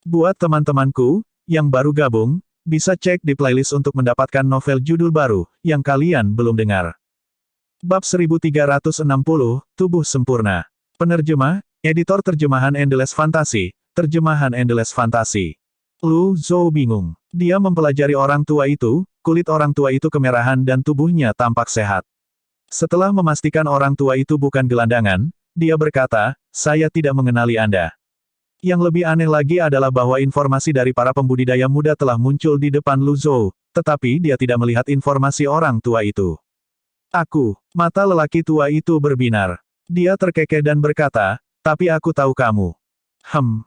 Buat teman-temanku, yang baru gabung, bisa cek di playlist untuk mendapatkan novel judul baru, yang kalian belum dengar. Bab 1360, Tubuh Sempurna. Penerjemah, Editor Terjemahan Endless Fantasy, Terjemahan Endless Fantasy. Lu Zhou bingung. Dia mempelajari orang tua itu, kulit orang tua itu kemerahan dan tubuhnya tampak sehat. Setelah memastikan orang tua itu bukan gelandangan, dia berkata, saya tidak mengenali Anda. Yang lebih aneh lagi adalah bahwa informasi dari para pembudidaya muda telah muncul di depan Lu Zhou, tetapi dia tidak melihat informasi orang tua itu. Mata lelaki tua itu berbinar. Dia terkekeh dan berkata, tapi aku tahu kamu.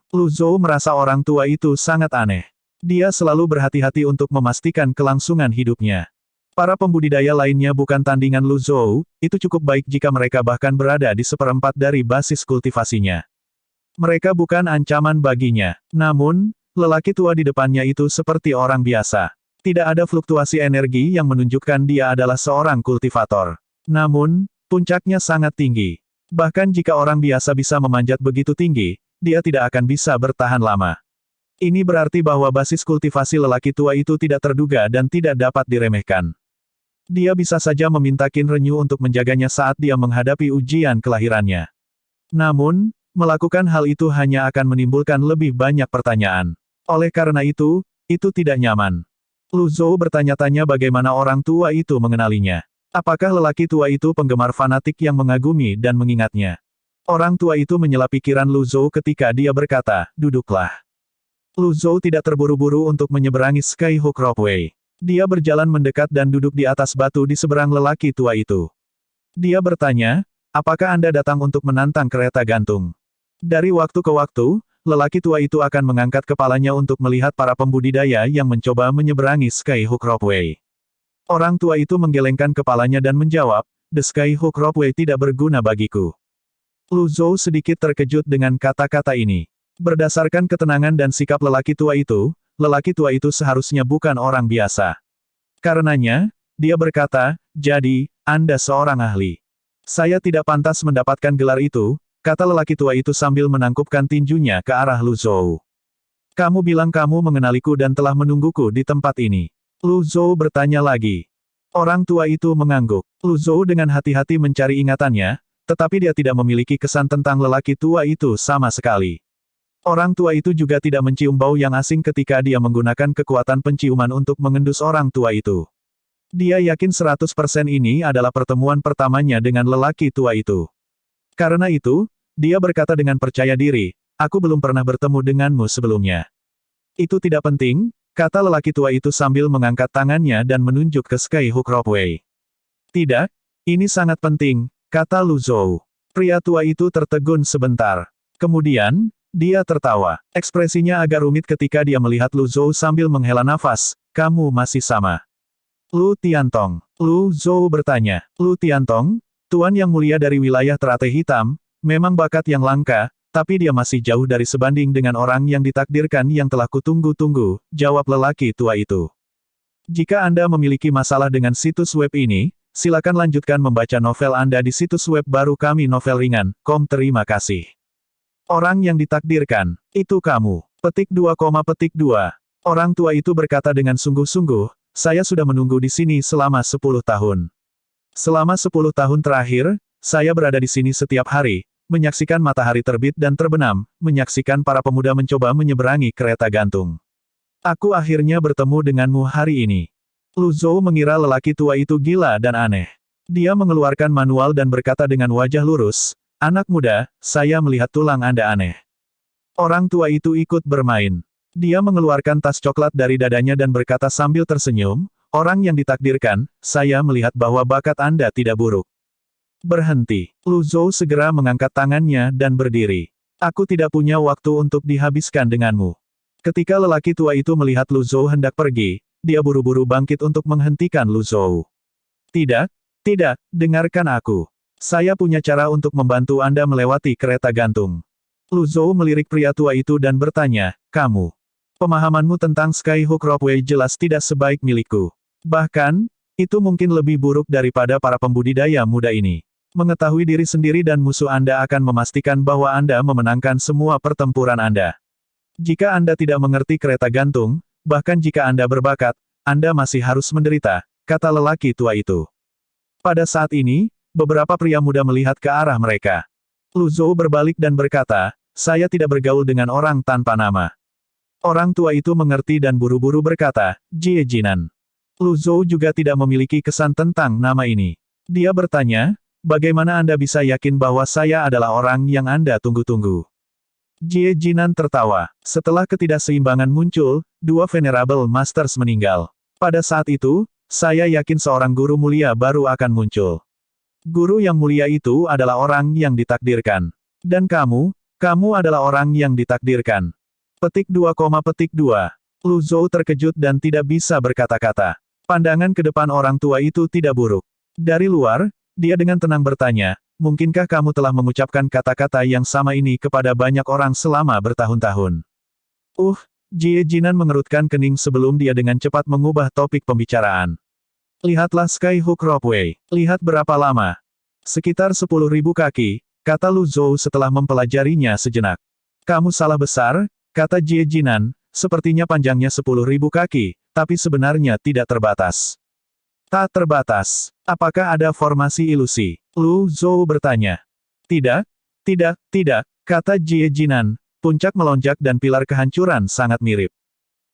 Lu Zhou merasa orang tua itu sangat aneh. Dia selalu berhati-hati untuk memastikan kelangsungan hidupnya. Para pembudidaya lainnya bukan tandingan Lu Zhou, itu cukup baik jika mereka bahkan berada di seperempat dari basis kultivasinya. Mereka bukan ancaman baginya. Namun, lelaki tua di depannya itu seperti orang biasa. Tidak ada fluktuasi energi yang menunjukkan dia adalah seorang kultivator. Namun, puncaknya sangat tinggi. Bahkan jika orang biasa bisa memanjat begitu tinggi, dia tidak akan bisa bertahan lama. Ini berarti bahwa basis kultivasi lelaki tua itu tidak terduga dan tidak dapat diremehkan. Dia bisa saja meminta Qin Renyu untuk menjaganya saat dia menghadapi ujian kelahirannya. Namun, melakukan hal itu hanya akan menimbulkan lebih banyak pertanyaan. Oleh karena itu tidak nyaman. Lu Zhou bertanya-tanya bagaimana orang tua itu mengenalinya. Apakah lelaki tua itu penggemar fanatik yang mengagumi dan mengingatnya? Orang tua itu menyela pikiran Lu Zhou ketika dia berkata, duduklah. Lu Zhou tidak terburu-buru untuk menyeberangi Skyhook Ropeway. Dia berjalan mendekat dan duduk di atas batu di seberang lelaki tua itu. Dia bertanya, apakah Anda datang untuk menantang kereta gantung? Dari waktu ke waktu, lelaki tua itu akan mengangkat kepalanya untuk melihat para pembudidaya yang mencoba menyeberangi Skyhook Ropeway. Orang tua itu menggelengkan kepalanya dan menjawab, The Skyhook Ropeway tidak berguna bagiku. Lu Zhou sedikit terkejut dengan kata-kata ini. Berdasarkan ketenangan dan sikap lelaki tua itu seharusnya bukan orang biasa. Karenanya, dia berkata, jadi, Anda seorang ahli. Saya tidak pantas mendapatkan gelar itu, kata lelaki tua itu sambil menangkupkan tinjunya ke arah Lu Zhou. Kamu bilang kamu mengenaliku dan telah menungguku di tempat ini. Lu Zhou bertanya lagi. Orang tua itu mengangguk. Lu Zhou dengan hati-hati mencari ingatannya, tetapi dia tidak memiliki kesan tentang lelaki tua itu sama sekali. Orang tua itu juga tidak mencium bau yang asing ketika dia menggunakan kekuatan penciuman untuk mengendus orang tua itu. Dia yakin 100% ini adalah pertemuan pertamanya dengan lelaki tua itu. Karena itu, dia berkata dengan percaya diri, aku belum pernah bertemu denganmu sebelumnya. Itu tidak penting, kata lelaki tua itu sambil mengangkat tangannya dan menunjuk ke Skyhook Ropeway. Tidak, ini sangat penting, kata Lu Zhou. Pria tua itu tertegun sebentar. Kemudian, dia tertawa. Ekspresinya agak rumit ketika dia melihat Lu Zhou sambil menghela nafas, kamu masih sama. Lu Tiantong. Lu Zhou bertanya, Lu Tiantong? Tuan yang mulia dari wilayah teratai hitam, memang bakat yang langka, tapi dia masih jauh dari sebanding dengan orang yang ditakdirkan yang telah kutunggu-tunggu, jawab lelaki tua itu. Jika Anda memiliki masalah dengan situs web ini, silakan lanjutkan membaca novel Anda di situs web baru kami Novel Ringan, Terima kasih. Orang yang ditakdirkan, itu kamu. Petik 2, petik 2. Orang tua itu berkata dengan sungguh-sungguh, saya sudah menunggu di sini selama 10 tahun. Selama 10 tahun terakhir, saya berada di sini setiap hari, menyaksikan matahari terbit dan terbenam, menyaksikan para pemuda mencoba menyeberangi kereta gantung. Aku akhirnya bertemu denganmu hari ini. Lu Zhou mengira lelaki tua itu gila dan aneh. Dia mengeluarkan manual dan berkata dengan wajah lurus, anak muda, saya melihat tulang Anda aneh. Orang tua itu ikut bermain. Dia mengeluarkan tas coklat dari dadanya dan berkata sambil tersenyum, orang yang ditakdirkan, saya melihat bahwa bakat Anda tidak buruk. Berhenti. Lu Zhou segera mengangkat tangannya dan berdiri. Aku tidak punya waktu untuk dihabiskan denganmu. Ketika lelaki tua itu melihat Lu Zhou hendak pergi, dia buru-buru bangkit untuk menghentikan Lu Zhou. Tidak, dengarkan aku. Saya punya cara untuk membantu Anda melewati kereta gantung. Lu Zhou melirik pria tua itu dan bertanya, kamu. Pemahamanmu tentang Skyhook Ropeway jelas tidak sebaik milikku. Bahkan, itu mungkin lebih buruk daripada para pembudidaya muda ini. Mengetahui diri sendiri dan musuh Anda akan memastikan bahwa Anda memenangkan semua pertempuran Anda. Jika Anda tidak mengerti kereta gantung, bahkan jika Anda berbakat, Anda masih harus menderita, kata lelaki tua itu. Pada saat ini, beberapa pria muda melihat ke arah mereka. Lu Zhou berbalik dan berkata, saya tidak bergaul dengan orang tanpa nama. Orang tua itu mengerti dan buru-buru berkata, Jie Jinan. Lu Zhou juga tidak memiliki kesan tentang nama ini. Dia bertanya, bagaimana Anda bisa yakin bahwa saya adalah orang yang Anda tunggu-tunggu? Jie Jinan tertawa. Setelah ketidakseimbangan muncul, dua Venerable Masters meninggal. Pada saat itu, saya yakin seorang guru mulia baru akan muncul. Guru yang mulia itu adalah orang yang ditakdirkan. Dan kamu adalah orang yang ditakdirkan. Petik 2, petik 2. Lu Zhou terkejut dan tidak bisa berkata-kata. Pandangan ke depan orang tua itu tidak buruk. Dari luar, dia dengan tenang bertanya, mungkinkah kamu telah mengucapkan kata-kata yang sama ini kepada banyak orang selama bertahun-tahun? Jie Jinan mengerutkan kening sebelum dia dengan cepat mengubah topik pembicaraan. Lihatlah Skyhook Ropeway. Lihat berapa lama. Sekitar 10.000 kaki, kata Lu Zhou setelah mempelajarinya sejenak. Kamu salah besar, kata Jie Jinan, sepertinya panjangnya 10.000 kaki, tapi sebenarnya tidak terbatas. Tak terbatas. Apakah ada formasi ilusi? Lu Zhou bertanya. Tidak, kata Jie Jinan. Puncak melonjak dan pilar kehancuran sangat mirip.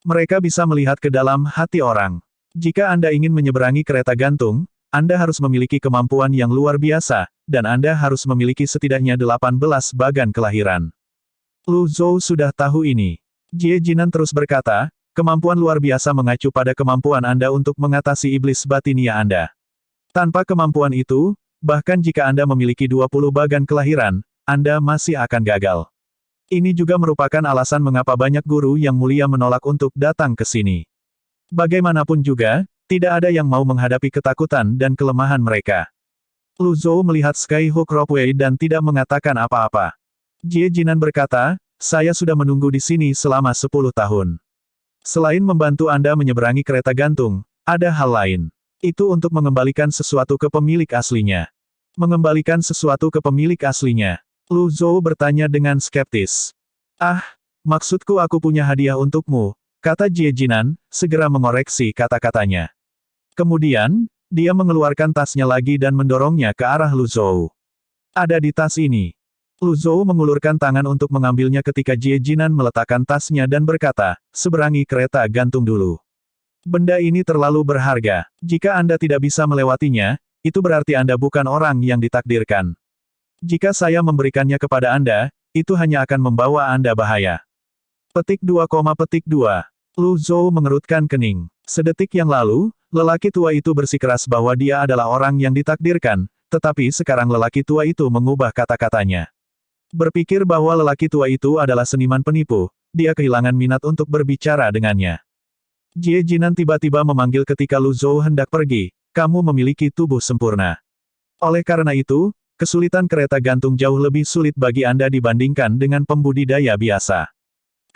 Mereka bisa melihat ke dalam hati orang. Jika Anda ingin menyeberangi kereta gantung, Anda harus memiliki kemampuan yang luar biasa, dan Anda harus memiliki setidaknya 18 bagan kelahiran. Lu Zhou sudah tahu ini. Jie Jinan terus berkata, kemampuan luar biasa mengacu pada kemampuan Anda untuk mengatasi iblis batinia Anda. Tanpa kemampuan itu, bahkan jika Anda memiliki 20 bagan kelahiran, Anda masih akan gagal. Ini juga merupakan alasan mengapa banyak guru yang mulia menolak untuk datang ke sini. Bagaimanapun juga, tidak ada yang mau menghadapi ketakutan dan kelemahan mereka. Lu Zhou melihat Skyhook Ropeway dan tidak mengatakan apa-apa. Jie Jinan berkata, saya sudah menunggu di sini selama 10 tahun. Selain membantu Anda menyeberangi kereta gantung, ada hal lain. Itu untuk mengembalikan sesuatu ke pemilik aslinya. Mengembalikan sesuatu ke pemilik aslinya. Lu Zhou bertanya dengan skeptis. Maksudku aku punya hadiah untukmu, kata Jie Jinan, segera mengoreksi kata-katanya. Kemudian, dia mengeluarkan tasnya lagi dan mendorongnya ke arah Lu Zhou. Ada di tas ini. Lu Zhou mengulurkan tangan untuk mengambilnya ketika Jie Jinan meletakkan tasnya dan berkata, seberangi kereta gantung dulu. Benda ini terlalu berharga. Jika Anda tidak bisa melewatinya, itu berarti Anda bukan orang yang ditakdirkan. Jika saya memberikannya kepada Anda, itu hanya akan membawa Anda bahaya. Petik 2, petik 2. Lu Zhou mengerutkan kening. Sedetik yang lalu, lelaki tua itu bersikeras bahwa dia adalah orang yang ditakdirkan, tetapi sekarang lelaki tua itu mengubah kata-katanya. Berpikir bahwa lelaki tua itu adalah seniman penipu, dia kehilangan minat untuk berbicara dengannya. Jie Jinan tiba-tiba memanggil ketika Lu Zhou hendak pergi, kamu memiliki tubuh sempurna. Oleh karena itu, kesulitan kereta gantung jauh lebih sulit bagi Anda dibandingkan dengan pembudidaya biasa.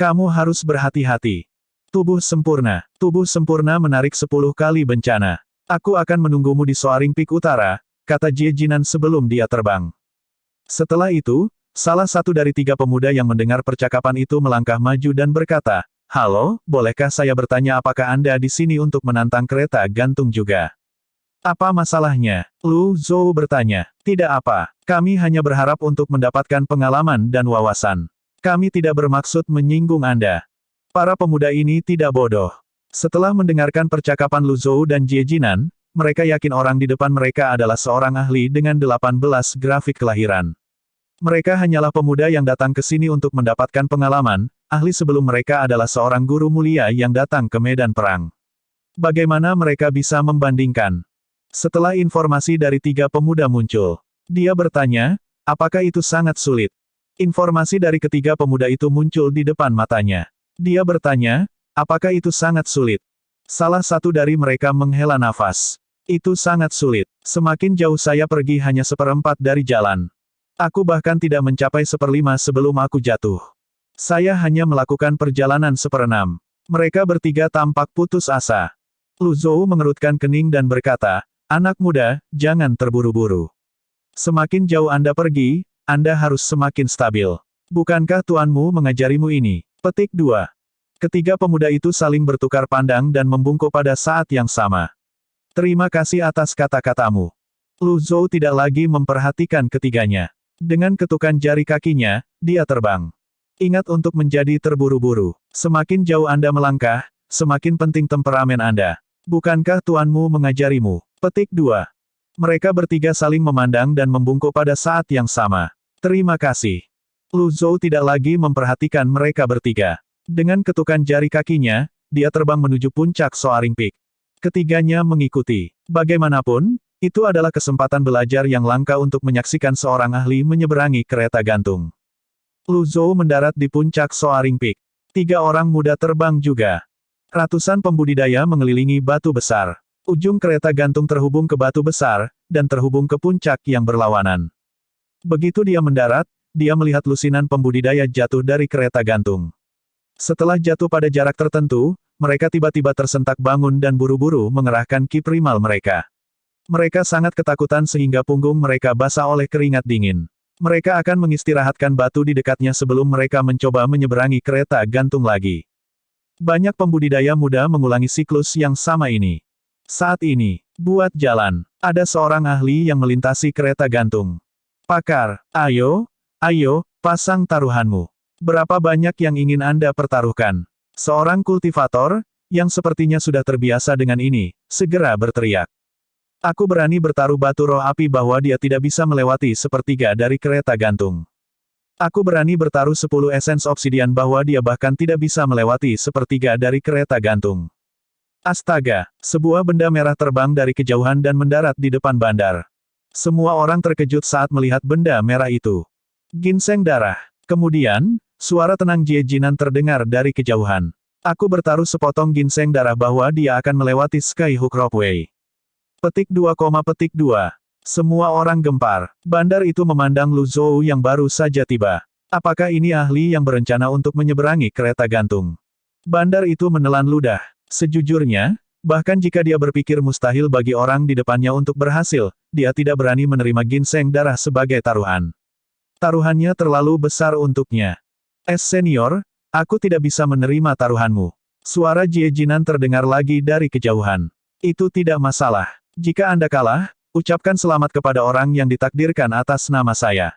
Kamu harus berhati-hati. Tubuh sempurna menarik 10 kali bencana. Aku akan menunggumu di Soaring Peak Utara, kata Jie Jinan sebelum dia terbang. Setelah itu, salah satu dari 3 pemuda yang mendengar percakapan itu melangkah maju dan berkata, halo, bolehkah saya bertanya apakah Anda di sini untuk menantang kereta gantung juga? Apa masalahnya? Lu Zhou bertanya. Tidak apa. Kami hanya berharap untuk mendapatkan pengalaman dan wawasan. Kami tidak bermaksud menyinggung Anda. Para pemuda ini tidak bodoh. Setelah mendengarkan percakapan Lu Zhou dan Jie Jinan, mereka yakin orang di depan mereka adalah seorang ahli dengan 18 grafik kelahiran. Mereka hanyalah pemuda yang datang ke sini untuk mendapatkan pengalaman, ahli sebelum mereka adalah seorang guru mulia yang datang ke medan perang. Bagaimana mereka bisa membandingkan? Setelah informasi dari 3 pemuda muncul, dia bertanya, apakah itu sangat sulit? Informasi dari ketiga pemuda itu muncul di depan matanya. Dia bertanya, apakah itu sangat sulit? Salah satu dari mereka menghela nafas. Itu sangat sulit. Semakin jauh saya pergi hanya 1/4 dari jalan. Aku bahkan tidak mencapai 1/5 sebelum aku jatuh. Saya hanya melakukan perjalanan 1/6. Mereka bertiga tampak putus asa. Lu Zhou mengerutkan kening dan berkata, anak muda, jangan terburu-buru. Semakin jauh Anda pergi, Anda harus semakin stabil. Bukankah tuanmu mengajarimu ini? Petik 2. Ketiga pemuda itu saling bertukar pandang dan membungkuk pada saat yang sama. Terima kasih atas kata-katamu. Lu Zhou tidak lagi memperhatikan ketiganya. Dengan ketukan jari kakinya, dia terbang. Ingat untuk menjadi terburu-buru. Semakin jauh Anda melangkah, semakin penting temperamen Anda. Bukankah tuanmu mengajarimu? Petik 2. Mereka bertiga saling memandang dan membungkuk pada saat yang sama. Terima kasih. Lu Zhou tidak lagi memperhatikan mereka bertiga. Dengan ketukan jari kakinya, dia terbang menuju puncak Soaring Peak. Ketiganya mengikuti. Bagaimanapun, itu adalah kesempatan belajar yang langka untuk menyaksikan seorang ahli menyeberangi kereta gantung. Lu Zhou mendarat di puncak Soaring Peak. 3 orang muda terbang juga. Ratusan pembudidaya mengelilingi batu besar. Ujung kereta gantung terhubung ke batu besar, dan terhubung ke puncak yang berlawanan. Begitu dia mendarat, dia melihat lusinan pembudidaya jatuh dari kereta gantung. Setelah jatuh pada jarak tertentu, mereka tiba-tiba tersentak bangun dan buru-buru mengerahkan ki primal mereka. Mereka sangat ketakutan sehingga punggung mereka basah oleh keringat dingin. Mereka akan mengistirahatkan batu di dekatnya sebelum mereka mencoba menyeberangi kereta gantung lagi. Banyak pembudidaya muda mengulangi siklus yang sama ini. Saat ini, buat jalan. Ada seorang ahli yang melintasi kereta gantung. Pakar, ayo, pasang taruhanmu. Berapa banyak yang ingin Anda pertaruhkan? Seorang kultivator, yang sepertinya sudah terbiasa dengan ini, segera berteriak. Aku berani bertaruh batu roh api bahwa dia tidak bisa melewati sepertiga dari kereta gantung. Aku berani bertaruh 10 esens obsidian bahwa dia bahkan tidak bisa melewati sepertiga dari kereta gantung. Astaga, sebuah benda merah terbang dari kejauhan dan mendarat di depan bandar. Semua orang terkejut saat melihat benda merah itu. Ginseng darah. Kemudian, suara tenang Jie Jinan terdengar dari kejauhan. Aku bertaruh sepotong ginseng darah bahwa dia akan melewati Skyhook Ropeway. Petik 2, petik 2. Semua orang gempar. Bandar itu memandang Lu Zhou yang baru saja tiba. Apakah ini ahli yang berencana untuk menyeberangi kereta gantung? Bandar itu menelan ludah. Sejujurnya, bahkan jika dia berpikir mustahil bagi orang di depannya untuk berhasil, dia tidak berani menerima ginseng darah sebagai taruhan. Taruhannya terlalu besar untuknya. Senior, aku tidak bisa menerima taruhanmu. Suara Jie Jinan terdengar lagi dari kejauhan. Itu tidak masalah. Jika Anda kalah, ucapkan selamat kepada orang yang ditakdirkan atas nama saya.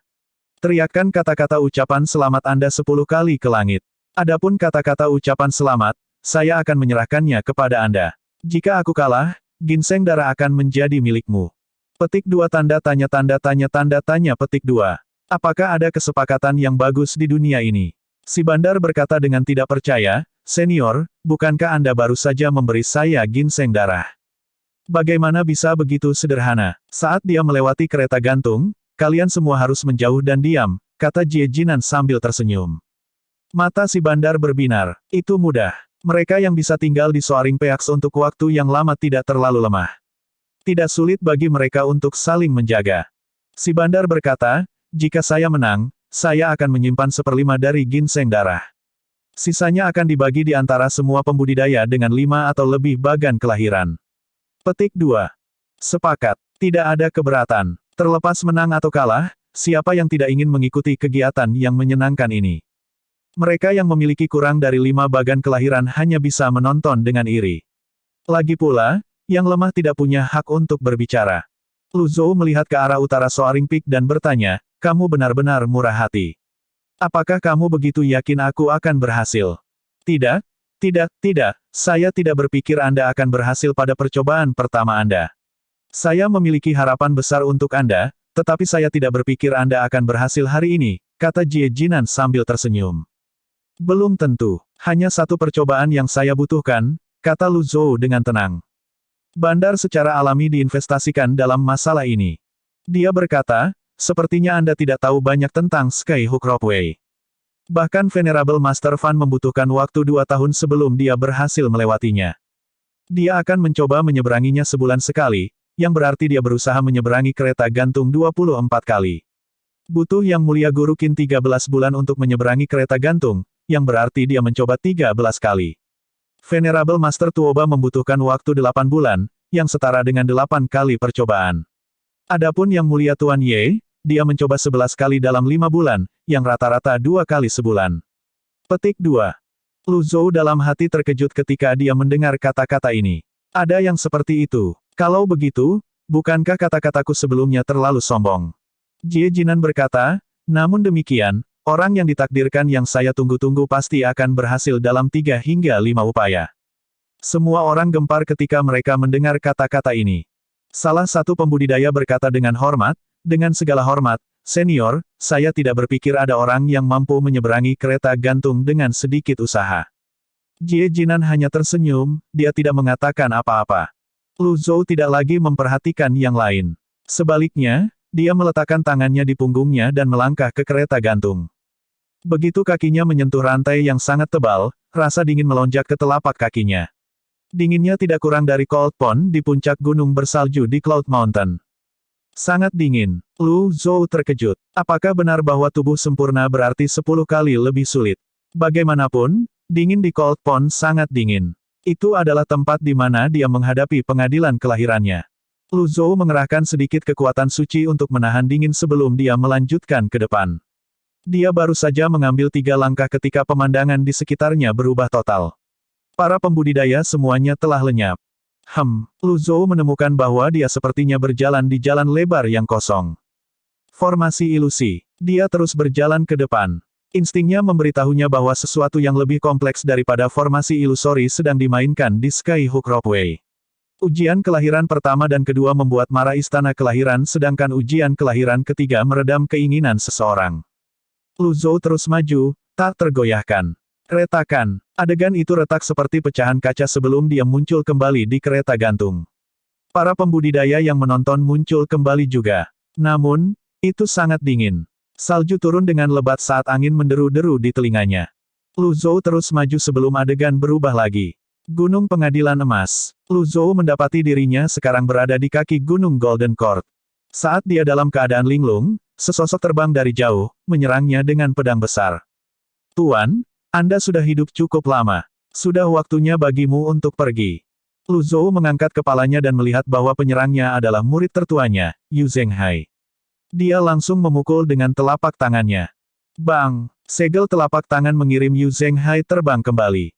Teriakkan kata-kata ucapan selamat Anda 10 kali ke langit. Adapun kata-kata ucapan selamat, saya akan menyerahkannya kepada Anda. Jika aku kalah, ginseng darah akan menjadi milikmu. Petik 2 tanda tanya petik 2. Apakah ada kesepakatan yang bagus di dunia ini? Si bandar berkata dengan tidak percaya, Senior, bukankah Anda baru saja memberi saya ginseng darah? Bagaimana bisa begitu sederhana? Saat dia melewati kereta gantung, kalian semua harus menjauh dan diam, kata Jie Jinan sambil tersenyum. Mata si bandar berbinar. Itu mudah. Mereka yang bisa tinggal di Soaring Peaks untuk waktu yang lama tidak terlalu lemah. Tidak sulit bagi mereka untuk saling menjaga. Si bandar berkata, jika saya menang, saya akan menyimpan 1/5 dari ginseng darah. Sisanya akan dibagi di antara semua pembudidaya dengan 5 atau lebih bagan kelahiran. Petik 2. Sepakat. Tidak ada keberatan. Terlepas menang atau kalah, siapa yang tidak ingin mengikuti kegiatan yang menyenangkan ini? Mereka yang memiliki kurang dari 5 bagan kelahiran hanya bisa menonton dengan iri. Lagi pula, yang lemah tidak punya hak untuk berbicara. Lu Zhou melihat ke arah utara Soaring Peak dan bertanya, kamu benar-benar murah hati. Apakah kamu begitu yakin aku akan berhasil? Tidak, saya tidak berpikir Anda akan berhasil pada percobaan pertama Anda. Saya memiliki harapan besar untuk Anda, tetapi saya tidak berpikir Anda akan berhasil hari ini, kata Jie Jinan sambil tersenyum. Belum tentu, hanya satu percobaan yang saya butuhkan, kata Lu Zhou dengan tenang. Bandar secara alami diinvestasikan dalam masalah ini. Dia berkata, sepertinya Anda tidak tahu banyak tentang Skyhook Ropeway. Bahkan Venerable Master Fan membutuhkan waktu 2 tahun sebelum dia berhasil melewatinya. Dia akan mencoba menyeberanginya sebulan sekali, yang berarti dia berusaha menyeberangi kereta gantung 24 kali. Butuh Yang Mulia Guru Qin 13 bulan untuk menyeberangi kereta gantung, yang berarti dia mencoba 13 kali. Venerable Master Tuoba membutuhkan waktu 8 bulan, yang setara dengan 8 kali percobaan. Adapun Yang Mulia Tuan Ye, dia mencoba 11 kali dalam 5 bulan, yang rata-rata 2 kali sebulan. Petik 2. Lu Zhou dalam hati terkejut ketika dia mendengar kata-kata ini. Ada yang seperti itu. Kalau begitu, bukankah kata-kataku sebelumnya terlalu sombong? Jie Jinan berkata, namun demikian, orang yang ditakdirkan yang saya tunggu-tunggu pasti akan berhasil dalam 3 hingga 5 upaya. Semua orang gempar ketika mereka mendengar kata-kata ini. Salah satu pembudidaya berkata dengan hormat, dengan segala hormat, Senior, saya tidak berpikir ada orang yang mampu menyeberangi kereta gantung dengan sedikit usaha. Jie Jinan hanya tersenyum, dia tidak mengatakan apa-apa. Lu Zhou tidak lagi memperhatikan yang lain. Sebaliknya, dia meletakkan tangannya di punggungnya dan melangkah ke kereta gantung. Begitu kakinya menyentuh rantai yang sangat tebal, rasa dingin melonjak ke telapak kakinya. Dinginnya tidak kurang dari Cold Pond di puncak gunung bersalju di Cloud Mountain. Sangat dingin. Lu Zhou terkejut. Apakah benar bahwa tubuh sempurna berarti 10 kali lebih sulit? Bagaimanapun, dingin di Cold Pond sangat dingin. Itu adalah tempat di mana dia menghadapi pengadilan kelahirannya. Lu Zhou mengerahkan sedikit kekuatan suci untuk menahan dingin sebelum dia melanjutkan ke depan. Dia baru saja mengambil 3 langkah ketika pemandangan di sekitarnya berubah total. Para pembudidaya semuanya telah lenyap. Lu Zhou menemukan bahwa dia sepertinya berjalan di jalan lebar yang kosong. Formasi ilusi. Dia terus berjalan ke depan. Instingnya memberitahunya bahwa sesuatu yang lebih kompleks daripada formasi ilusori sedang dimainkan di Skyhook Ropeway. Ujian kelahiran pertama dan kedua membuat marah istana kelahiran sedangkan ujian kelahiran ketiga meredam keinginan seseorang. Lu Zhou terus maju, tak tergoyahkan. Retakan. Adegan itu retak seperti pecahan kaca sebelum dia muncul kembali di kereta gantung. Para pembudidaya yang menonton muncul kembali juga. Namun, itu sangat dingin. Salju turun dengan lebat saat angin menderu-deru di telinganya. Lu Zhou terus maju sebelum adegan berubah lagi. Gunung Pengadilan Emas. Lu Zhou mendapati dirinya sekarang berada di kaki Gunung Golden Court. Saat dia dalam keadaan linglung, sesosok terbang dari jauh, menyerangnya dengan pedang besar. Tuan, Anda sudah hidup cukup lama. Sudah waktunya bagimu untuk pergi. Lu Zhou mengangkat kepalanya dan melihat bahwa penyerangnya adalah murid tertuanya, Yu Zhenghai. Dia langsung memukul dengan telapak tangannya. Bang! Segel telapak tangan mengirim Yu Zhenghai terbang kembali.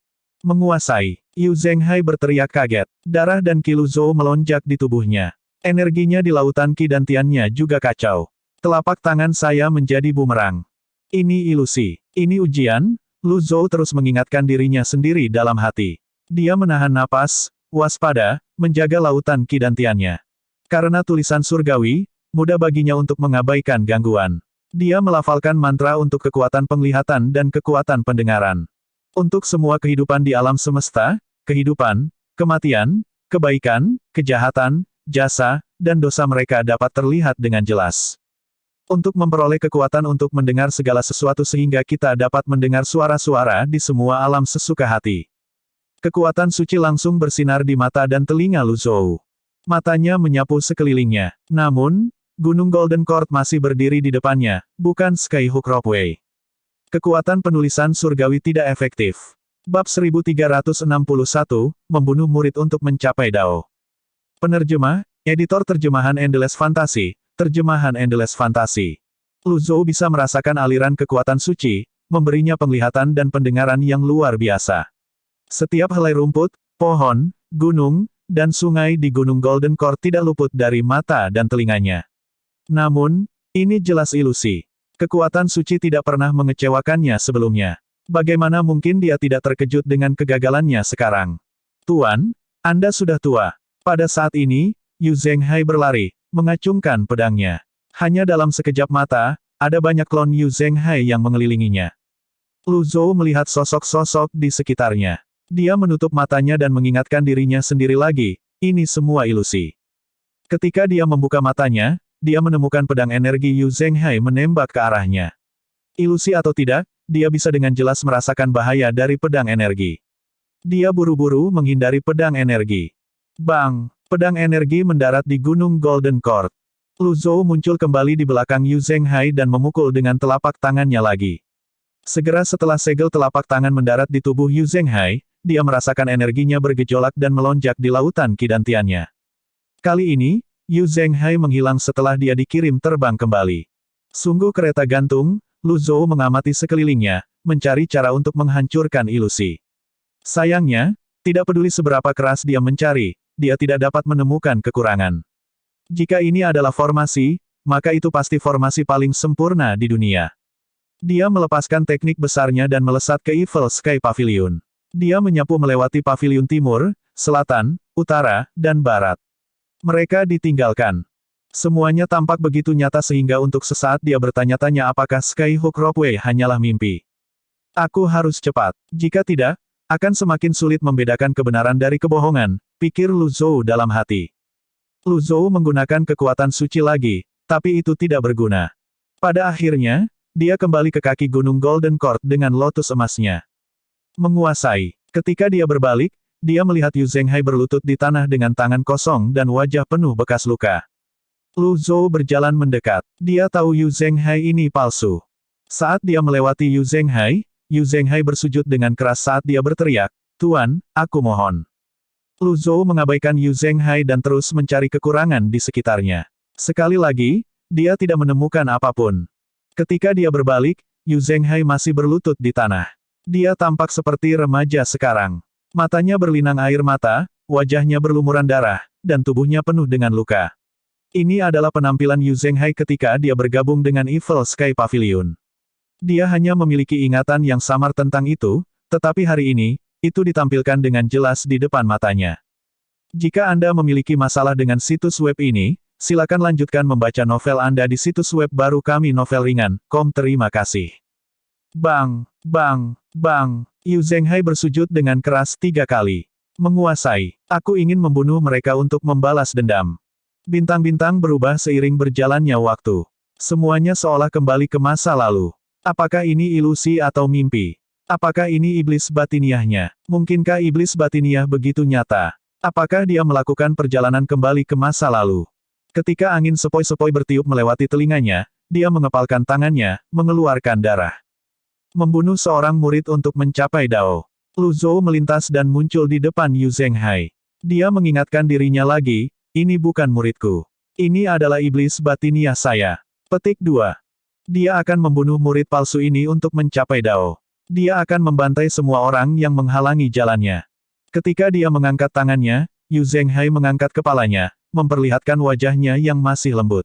Menguasai. Yu Zhenghai berteriak kaget. Darah dan ki Lu Zhou melonjak di tubuhnya. Energinya di lautan ki dan tiannya juga kacau. Telapak tangan saya menjadi bumerang. Ini ilusi. Ini ujian. Lu Zhou terus mengingatkan dirinya sendiri dalam hati. Dia menahan napas, waspada, menjaga lautan ki dan tiannya. Karena tulisan surgawi, mudah baginya untuk mengabaikan gangguan. Dia melafalkan mantra untuk kekuatan penglihatan dan kekuatan pendengaran. Untuk semua kehidupan di alam semesta, kehidupan, kematian, kebaikan, kejahatan, jasa, dan dosa mereka dapat terlihat dengan jelas. Untuk memperoleh kekuatan untuk mendengar segala sesuatu sehingga kita dapat mendengar suara-suara di semua alam sesuka hati. Kekuatan suci langsung bersinar di mata dan telinga Lu Zhou. Matanya menyapu sekelilingnya. Namun, Gunung Golden Court masih berdiri di depannya, bukan Skyhook Ropeway. Kekuatan penulisan surgawi tidak efektif. Bab 1361, Membunuh Murid untuk Mencapai Dao. Penerjemah, Editor Terjemahan Endless Fantasy, Terjemahan Endless Fantasy. Lu Zhou bisa merasakan aliran kekuatan suci, memberinya penglihatan dan pendengaran yang luar biasa. Setiap helai rumput, pohon, gunung, dan sungai di Gunung Golden Court tidak luput dari mata dan telinganya. Namun, ini jelas ilusi. Kekuatan suci tidak pernah mengecewakannya sebelumnya. Bagaimana mungkin dia tidak terkejut dengan kegagalannya sekarang? Tuan, Anda sudah tua. Pada saat ini, Yu Zhenghai berlari, mengacungkan pedangnya. Hanya dalam sekejap mata, ada banyak klon Yu Zhenghai yang mengelilinginya. Lu Zhou melihat sosok-sosok di sekitarnya. Dia menutup matanya dan mengingatkan dirinya sendiri lagi, ini semua ilusi. Ketika dia membuka matanya, dia menemukan pedang energi Yu Zhenghai menembak ke arahnya. Ilusi atau tidak, dia bisa dengan jelas merasakan bahaya dari pedang energi. Dia buru-buru menghindari pedang energi. Bang! Pedang energi mendarat di Gunung Golden Court. Lu Zhou muncul kembali di belakang Yu Zhenghai dan memukul dengan telapak tangannya lagi. Segera setelah segel telapak tangan mendarat di tubuh Yu Zhenghai, dia merasakan energinya bergejolak dan melonjak di lautan ki dan tiannya. Kali ini, Yu Zhenghai menghilang setelah dia dikirim terbang kembali. Sungguh kereta gantung, Lu Zhou mengamati sekelilingnya, mencari cara untuk menghancurkan ilusi. Sayangnya, tidak peduli seberapa keras dia mencari, dia tidak dapat menemukan kekurangan. Jika ini adalah formasi, maka itu pasti formasi paling sempurna di dunia. Dia melepaskan teknik besarnya dan melesat ke Evil Sky Pavilion. Dia menyapu melewati pavilion timur, selatan, utara, dan barat. Mereka ditinggalkan. Semuanya tampak begitu nyata sehingga untuk sesaat dia bertanya-tanya apakah Skyhook Ropeway hanyalah mimpi. Aku harus cepat. Jika tidak, akan semakin sulit membedakan kebenaran dari kebohongan, pikir Lu Zhou dalam hati. Lu Zhou menggunakan kekuatan suci lagi, tapi itu tidak berguna. Pada akhirnya, dia kembali ke kaki Gunung Golden Court dengan lotus emasnya. Menguasai. Ketika dia berbalik, dia melihat Yu Zhenghai berlutut di tanah dengan tangan kosong dan wajah penuh bekas luka. Lu Zhou berjalan mendekat. Dia tahu Yu Zhenghai ini palsu. Saat dia melewati Yu Zhenghai bersujud dengan keras saat dia berteriak, "Tuan, aku mohon." Lu Zhou mengabaikan Yu Zhenghai dan terus mencari kekurangan di sekitarnya. Sekali lagi, dia tidak menemukan apapun. Ketika dia berbalik, Yu Zhenghai masih berlutut di tanah. Dia tampak seperti remaja sekarang. Matanya berlinang air mata, wajahnya berlumuran darah, dan tubuhnya penuh dengan luka. Ini adalah penampilan Yu Zhenghai ketika dia bergabung dengan Evil Sky Pavilion. Dia hanya memiliki ingatan yang samar tentang itu, tetapi hari ini, itu ditampilkan dengan jelas di depan matanya. Jika Anda memiliki masalah dengan situs web ini, silakan lanjutkan membaca novel Anda di situs web baru kami novelringan.com. Terima kasih. Bang, bang, bang. Yu Zhenghai bersujud dengan keras 3 kali. Menguasai. Aku ingin membunuh mereka untuk membalas dendam. Bintang-bintang berubah seiring berjalannya waktu. Semuanya seolah kembali ke masa lalu. Apakah ini ilusi atau mimpi? Apakah ini iblis batiniahnya? Mungkinkah iblis batiniah begitu nyata? Apakah dia melakukan perjalanan kembali ke masa lalu? Ketika angin sepoi-sepoi bertiup melewati telinganya, dia mengepalkan tangannya, mengeluarkan darah. Membunuh seorang murid untuk mencapai Dao. Lu Zhou melintas dan muncul di depan Yu Zhenghai. Dia mengingatkan dirinya lagi, ini bukan muridku. Ini adalah iblis batiniah saya. Petik 2. Dia akan membunuh murid palsu ini untuk mencapai Dao. Dia akan membantai semua orang yang menghalangi jalannya. Ketika dia mengangkat tangannya, Yu Zhenghai mengangkat kepalanya, memperlihatkan wajahnya yang masih lembut.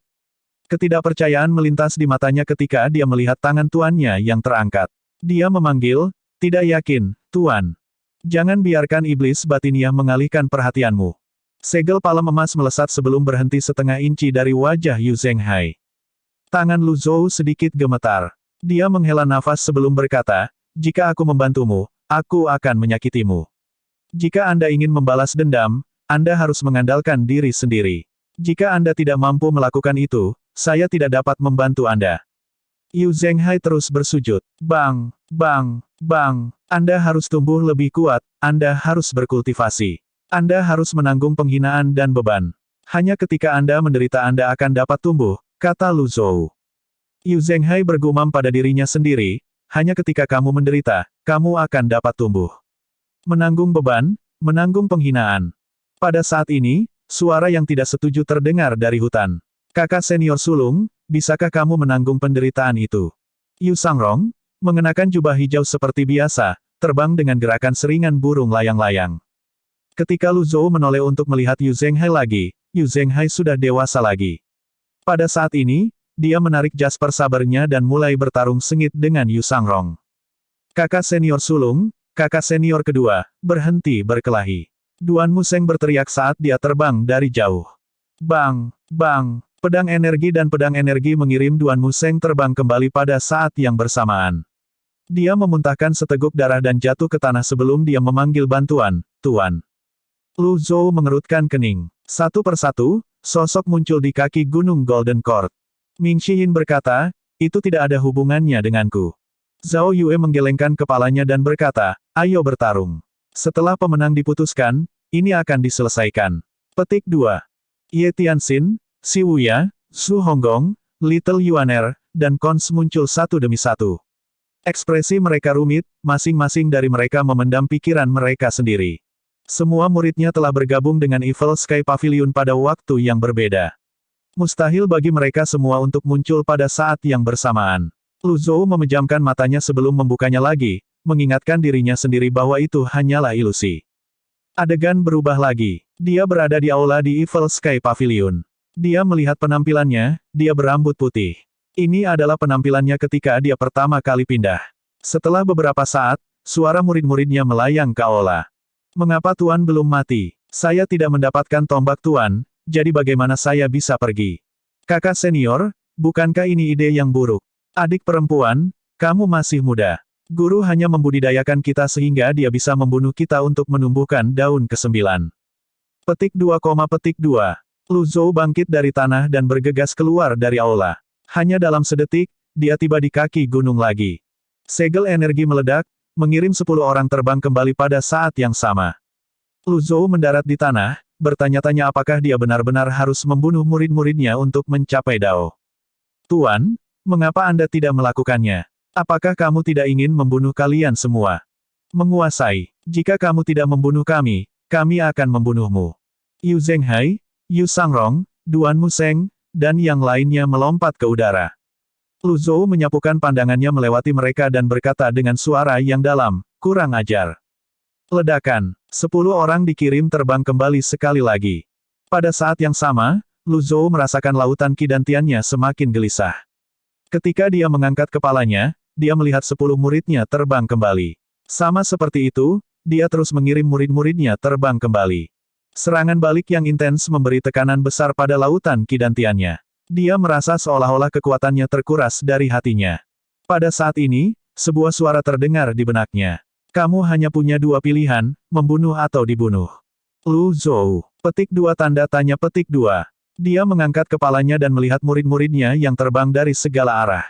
Ketidakpercayaan melintas di matanya ketika dia melihat tangan tuannya yang terangkat. Dia memanggil, "Tidak yakin, Tuan. Jangan biarkan iblis batiniah mengalihkan perhatianmu." Segel palem emas melesat sebelum berhenti setengah inci dari wajah Yu Zhenghai. Tangan Lu Zhou sedikit gemetar. Dia menghela nafas sebelum berkata, "Jika aku membantumu, aku akan menyakitimu. Jika Anda ingin membalas dendam, Anda harus mengandalkan diri sendiri. Jika Anda tidak mampu melakukan itu, saya tidak dapat membantu Anda." Yu Zhenghai terus bersujud. Bang, bang, bang. Anda harus tumbuh lebih kuat, Anda harus berkultivasi. Anda harus menanggung penghinaan dan beban. Hanya ketika Anda menderita Anda akan dapat tumbuh, kata Lu Zhou. Yu Zhenghai bergumam pada dirinya sendiri, hanya ketika kamu menderita, kamu akan dapat tumbuh. Menanggung beban, menanggung penghinaan. Pada saat ini, suara yang tidak setuju terdengar dari hutan. Kakak senior sulung, bisakah kamu menanggung penderitaan itu? Yu Sangrong, mengenakan jubah hijau seperti biasa, terbang dengan gerakan seringan burung layang-layang. Ketika Lu Zhou menoleh untuk melihat Yu Zhenghai lagi, Yu Zhenghai sudah dewasa lagi. Pada saat ini, dia menarik jasper sabernya dan mulai bertarung sengit dengan Yu Sangrong. Kakak senior sulung, kakak senior kedua, berhenti berkelahi. Duan Museng berteriak saat dia terbang dari jauh. Bang, bang, pedang energi dan pedang energi mengirim Duan Museng terbang kembali pada saat yang bersamaan. Dia memuntahkan seteguk darah dan jatuh ke tanah sebelum dia memanggil bantuan, Tuan. Lu Zhou mengerutkan kening. Satu persatu, sosok muncul di kaki Gunung Golden Court. Ming Shiyin berkata, itu tidak ada hubungannya denganku. Zhao Yue menggelengkan kepalanya dan berkata, ayo bertarung. Setelah pemenang diputuskan, ini akan diselesaikan. Petik 2. Ye Tianxin, Si Wuya, Su Honggong, Little Yuaner, dan Cons muncul satu demi satu. Ekspresi mereka rumit, masing-masing dari mereka memendam pikiran mereka sendiri. Semua muridnya telah bergabung dengan Evil Sky Pavilion pada waktu yang berbeda. Mustahil bagi mereka semua untuk muncul pada saat yang bersamaan. Lu Zhou memejamkan matanya sebelum membukanya lagi, mengingatkan dirinya sendiri bahwa itu hanyalah ilusi. Adegan berubah lagi. Dia berada di aula di Evil Sky Pavilion. Dia melihat penampilannya, dia berambut putih. Ini adalah penampilannya ketika dia pertama kali pindah. Setelah beberapa saat, suara murid-muridnya melayang ke aula. Mengapa Tuan belum mati? Saya tidak mendapatkan tombak Tuan, jadi bagaimana saya bisa pergi? Kakak senior, bukankah ini ide yang buruk? Adik perempuan, kamu masih muda. Guru hanya membudidayakan kita sehingga dia bisa membunuh kita untuk menumbuhkan daun ke-9. Petik 2, petik 2. Lu Zhou bangkit dari tanah dan bergegas keluar dari aula. Hanya dalam sedetik, dia tiba di kaki gunung lagi. Segel energi meledak, mengirim 10 orang terbang kembali pada saat yang sama. Lu Zhou mendarat di tanah, bertanya-tanya apakah dia benar-benar harus membunuh murid-muridnya untuk mencapai Dao. Tuan, mengapa Anda tidak melakukannya? Apakah kamu tidak ingin membunuh kalian semua? Menguasai. Jika kamu tidak membunuh kami akan membunuhmu. Yu Zhenghai, Yu Sangrong, Duan Museng, dan yang lainnya melompat ke udara. Lu Zhou menyapukan pandangannya melewati mereka dan berkata dengan suara yang dalam, kurang ajar. Ledakan. 10 orang dikirim terbang kembali sekali lagi. Pada saat yang sama, Lu Zhou merasakan lautan kidantiannya semakin gelisah. Ketika dia mengangkat kepalanya, dia melihat 10 muridnya terbang kembali. Sama seperti itu, dia terus mengirim murid-muridnya terbang kembali. Serangan balik yang intens memberi tekanan besar pada lautan kidantiannya. Dia merasa seolah-olah kekuatannya terkuras dari hatinya. Pada saat ini, sebuah suara terdengar di benaknya. Kamu hanya punya 2 pilihan, membunuh atau dibunuh. Lu Zhou. Petik 2 tanda tanya petik 2. Dia mengangkat kepalanya dan melihat murid-muridnya yang terbang dari segala arah.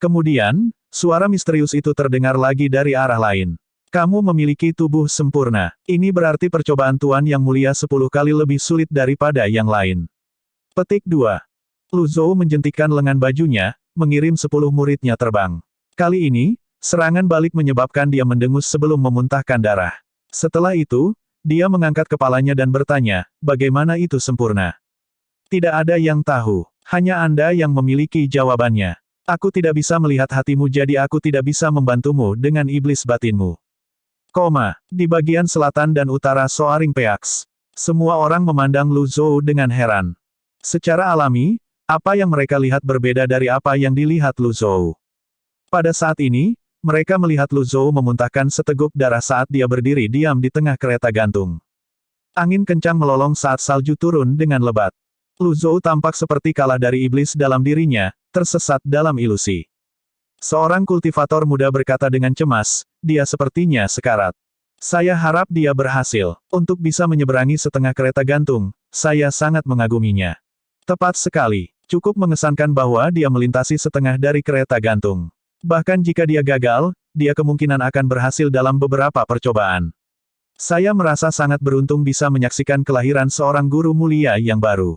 Kemudian, suara misterius itu terdengar lagi dari arah lain. Kamu memiliki tubuh sempurna. Ini berarti percobaan Tuan yang mulia 10 kali lebih sulit daripada yang lain. Petik 2. Lu Zhou menjentikkan lengan bajunya, mengirim 10 muridnya terbang. Kali ini, serangan balik menyebabkan dia mendengus sebelum memuntahkan darah. Setelah itu, dia mengangkat kepalanya dan bertanya, bagaimana itu sempurna? Tidak ada yang tahu. Hanya Anda yang memiliki jawabannya. Aku tidak bisa melihat hatimu jadi aku tidak bisa membantumu dengan iblis batinmu. Di bagian selatan dan utara Soaring Peaks. Semua orang memandang Lu Zhou dengan heran. Secara alami, apa yang mereka lihat berbeda dari apa yang dilihat Lu Zhou. Pada saat ini, mereka melihat Lu Zhou memuntahkan seteguk darah saat dia berdiri diam di tengah kereta gantung. Angin kencang melolong saat salju turun dengan lebat. Lu Zhou tampak seperti kalah dari iblis dalam dirinya, tersesat dalam ilusi. Seorang kultivator muda berkata dengan cemas, dia sepertinya sekarat. Saya harap dia berhasil. Untuk bisa menyeberangi setengah kereta gantung, saya sangat mengaguminya. Tepat sekali. Cukup mengesankan bahwa dia melintasi setengah dari kereta gantung. Bahkan jika dia gagal, dia kemungkinan akan berhasil dalam beberapa percobaan. Saya merasa sangat beruntung bisa menyaksikan kelahiran seorang guru mulia yang baru.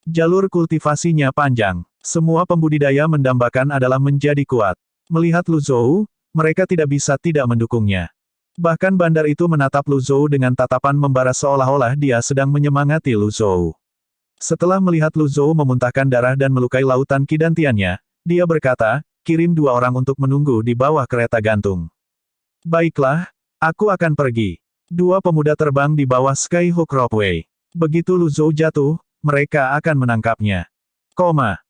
Jalur kultivasinya panjang. Semua pembudidaya mendambakan adalah menjadi kuat. Melihat Lu Zhou, mereka tidak bisa tidak mendukungnya. Bahkan bandar itu menatap Lu Zhou dengan tatapan membara seolah-olah dia sedang menyemangati Lu Zhou. Setelah melihat Lu Zhou memuntahkan darah dan melukai lautan kidantiannya, dia berkata, kirim 2 orang untuk menunggu di bawah kereta gantung. Baiklah, aku akan pergi. 2 pemuda terbang di bawah Skyhook Ropeway. Begitu Lu Zhou jatuh, mereka akan menangkapnya.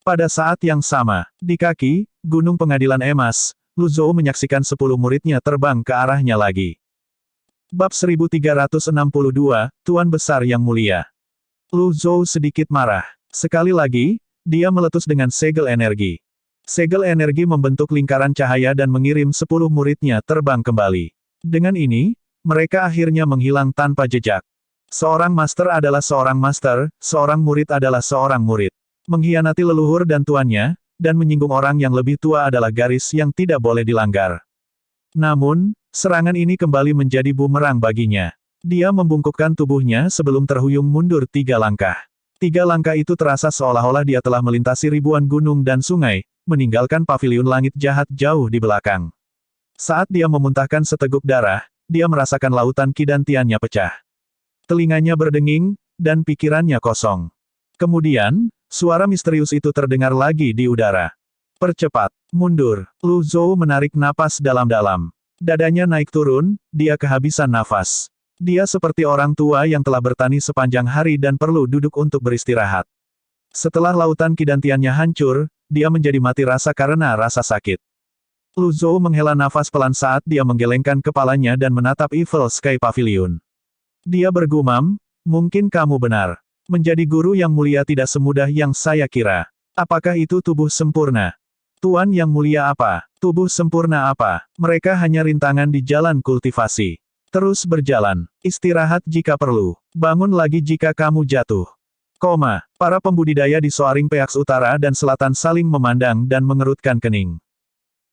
Pada saat yang sama, di kaki Gunung Pengadilan Emas, Lu Zhou menyaksikan 10 muridnya terbang ke arahnya lagi. Bab 1362, Tuan Besar Yang Mulia. Lu Zhou sedikit marah. Sekali lagi, dia meletus dengan segel energi. Segel energi membentuk lingkaran cahaya dan mengirim 10 muridnya terbang kembali. Dengan ini, mereka akhirnya menghilang tanpa jejak. Seorang master adalah seorang master, seorang murid adalah seorang murid. Mengkhianati leluhur dan tuannya, dan menyinggung orang yang lebih tua adalah garis yang tidak boleh dilanggar. Namun, serangan ini kembali menjadi bumerang baginya. Dia membungkukkan tubuhnya sebelum terhuyung mundur 3 langkah. 3 langkah itu terasa seolah-olah dia telah melintasi ribuan gunung dan sungai, meninggalkan paviliun langit jahat jauh di belakang. Saat dia memuntahkan seteguk darah, dia merasakan lautan kidantiannya pecah. Telinganya berdenging, dan pikirannya kosong. Kemudian, suara misterius itu terdengar lagi di udara. Percepat. Mundur. Lu Zhou menarik napas dalam-dalam. Dadanya naik turun, dia kehabisan nafas. Dia seperti orang tua yang telah bertani sepanjang hari dan perlu duduk untuk beristirahat. Setelah lautan kidantiannya hancur, dia menjadi mati rasa karena rasa sakit. Lu Zhou menghela nafas pelan saat dia menggelengkan kepalanya dan menatap Evil Sky Pavilion. Dia bergumam, mungkin kamu benar. Menjadi guru yang mulia tidak semudah yang saya kira. Apakah itu tubuh sempurna? Tuan yang mulia apa? Tubuh sempurna apa? Mereka hanya rintangan di jalan kultivasi. Terus berjalan. Istirahat jika perlu. Bangun lagi jika kamu jatuh. Para pembudidaya di Soaring Peaks Utara dan Selatan saling memandang dan mengerutkan kening.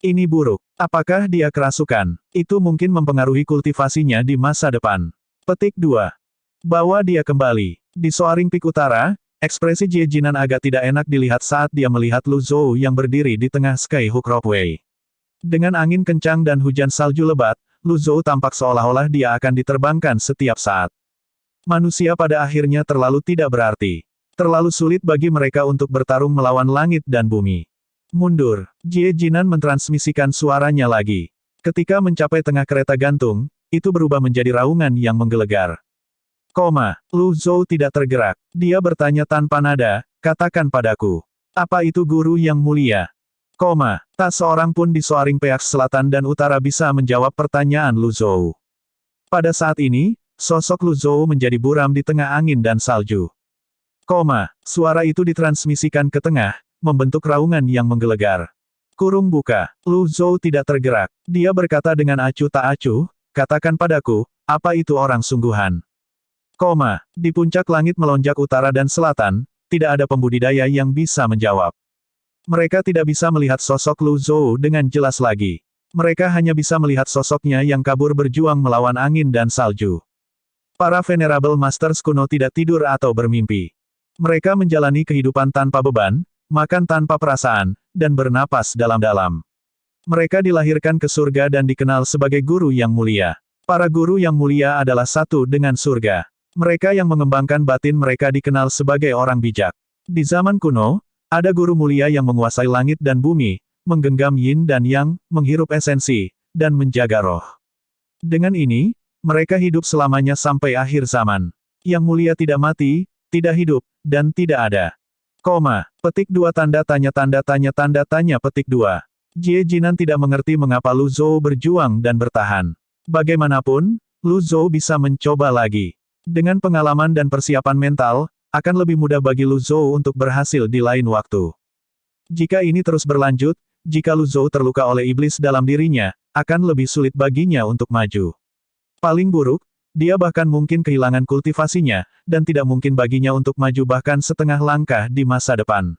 Ini buruk. Apakah dia kerasukan? Itu mungkin mempengaruhi kultivasinya di masa depan. Petik 2. Bawa dia kembali. Di Soaring Peak Utara, ekspresi Jie Jinan agak tidak enak dilihat saat dia melihat Lu Zhou yang berdiri di tengah Skyhook Ropeway. Dengan angin kencang dan hujan salju lebat, Lu Zhou tampak seolah-olah dia akan diterbangkan setiap saat. Manusia pada akhirnya terlalu tidak berarti. Terlalu sulit bagi mereka untuk bertarung melawan langit dan bumi. Mundur. Jie Jinan mentransmisikan suaranya lagi. Ketika mencapai tengah kereta gantung, itu berubah menjadi raungan yang menggelegar. Lu Zhou tidak tergerak. Dia bertanya tanpa nada, katakan padaku. Apa itu guru yang mulia? Tak seorang pun di Soaring Peaks Selatan dan Utara bisa menjawab pertanyaan Lu Zhou. Pada saat ini, sosok Lu Zhou menjadi buram di tengah angin dan salju. Suara itu ditransmisikan ke tengah, membentuk raungan yang menggelegar. Kurung buka. Lu Zhou tidak tergerak. Dia berkata dengan acuh tak acuh, katakan padaku, apa itu orang sungguhan? Di puncak langit melonjak utara dan selatan, tidak ada pembudidaya yang bisa menjawab. Mereka tidak bisa melihat sosok Lu Zhou dengan jelas lagi. Mereka hanya bisa melihat sosoknya yang kabur berjuang melawan angin dan salju. Para Venerable Masters kuno tidak tidur atau bermimpi. Mereka menjalani kehidupan tanpa beban, makan tanpa perasaan, dan bernapas dalam-dalam. Mereka dilahirkan ke surga dan dikenal sebagai guru yang mulia. Para guru yang mulia adalah satu dengan surga. Mereka yang mengembangkan batin mereka dikenal sebagai orang bijak. Di zaman kuno, ada guru mulia yang menguasai langit dan bumi, menggenggam yin dan yang, menghirup esensi, dan menjaga roh. Dengan ini, mereka hidup selamanya sampai akhir zaman. Yang mulia tidak mati, tidak hidup, dan tidak ada. Petik 2 tanda tanya petik 2. Jie Jinan tidak mengerti mengapa Lu Zhou berjuang dan bertahan. Bagaimanapun, Lu Zhou bisa mencoba lagi. Dengan pengalaman dan persiapan mental, akan lebih mudah bagi Lu Zhou untuk berhasil di lain waktu. Jika ini terus berlanjut, jika Lu Zhou terluka oleh iblis dalam dirinya, akan lebih sulit baginya untuk maju. Paling buruk, dia bahkan mungkin kehilangan kultivasinya, dan tidak mungkin baginya untuk maju bahkan setengah langkah di masa depan.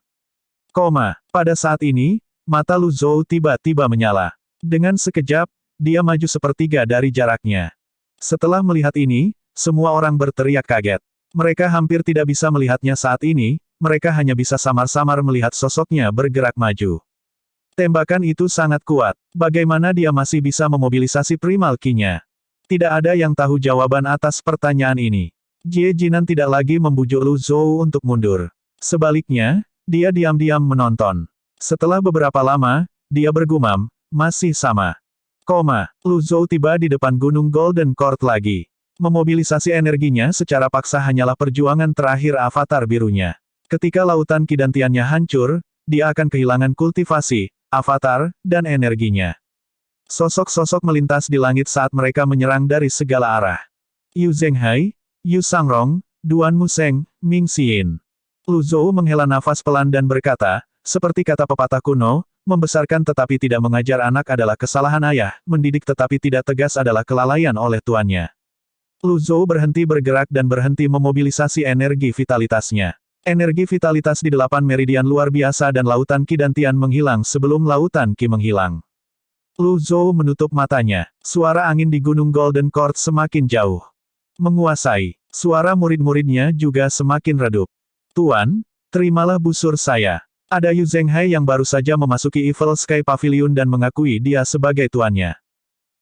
Pada saat ini, mata Lu Zhou tiba-tiba menyala. Dengan sekejap, dia maju sepertiga dari jaraknya. Setelah melihat ini, semua orang berteriak kaget. Mereka hampir tidak bisa melihatnya saat ini, mereka hanya bisa samar-samar melihat sosoknya bergerak maju. Tembakan itu sangat kuat. Bagaimana dia masih bisa memobilisasi primal ki-nya? Tidak ada yang tahu jawaban atas pertanyaan ini. Jie Jinan tidak lagi membujuk Lu Zhou untuk mundur. Sebaliknya, dia diam-diam menonton. Setelah beberapa lama, dia bergumam, masih sama. Lu Zhou tiba di depan Gunung Golden Court lagi. Memobilisasi energinya secara paksa hanyalah perjuangan terakhir avatar birunya. Ketika lautan kidantiannya hancur, dia akan kehilangan kultivasi, avatar, dan energinya. Sosok-sosok melintas di langit saat mereka menyerang dari segala arah. Yu Zhenghai, Yu Sangrong, Duan Museng, Ming Xiyin. Lu Zhou menghela nafas pelan dan berkata, seperti kata pepatah kuno, membesarkan tetapi tidak mengajar anak adalah kesalahan ayah, mendidik tetapi tidak tegas adalah kelalaian oleh tuannya. Lu Zhou berhenti bergerak dan berhenti memobilisasi energi vitalitasnya. Energi vitalitas di 8 meridian luar biasa dan lautan kidantian menghilang sebelum lautan ki menghilang. Lu Zhou menutup matanya. Suara angin di Gunung Golden Court semakin jauh. Menguasai. Suara murid-muridnya juga semakin redup. Tuan, terimalah busur saya. Ada Yu Zhenghai yang baru saja memasuki Evil Sky Pavilion dan mengakui dia sebagai tuannya.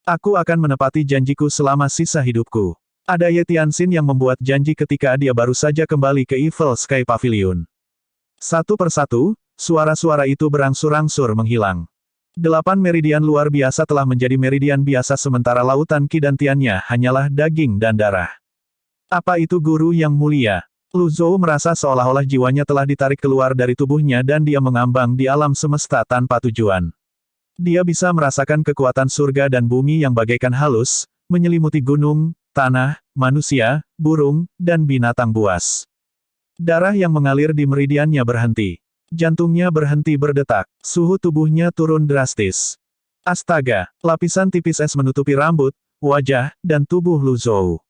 Aku akan menepati janjiku selama sisa hidupku. Ada Ye Tianxin yang membuat janji ketika dia baru saja kembali ke Evil Sky Pavilion. Satu persatu, suara-suara itu berangsur-angsur menghilang. 8 meridian luar biasa telah menjadi meridian biasa sementara lautan kidantiannya hanyalah daging dan darah. Apa itu guru yang mulia? Lu Zhou merasa seolah-olah jiwanya telah ditarik keluar dari tubuhnya dan dia mengambang di alam semesta tanpa tujuan. Dia bisa merasakan kekuatan surga dan bumi yang bagaikan halus, menyelimuti gunung, tanah, manusia, burung, dan binatang buas. Darah yang mengalir di meridiannya berhenti. Jantungnya berhenti berdetak. Suhu tubuhnya turun drastis. Astaga, lapisan tipis es menutupi rambut, wajah, dan tubuh Lu Zhou.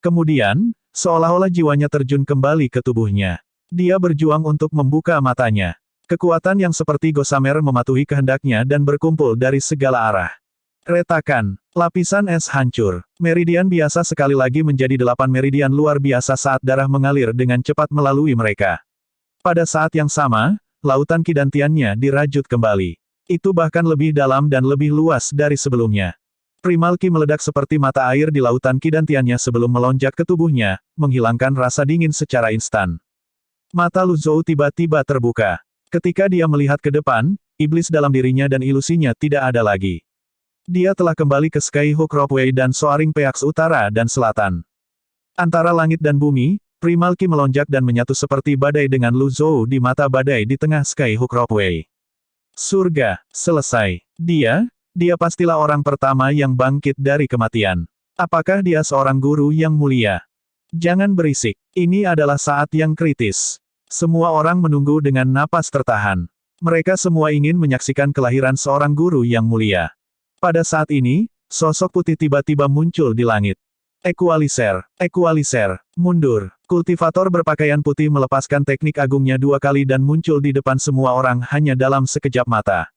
Kemudian, seolah-olah jiwanya terjun kembali ke tubuhnya. Dia berjuang untuk membuka matanya. Kekuatan yang seperti gossamer mematuhi kehendaknya dan berkumpul dari segala arah. Retakan, lapisan es hancur. Meridian biasa sekali lagi menjadi 8 meridian luar biasa saat darah mengalir dengan cepat melalui mereka. Pada saat yang sama, lautan kidantiannya dirajut kembali. Itu bahkan lebih dalam dan lebih luas dari sebelumnya. Primal Ki meledak seperti mata air di lautan kidantiannya sebelum melonjak ke tubuhnya, menghilangkan rasa dingin secara instan. Mata Lu Zhou tiba-tiba terbuka. Ketika dia melihat ke depan, iblis dalam dirinya dan ilusinya tidak ada lagi. Dia telah kembali ke Skyhook Ropeway dan Soaring Peaks Utara dan Selatan. Antara langit dan bumi, Primal Ki melonjak dan menyatu seperti badai dengan Lu Zhou di mata badai di tengah Skyhook Ropeway. Surga, selesai. Dia pastilah orang pertama yang bangkit dari kematian. Apakah dia seorang guru yang mulia? Jangan berisik, ini adalah saat yang kritis. Semua orang menunggu dengan napas tertahan. Mereka semua ingin menyaksikan kelahiran seorang guru yang mulia. Pada saat ini, sosok putih tiba-tiba muncul di langit. Equalizer, mundur. Kultivator berpakaian putih melepaskan teknik agungnya 2 kali dan muncul di depan semua orang hanya dalam sekejap mata.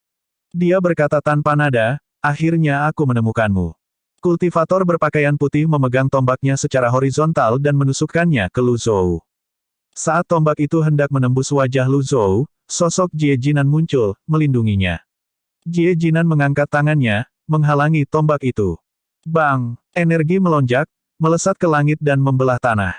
Dia berkata tanpa nada, akhirnya aku menemukanmu. Kultivator berpakaian putih memegang tombaknya secara horizontal dan menusukkannya ke Lu Zhou. Saat tombak itu hendak menembus wajah Lu Zhou, sosok Jie Jinan muncul, melindunginya. Jie Jinan mengangkat tangannya, menghalangi tombak itu. Bang! Energi melonjak, melesat ke langit dan membelah tanah.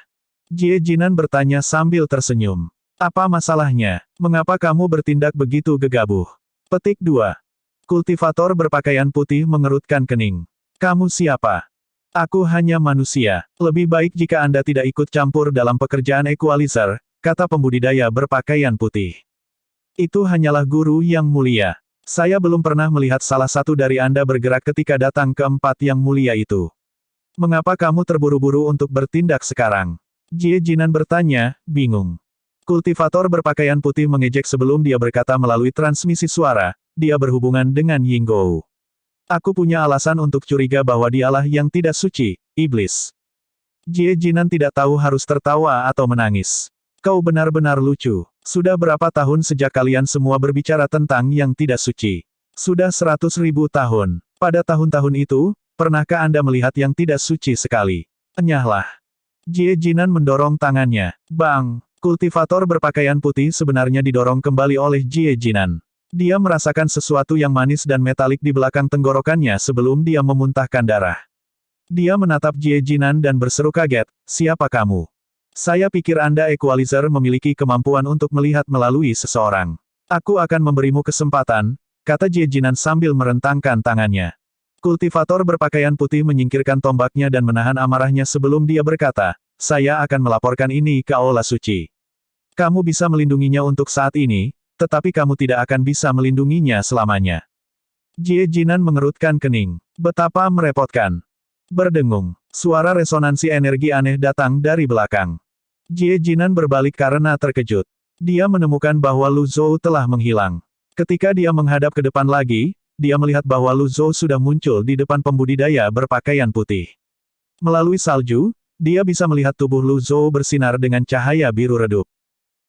Jie Jinan bertanya sambil tersenyum. Apa masalahnya? Mengapa kamu bertindak begitu gegabah? Petik 2. Kultivator berpakaian putih mengerutkan kening. Kamu siapa? Aku hanya manusia. Lebih baik jika Anda tidak ikut campur dalam pekerjaan equalizer, kata pembudidaya berpakaian putih. Itu hanyalah guru yang mulia. Saya belum pernah melihat salah satu dari Anda bergerak ketika datang ke 4 yang mulia itu. Mengapa kamu terburu-buru untuk bertindak sekarang? Jie Jinan bertanya, bingung. Kultivator berpakaian putih mengejek sebelum dia berkata melalui transmisi suara, dia berhubungan dengan Yinggou. Aku punya alasan untuk curiga bahwa dialah yang tidak suci, iblis. Jie Jinan tidak tahu harus tertawa atau menangis. Kau benar-benar lucu. Sudah berapa tahun sejak kalian semua berbicara tentang yang tidak suci? Sudah 100.000 tahun. Pada tahun-tahun itu, pernahkah Anda melihat yang tidak suci sekali? Enyahlah. Jie Jinan mendorong tangannya. Bang! Kultivator berpakaian putih sebenarnya didorong kembali oleh Jie Jinan. Dia merasakan sesuatu yang manis dan metalik di belakang tenggorokannya sebelum dia memuntahkan darah. Dia menatap Jie Jinan dan berseru kaget, siapa kamu? Saya pikir Anda equalizer memiliki kemampuan untuk melihat melalui seseorang. Aku akan memberimu kesempatan, kata Jie Jinan sambil merentangkan tangannya. Kultivator berpakaian putih menyingkirkan tombaknya dan menahan amarahnya sebelum dia berkata, saya akan melaporkan ini ke Aula Suci. Kamu bisa melindunginya untuk saat ini, tetapi kamu tidak akan bisa melindunginya selamanya. Jie Jinan mengerutkan kening. Betapa merepotkan. Berdengung. Suara resonansi energi aneh datang dari belakang. Jie Jinan berbalik karena terkejut. Dia menemukan bahwa Lu Zhou telah menghilang. Ketika dia menghadap ke depan lagi, dia melihat bahwa Lu Zhou sudah muncul di depan pembudidaya berpakaian putih. Melalui salju, dia bisa melihat tubuh Lu Zhou bersinar dengan cahaya biru redup.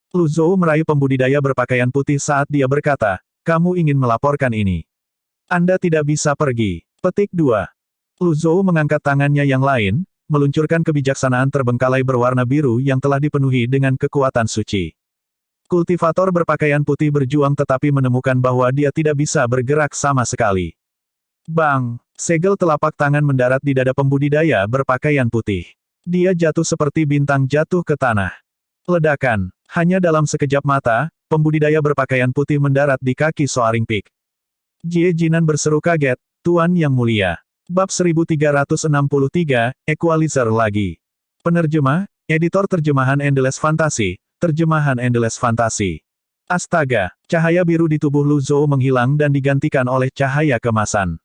Lu Zhou meraih pembudidaya berpakaian putih saat dia berkata, kamu ingin melaporkan ini. Anda tidak bisa pergi. Petik 2. Lu Zhou mengangkat tangannya yang lain, meluncurkan kebijaksanaan terbengkalai berwarna biru yang telah dipenuhi dengan kekuatan suci. Kultivator berpakaian putih berjuang tetapi menemukan bahwa dia tidak bisa bergerak sama sekali. Bang! Segel telapak tangan mendarat di dada pembudidaya berpakaian putih. Dia jatuh seperti bintang jatuh ke tanah. Ledakan. Hanya dalam sekejap mata, pembudidaya berpakaian putih mendarat di kaki Soaring Peak. Jie Jinan berseru kaget, Tuan Yang Mulia. Bab 1363, Equalizer lagi. Penerjemah, Editor Terjemahan Endless Fantasy, Terjemahan Endless Fantasy. Astaga, cahaya biru di tubuh Lu Zhou menghilang dan digantikan oleh cahaya kemasan.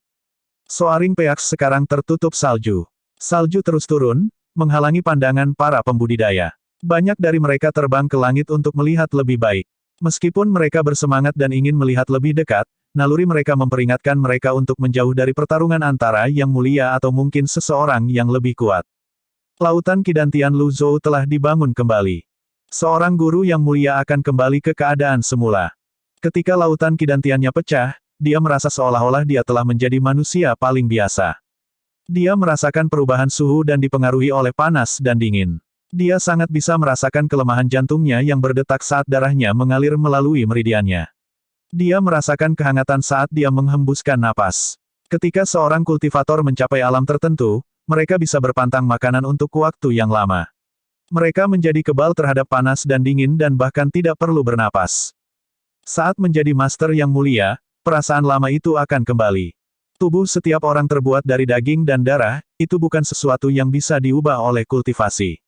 Soaring Peak sekarang tertutup salju. Salju terus turun, menghalangi pandangan para pembudidaya. Banyak dari mereka terbang ke langit untuk melihat lebih baik. Meskipun mereka bersemangat dan ingin melihat lebih dekat, naluri mereka memperingatkan mereka untuk menjauh dari pertarungan antara Yang Mulia atau mungkin seseorang yang lebih kuat. Lautan Kidantian Lu Zhou telah dibangun kembali. Seorang guru Yang Mulia akan kembali ke keadaan semula. Ketika lautan Kidantiannya pecah, dia merasa seolah-olah dia telah menjadi manusia paling biasa. Dia merasakan perubahan suhu dan dipengaruhi oleh panas dan dingin. Dia sangat bisa merasakan kelemahan jantungnya yang berdetak saat darahnya mengalir melalui meridiannya. Dia merasakan kehangatan saat dia menghembuskan napas. Ketika seorang kultivator mencapai alam tertentu, mereka bisa berpantang makanan untuk waktu yang lama. Mereka menjadi kebal terhadap panas dan dingin dan bahkan tidak perlu bernapas. Saat menjadi master yang mulia, perasaan lama itu akan kembali. Tubuh setiap orang terbuat dari daging dan darah, itu bukan sesuatu yang bisa diubah oleh kultivasi.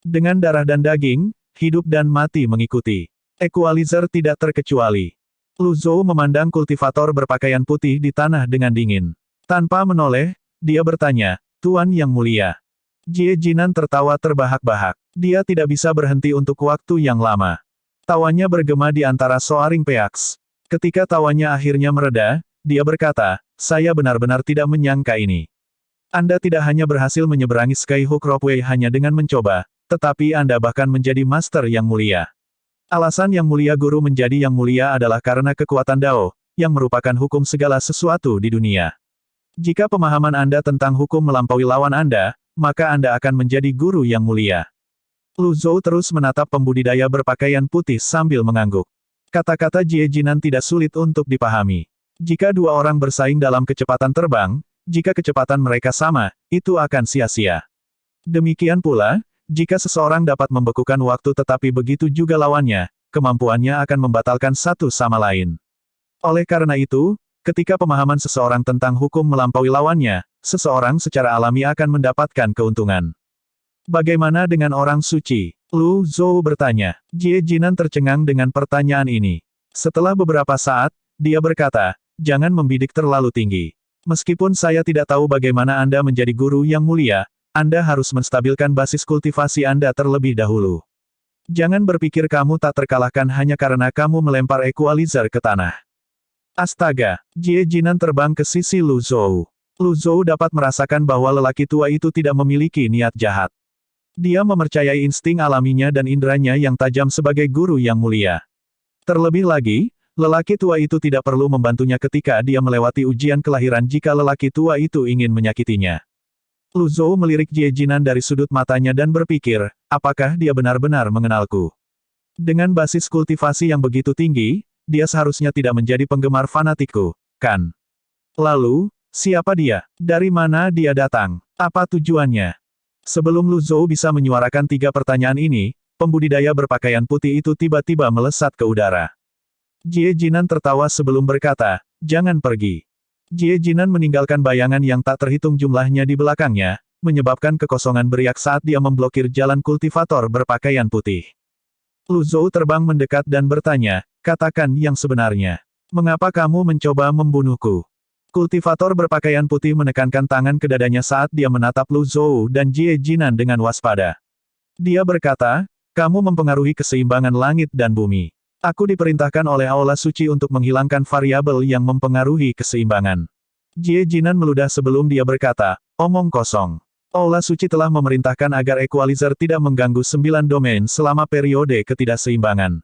Dengan darah dan daging, hidup dan mati mengikuti. Equalizer tidak terkecuali. Lu Zhou memandang kultivator berpakaian putih di tanah dengan dingin. Tanpa menoleh, dia bertanya, Tuan Yang Mulia. Jie Jinan tertawa terbahak-bahak. Dia tidak bisa berhenti untuk waktu yang lama. Tawanya bergema di antara Soaring Peaks. Ketika tawanya akhirnya mereda, dia berkata, saya benar-benar tidak menyangka ini. Anda tidak hanya berhasil menyeberangi Skyhook Ropeway hanya dengan mencoba, tetapi Anda bahkan menjadi master yang mulia. Alasan Yang Mulia Guru menjadi Yang Mulia adalah karena kekuatan Dao, yang merupakan hukum segala sesuatu di dunia. Jika pemahaman Anda tentang hukum melampaui lawan Anda, maka Anda akan menjadi guru yang mulia. Lu Zhou terus menatap pembudidaya berpakaian putih sambil mengangguk. Kata-kata Jie Jinan tidak sulit untuk dipahami. Jika dua orang bersaing dalam kecepatan terbang, jika kecepatan mereka sama, itu akan sia-sia. Demikian pula, jika seseorang dapat membekukan waktu tetapi begitu juga lawannya, kemampuannya akan membatalkan satu sama lain. Oleh karena itu, ketika pemahaman seseorang tentang hukum melampaui lawannya, seseorang secara alami akan mendapatkan keuntungan. Bagaimana dengan orang suci? Lu Zhou bertanya. Jie Jinan tercengang dengan pertanyaan ini. Setelah beberapa saat, dia berkata, jangan membidik terlalu tinggi. Meskipun saya tidak tahu bagaimana Anda menjadi guru yang mulia, Anda harus menstabilkan basis kultivasi Anda terlebih dahulu. Jangan berpikir kamu tak terkalahkan hanya karena kamu melempar equalizer ke tanah. Astaga, Jie Jinan terbang ke sisi Lu Zhou. Lu Zhou dapat merasakan bahwa lelaki tua itu tidak memiliki niat jahat. Dia mempercayai insting alaminya dan inderanya yang tajam sebagai guru yang mulia. Terlebih lagi, lelaki tua itu tidak perlu membantunya ketika dia melewati ujian kelahiran jika lelaki tua itu ingin menyakitinya. Lu Zhou melirik Jie Jinan dari sudut matanya dan berpikir, apakah dia benar-benar mengenalku? Dengan basis kultivasi yang begitu tinggi, dia seharusnya tidak menjadi penggemar fanatikku, kan? Lalu, siapa dia? Dari mana dia datang? Apa tujuannya? Sebelum Lu Zhou bisa menyuarakan tiga pertanyaan ini, pembudidaya berpakaian putih itu tiba-tiba melesat ke udara. Jie Jinan tertawa sebelum berkata, jangan pergi. Jie Jinan meninggalkan bayangan yang tak terhitung jumlahnya di belakangnya, menyebabkan kekosongan beriak saat dia memblokir jalan kultivator berpakaian putih. Lu Zhou terbang mendekat dan bertanya, katakan yang sebenarnya. Mengapa kamu mencoba membunuhku? Kultivator berpakaian putih menekankan tangan ke dadanya saat dia menatap Lu Zhou dan Jie Jinan dengan waspada. Dia berkata, kamu mempengaruhi keseimbangan langit dan bumi. Aku diperintahkan oleh Aula Suci untuk menghilangkan variabel yang mempengaruhi keseimbangan. Jie Jinan meludah sebelum dia berkata, omong kosong. Aula Suci telah memerintahkan agar equalizer tidak mengganggu 9 domain selama periode ketidakseimbangan.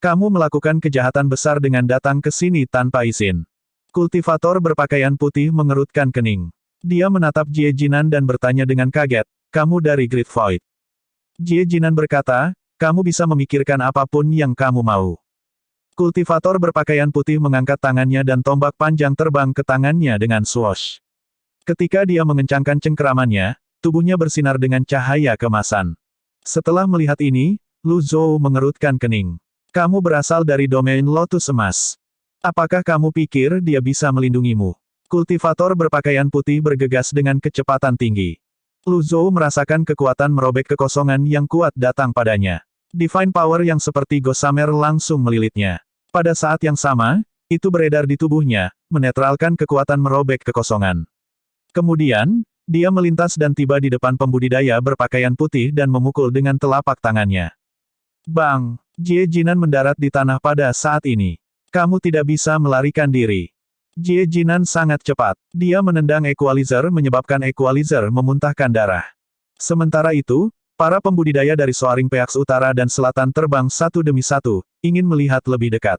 Kamu melakukan kejahatan besar dengan datang ke sini tanpa izin. Kultivator berpakaian putih mengerutkan kening. Dia menatap Jie Jinan dan bertanya dengan kaget, kamu dari Great Void. Jie Jinan berkata, kamu bisa memikirkan apapun yang kamu mau. Kultivator berpakaian putih mengangkat tangannya dan tombak panjang terbang ke tangannya dengan swoosh. Ketika dia mengencangkan cengkeramannya, tubuhnya bersinar dengan cahaya kemasan. Setelah melihat ini, Lu Zhou mengerutkan kening. Kamu berasal dari domain Lotus Emas. Apakah kamu pikir dia bisa melindungimu? Kultivator berpakaian putih bergegas dengan kecepatan tinggi. Lu Zhou merasakan kekuatan merobek kekosongan yang kuat datang padanya. Divine Power yang seperti gossamer langsung melilitnya. Pada saat yang sama, itu beredar di tubuhnya, menetralkan kekuatan merobek kekosongan. Kemudian, dia melintas dan tiba di depan pembudidaya berpakaian putih dan memukul dengan telapak tangannya. Bang! Jie Jinan mendarat di tanah pada saat ini. Kamu tidak bisa melarikan diri. Jie Jinan sangat cepat. Dia menendang equalizer menyebabkan equalizer memuntahkan darah. Sementara itu, para pembudidaya dari Soaring Peaks Utara dan Selatan terbang satu demi satu, ingin melihat lebih dekat.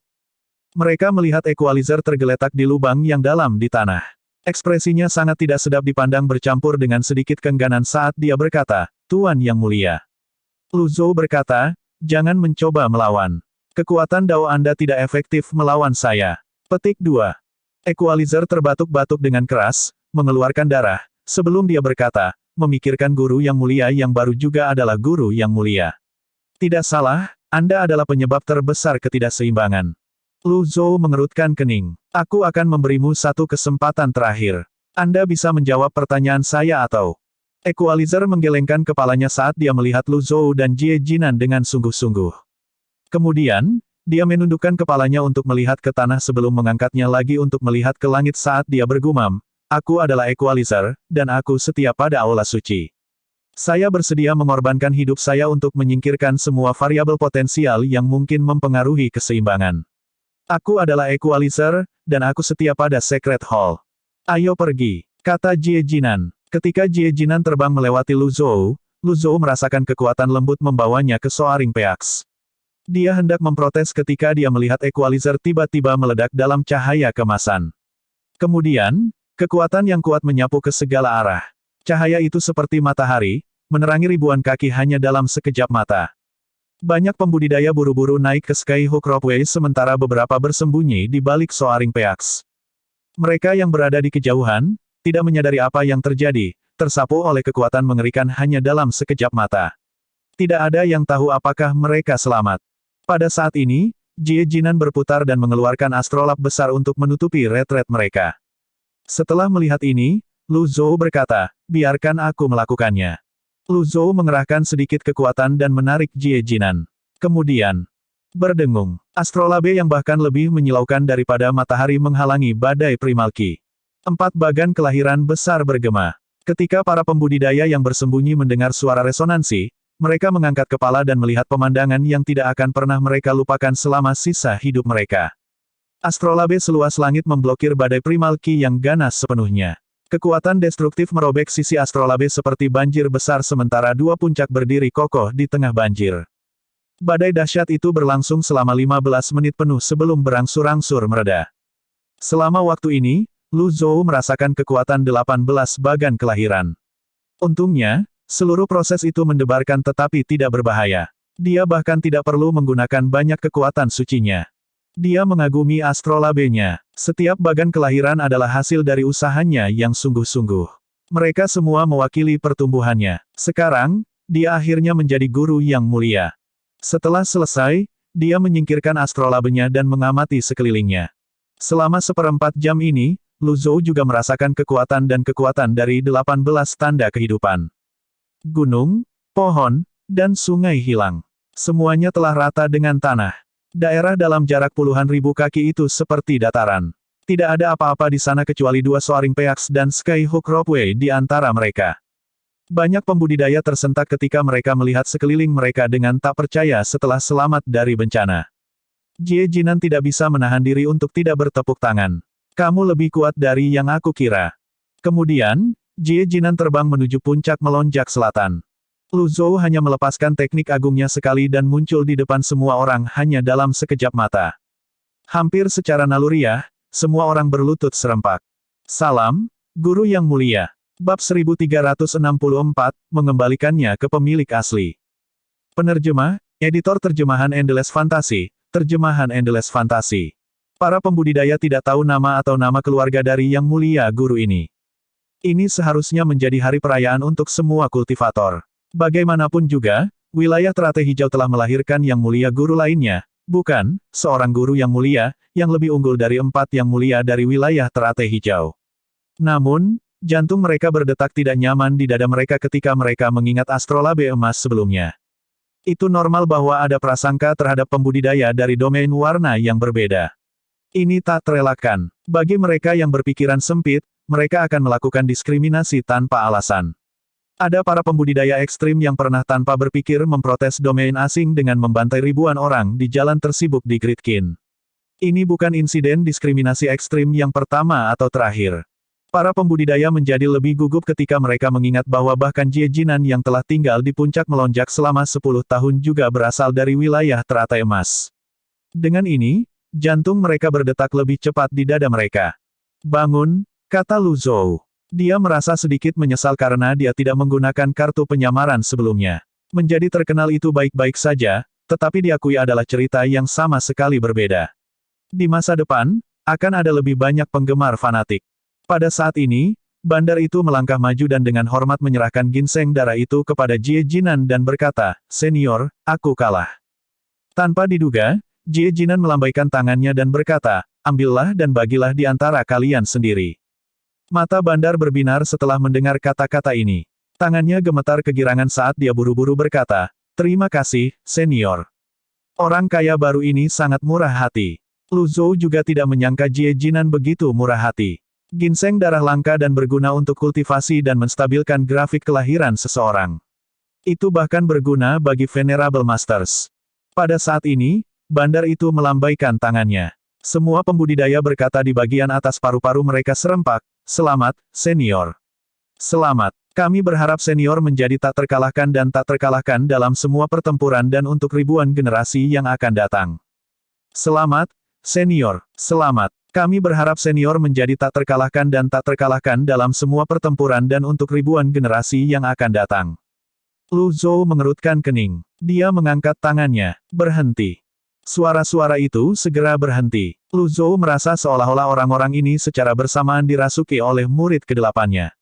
Mereka melihat equalizer tergeletak di lubang yang dalam di tanah. Ekspresinya sangat tidak sedap dipandang bercampur dengan sedikit keengganan saat dia berkata, Tuan Yang Mulia. Lu Zhou berkata, jangan mencoba melawan. Kekuatan Dao Anda tidak efektif melawan saya. Petik 2. Equalizer terbatuk-batuk dengan keras, mengeluarkan darah, sebelum dia berkata, memikirkan guru yang mulia yang baru juga adalah guru yang mulia. Tidak salah, Anda adalah penyebab terbesar ketidakseimbangan. Lu Zhou mengerutkan kening. Aku akan memberimu satu kesempatan terakhir. Anda bisa menjawab pertanyaan saya atau... Equalizer menggelengkan kepalanya saat dia melihat Lu Zhou dan Jie Jinan dengan sungguh-sungguh. Kemudian, dia menundukkan kepalanya untuk melihat ke tanah sebelum mengangkatnya lagi untuk melihat ke langit saat dia bergumam, aku adalah Equalizer, dan aku setia pada Aula Suci. Saya bersedia mengorbankan hidup saya untuk menyingkirkan semua variabel potensial yang mungkin mempengaruhi keseimbangan. Aku adalah Equalizer, dan aku setia pada Secret Hall. Ayo pergi, kata Jie Jinan. Ketika Jie Jinan terbang melewati Lu Zhou merasakan kekuatan lembut membawanya ke Soaring Peaks. Dia hendak memprotes ketika dia melihat equalizer tiba-tiba meledak dalam cahaya kemasan. Kemudian, kekuatan yang kuat menyapu ke segala arah. Cahaya itu seperti matahari, menerangi ribuan kaki hanya dalam sekejap mata. Banyak pembudidaya buru-buru naik ke Skyhook Ropeway sementara beberapa bersembunyi di balik Soaring Peaks. Mereka yang berada di kejauhan, tidak menyadari apa yang terjadi, tersapu oleh kekuatan mengerikan hanya dalam sekejap mata. Tidak ada yang tahu apakah mereka selamat. Pada saat ini, Jie Jinan berputar dan mengeluarkan astrolab besar untuk menutupi retret mereka. Setelah melihat ini, Lu Zhou berkata, biarkan aku melakukannya. Lu Zhou mengerahkan sedikit kekuatan dan menarik Jie Jinan. Kemudian, berdengung, astrolabe yang bahkan lebih menyilaukan daripada matahari menghalangi badai primalki. 4 bagan kelahiran besar bergema. Ketika para pembudidaya yang bersembunyi mendengar suara resonansi, mereka mengangkat kepala dan melihat pemandangan yang tidak akan pernah mereka lupakan selama sisa hidup mereka. Astrolabe seluas langit memblokir badai primalki yang ganas sepenuhnya. Kekuatan destruktif merobek sisi astrolabe seperti banjir besar sementara dua puncak berdiri kokoh di tengah banjir. Badai dahsyat itu berlangsung selama 15 menit penuh sebelum berangsur-angsur mereda. Selama waktu ini, Lu Zhou merasakan kekuatan 18 bagan kelahiran. Untungnya, seluruh proses itu mendebarkan tetapi tidak berbahaya. Dia bahkan tidak perlu menggunakan banyak kekuatan sucinya. Dia mengagumi astrolabenya. Setiap bagan kelahiran adalah hasil dari usahanya yang sungguh-sungguh. Mereka semua mewakili pertumbuhannya. Sekarang, dia akhirnya menjadi guru yang mulia. Setelah selesai, dia menyingkirkan astrolabenya dan mengamati sekelilingnya. Selama 1/4 jam ini, Lu Zhou juga merasakan kekuatan dan kekuatan dari 18 tanda kehidupan. Gunung, pohon, dan sungai hilang. Semuanya telah rata dengan tanah. Daerah dalam jarak puluhan ribu kaki itu seperti dataran. Tidak ada apa-apa di sana kecuali 2 Soaring Peaks dan Skyhook Ropeway di antara mereka. Banyak pembudidaya tersentak ketika mereka melihat sekeliling mereka dengan tak percaya setelah selamat dari bencana. Jie Jinan tidak bisa menahan diri untuk tidak bertepuk tangan. Kamu lebih kuat dari yang aku kira. Kemudian, Jie Jinan terbang menuju puncak melonjak selatan. Lu Zhou hanya melepaskan teknik agungnya sekali dan muncul di depan semua orang hanya dalam sekejap mata. Hampir secara naluriah, semua orang berlutut serempak. Salam, Guru yang Mulia. Bab 1364, mengembalikannya ke pemilik asli. Penerjemah, editor terjemahan Endless Fantasy, terjemahan Endless Fantasy. Para pembudidaya tidak tahu nama atau nama keluarga dari Yang Mulia Guru ini. Ini seharusnya menjadi hari perayaan untuk semua kultivator. Bagaimanapun juga, Wilayah teratai hijau telah melahirkan yang mulia guru lainnya, bukan, seorang guru yang mulia, yang lebih unggul dari 4 yang mulia dari wilayah teratai hijau. Namun, jantung mereka berdetak tidak nyaman di dada mereka ketika mereka mengingat astrolabe emas sebelumnya. Itu normal bahwa ada prasangka terhadap pembudidaya dari domain warna yang berbeda. Ini tak terelakkan. Bagi mereka yang berpikiran sempit, mereka akan melakukan diskriminasi tanpa alasan. Ada para pembudidaya ekstrim yang pernah tanpa berpikir memprotes domain asing dengan membantai ribuan orang di jalan tersibuk di Gridkin. Ini bukan insiden diskriminasi ekstrim yang pertama atau terakhir. Para pembudidaya menjadi lebih gugup ketika mereka mengingat bahwa bahkan Jie Jinan yang telah tinggal di puncak melonjak selama 10 tahun juga berasal dari wilayah teratai emas. Dengan ini, jantung mereka berdetak lebih cepat di dada mereka. Bangun, kata Lu Zhou. Dia merasa sedikit menyesal karena dia tidak menggunakan kartu penyamaran sebelumnya. Menjadi terkenal itu baik-baik saja, tetapi diakui adalah cerita yang sama sekali berbeda. Di masa depan, akan ada lebih banyak penggemar fanatik. Pada saat ini, bandar itu melangkah maju dan dengan hormat menyerahkan ginseng darah itu kepada Jie Jinan dan berkata, "Senior, aku kalah." Tanpa diduga, Jie Jinan melambaikan tangannya dan berkata, "Ambillah dan bagilah di antara kalian sendiri." Mata bandar berbinar setelah mendengar kata-kata ini. Tangannya gemetar kegirangan saat dia buru-buru berkata, "Terima kasih, senior." Orang kaya baru ini sangat murah hati. Lu Zhou juga tidak menyangka Jie Jinan begitu murah hati. Ginseng darah langka dan berguna untuk kultivasi dan menstabilkan grafik kelahiran seseorang. Itu bahkan berguna bagi Venerable Masters. Pada saat ini, bandar itu melambaikan tangannya. Semua pembudidaya berkata di bagian atas paru-paru mereka serempak, "Selamat, senior. Selamat. Kami berharap senior menjadi tak terkalahkan dan tak terkalahkan dalam semua pertempuran dan untuk ribuan generasi yang akan datang. Selamat, senior. Selamat. Kami berharap senior menjadi tak terkalahkan dan tak terkalahkan dalam semua pertempuran dan untuk ribuan generasi yang akan datang." Lu Zhou mengerutkan kening. Dia mengangkat tangannya. Berhenti. Suara-suara itu segera berhenti. Lu Zhou merasa seolah-olah orang-orang ini secara bersamaan dirasuki oleh murid kedelapannya.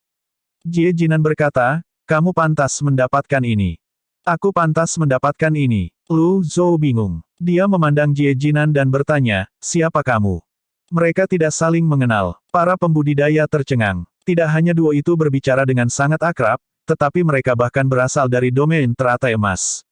Jie Jinan berkata, "Kamu pantas mendapatkan ini." "Aku pantas mendapatkan ini." Lu Zhou bingung. Dia memandang Jie Jinan dan bertanya, "Siapa kamu?" Mereka tidak saling mengenal. Para pembudidaya tercengang. Tidak hanya duo itu berbicara dengan sangat akrab, tetapi mereka bahkan berasal dari domain teratai emas.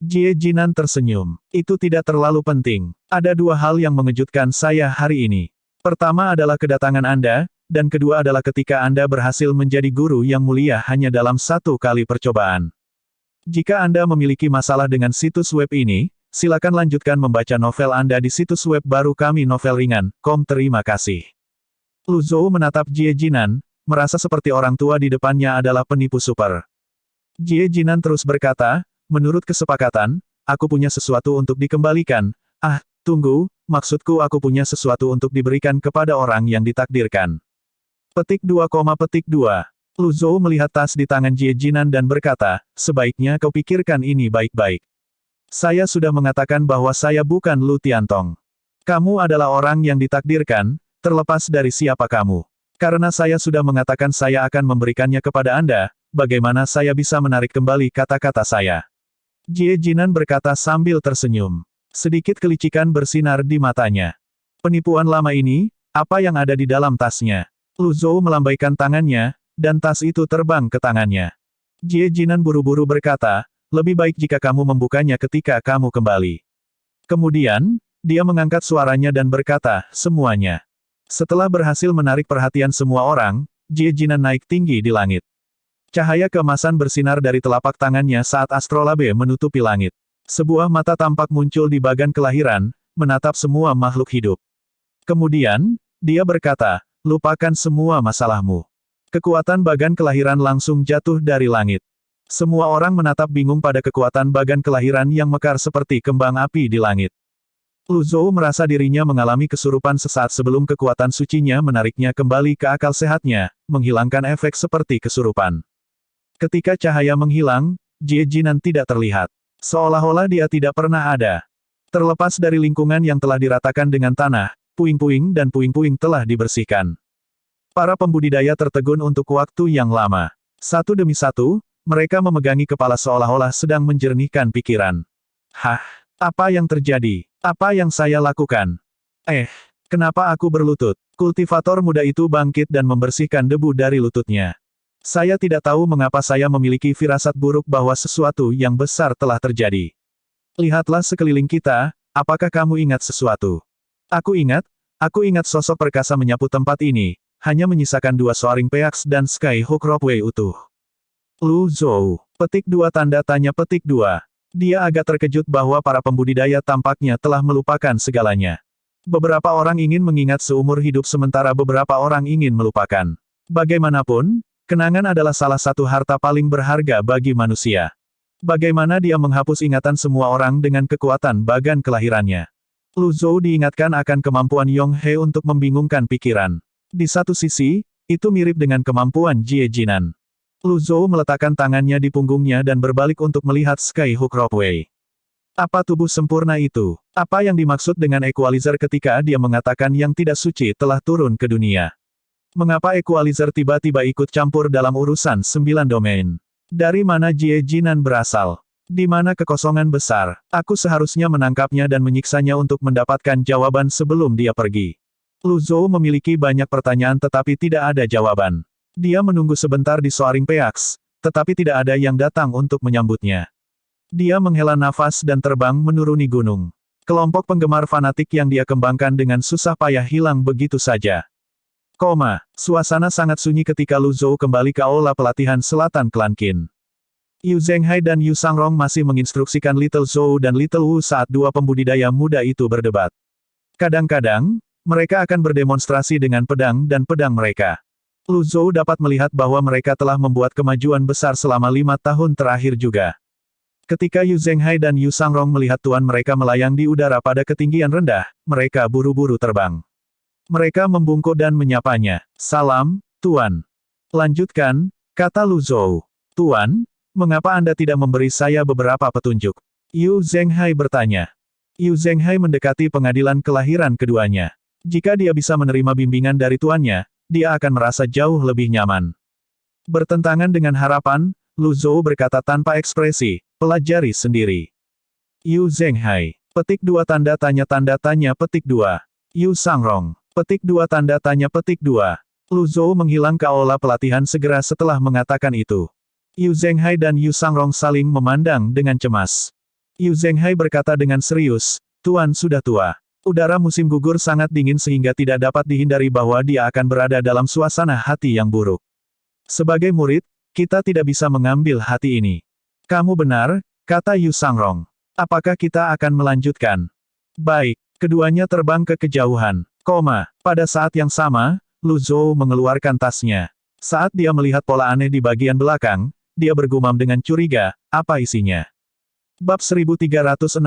Jie Jinan tersenyum. "Itu tidak terlalu penting. Ada dua hal yang mengejutkan saya hari ini. Pertama adalah kedatangan Anda, dan kedua adalah ketika Anda berhasil menjadi guru yang mulia hanya dalam 1 kali percobaan. Jika Anda memiliki masalah dengan situs web ini, silakan lanjutkan membaca novel Anda di situs web baru kami novelringan.com. Terima kasih." Lu Zhou menatap Jie Jinan, merasa seperti orang tua di depannya adalah penipu super. Jie Jinan terus berkata, "Menurut kesepakatan, aku punya sesuatu untuk dikembalikan." "Ah, tunggu, maksudku aku punya sesuatu untuk diberikan kepada orang yang ditakdirkan." Petik 2,2. Lu Zhou melihat tas di tangan Jie Jinan dan berkata, "Sebaiknya kau pikirkan ini baik-baik. Saya sudah mengatakan bahwa saya bukan Lu Tiantong. Kamu adalah orang yang ditakdirkan, terlepas dari siapa kamu. Karena saya sudah mengatakan saya akan memberikannya kepada Anda, bagaimana saya bisa menarik kembali kata-kata saya?" Jie Jinan berkata sambil tersenyum. Sedikit kelicikan bersinar di matanya. Penipuan lama ini, apa yang ada di dalam tasnya? Lu Zhou melambaikan tangannya, dan tas itu terbang ke tangannya. Jie Jinan buru-buru berkata, "Lebih baik jika kamu membukanya ketika kamu kembali." Kemudian, dia mengangkat suaranya dan berkata, "Semuanya." Setelah berhasil menarik perhatian semua orang, Jie Jinan naik tinggi di langit. Cahaya keemasan bersinar dari telapak tangannya saat astrolabe menutupi langit. Sebuah mata tampak muncul di bagan kelahiran, menatap semua makhluk hidup. Kemudian, dia berkata, "Lupakan semua masalahmu." Kekuatan bagan kelahiran langsung jatuh dari langit. Semua orang menatap bingung pada kekuatan bagan kelahiran yang mekar seperti kembang api di langit. Lu Zhou merasa dirinya mengalami kesurupan sesaat sebelum kekuatan sucinya menariknya kembali ke akal sehatnya, menghilangkan efek seperti kesurupan. Ketika cahaya menghilang, Jie Jinan tidak terlihat. Seolah-olah dia tidak pernah ada. Terlepas dari lingkungan yang telah diratakan dengan tanah, puing-puing dan puing-puing telah dibersihkan. Para pembudidaya tertegun untuk waktu yang lama. Satu demi satu, Mereka memegangi kepala seolah-olah sedang menjernihkan pikiran. Hah? Apa yang terjadi? Apa yang saya lakukan? Kenapa aku berlutut? Kultivator muda itu bangkit dan membersihkan debu dari lututnya. Saya tidak tahu mengapa saya memiliki firasat buruk bahwa sesuatu yang besar telah terjadi. Lihatlah sekeliling kita, apakah kamu ingat sesuatu? Aku ingat sosok perkasa menyapu tempat ini, hanya menyisakan 2 Soaring Peaks dan Skyhook Ropeway utuh. Lu Zhou. Petik 2 tanda tanya petik 2. Dia agak terkejut bahwa para pembudidaya tampaknya telah melupakan segalanya. Beberapa orang ingin mengingat seumur hidup sementara beberapa orang ingin melupakan. Bagaimanapun, kenangan adalah salah satu harta paling berharga bagi manusia. Bagaimana dia menghapus ingatan semua orang dengan kekuatan bagan kelahirannya? Lu Zhou diingatkan akan kemampuan Yong He untuk membingungkan pikiran. Di satu sisi, itu mirip dengan kemampuan Jie Jinan. Lu Zhou meletakkan tangannya di punggungnya dan berbalik untuk melihat Skyhook Ropeway. Apa tubuh sempurna itu? Apa yang dimaksud dengan equalizer ketika dia mengatakan yang tidak suci telah turun ke dunia? Mengapa equalizer tiba-tiba ikut campur dalam urusan 9 domain? Dari mana Jie Jinan berasal? Di mana kekosongan besar? Aku seharusnya menangkapnya dan menyiksanya untuk mendapatkan jawaban sebelum dia pergi. Lu Zhou memiliki banyak pertanyaan tetapi tidak ada jawaban. Dia menunggu sebentar di Soaring Peaks, tetapi tidak ada yang datang untuk menyambutnya. Dia menghela nafas dan terbang menuruni gunung. Kelompok penggemar fanatik yang dia kembangkan dengan susah payah hilang begitu saja. Suasana sangat sunyi ketika Lu Zhou kembali ke aula pelatihan selatan klan Qin. Yu Zhenghai dan Yu Sangrong masih menginstruksikan Little Zhou dan Little Wu saat 2 pembudidaya muda itu berdebat. Kadang-kadang, mereka akan berdemonstrasi dengan pedang dan pedang mereka. Lu Zhou dapat melihat bahwa mereka telah membuat kemajuan besar selama 5 tahun terakhir juga. Ketika Yu Zhenghai dan Yu Sangrong melihat tuan mereka melayang di udara pada ketinggian rendah, mereka buru-buru terbang. Mereka membungkuk dan menyapanya. Salam, Tuan. Lanjutkan, kata Lu Zhou. Tuan, mengapa Anda tidak memberi saya beberapa petunjuk? Yu Zhenghai bertanya. Yu Zhenghai mendekati pengadilan kelahiran keduanya. Jika dia bisa menerima bimbingan dari tuannya, dia akan merasa jauh lebih nyaman. Bertentangan dengan harapan, Lu Zhou berkata tanpa ekspresi, pelajari sendiri. Yu Zhenghai. Petik 2 tanda tanya petik 2. Yu Sangrong. Petik 2 tanda tanya petik 2. Lu Zhou menghilang ke aula pelatihan segera setelah mengatakan itu. Yu Zhenghai dan Yu Sangrong saling memandang dengan cemas. Yu Zhenghai berkata dengan serius, Tuan sudah tua. Udara musim gugur sangat dingin sehingga tidak dapat dihindari bahwa dia akan berada dalam suasana hati yang buruk. Sebagai murid, kita tidak bisa mengambil hati ini. Kamu benar, kata Yu Sangrong. Apakah kita akan melanjutkan? Baik, keduanya terbang ke kejauhan. Pada saat yang sama, Lu Zhou mengeluarkan tasnya. Saat dia melihat pola aneh di bagian belakang, dia bergumam dengan curiga, apa isinya? Bab 1365,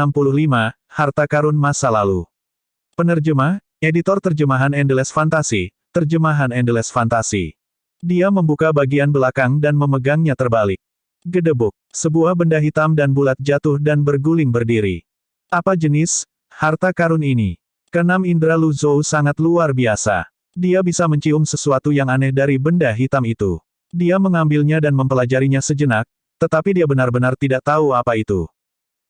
Harta Karun Masa Lalu. Penerjemah, editor terjemahan Endless Fantasy, terjemahan Endless Fantasy. Dia membuka bagian belakang dan memegangnya terbalik. Gedebuk. Sebuah benda hitam dan bulat jatuh dan berguling berdiri. Apa jenis harta karun ini? Keenam indera Lu Zhou sangat luar biasa. Dia bisa mencium sesuatu yang aneh dari benda hitam itu. Dia mengambilnya dan mempelajarinya sejenak, tetapi dia benar-benar tidak tahu apa itu.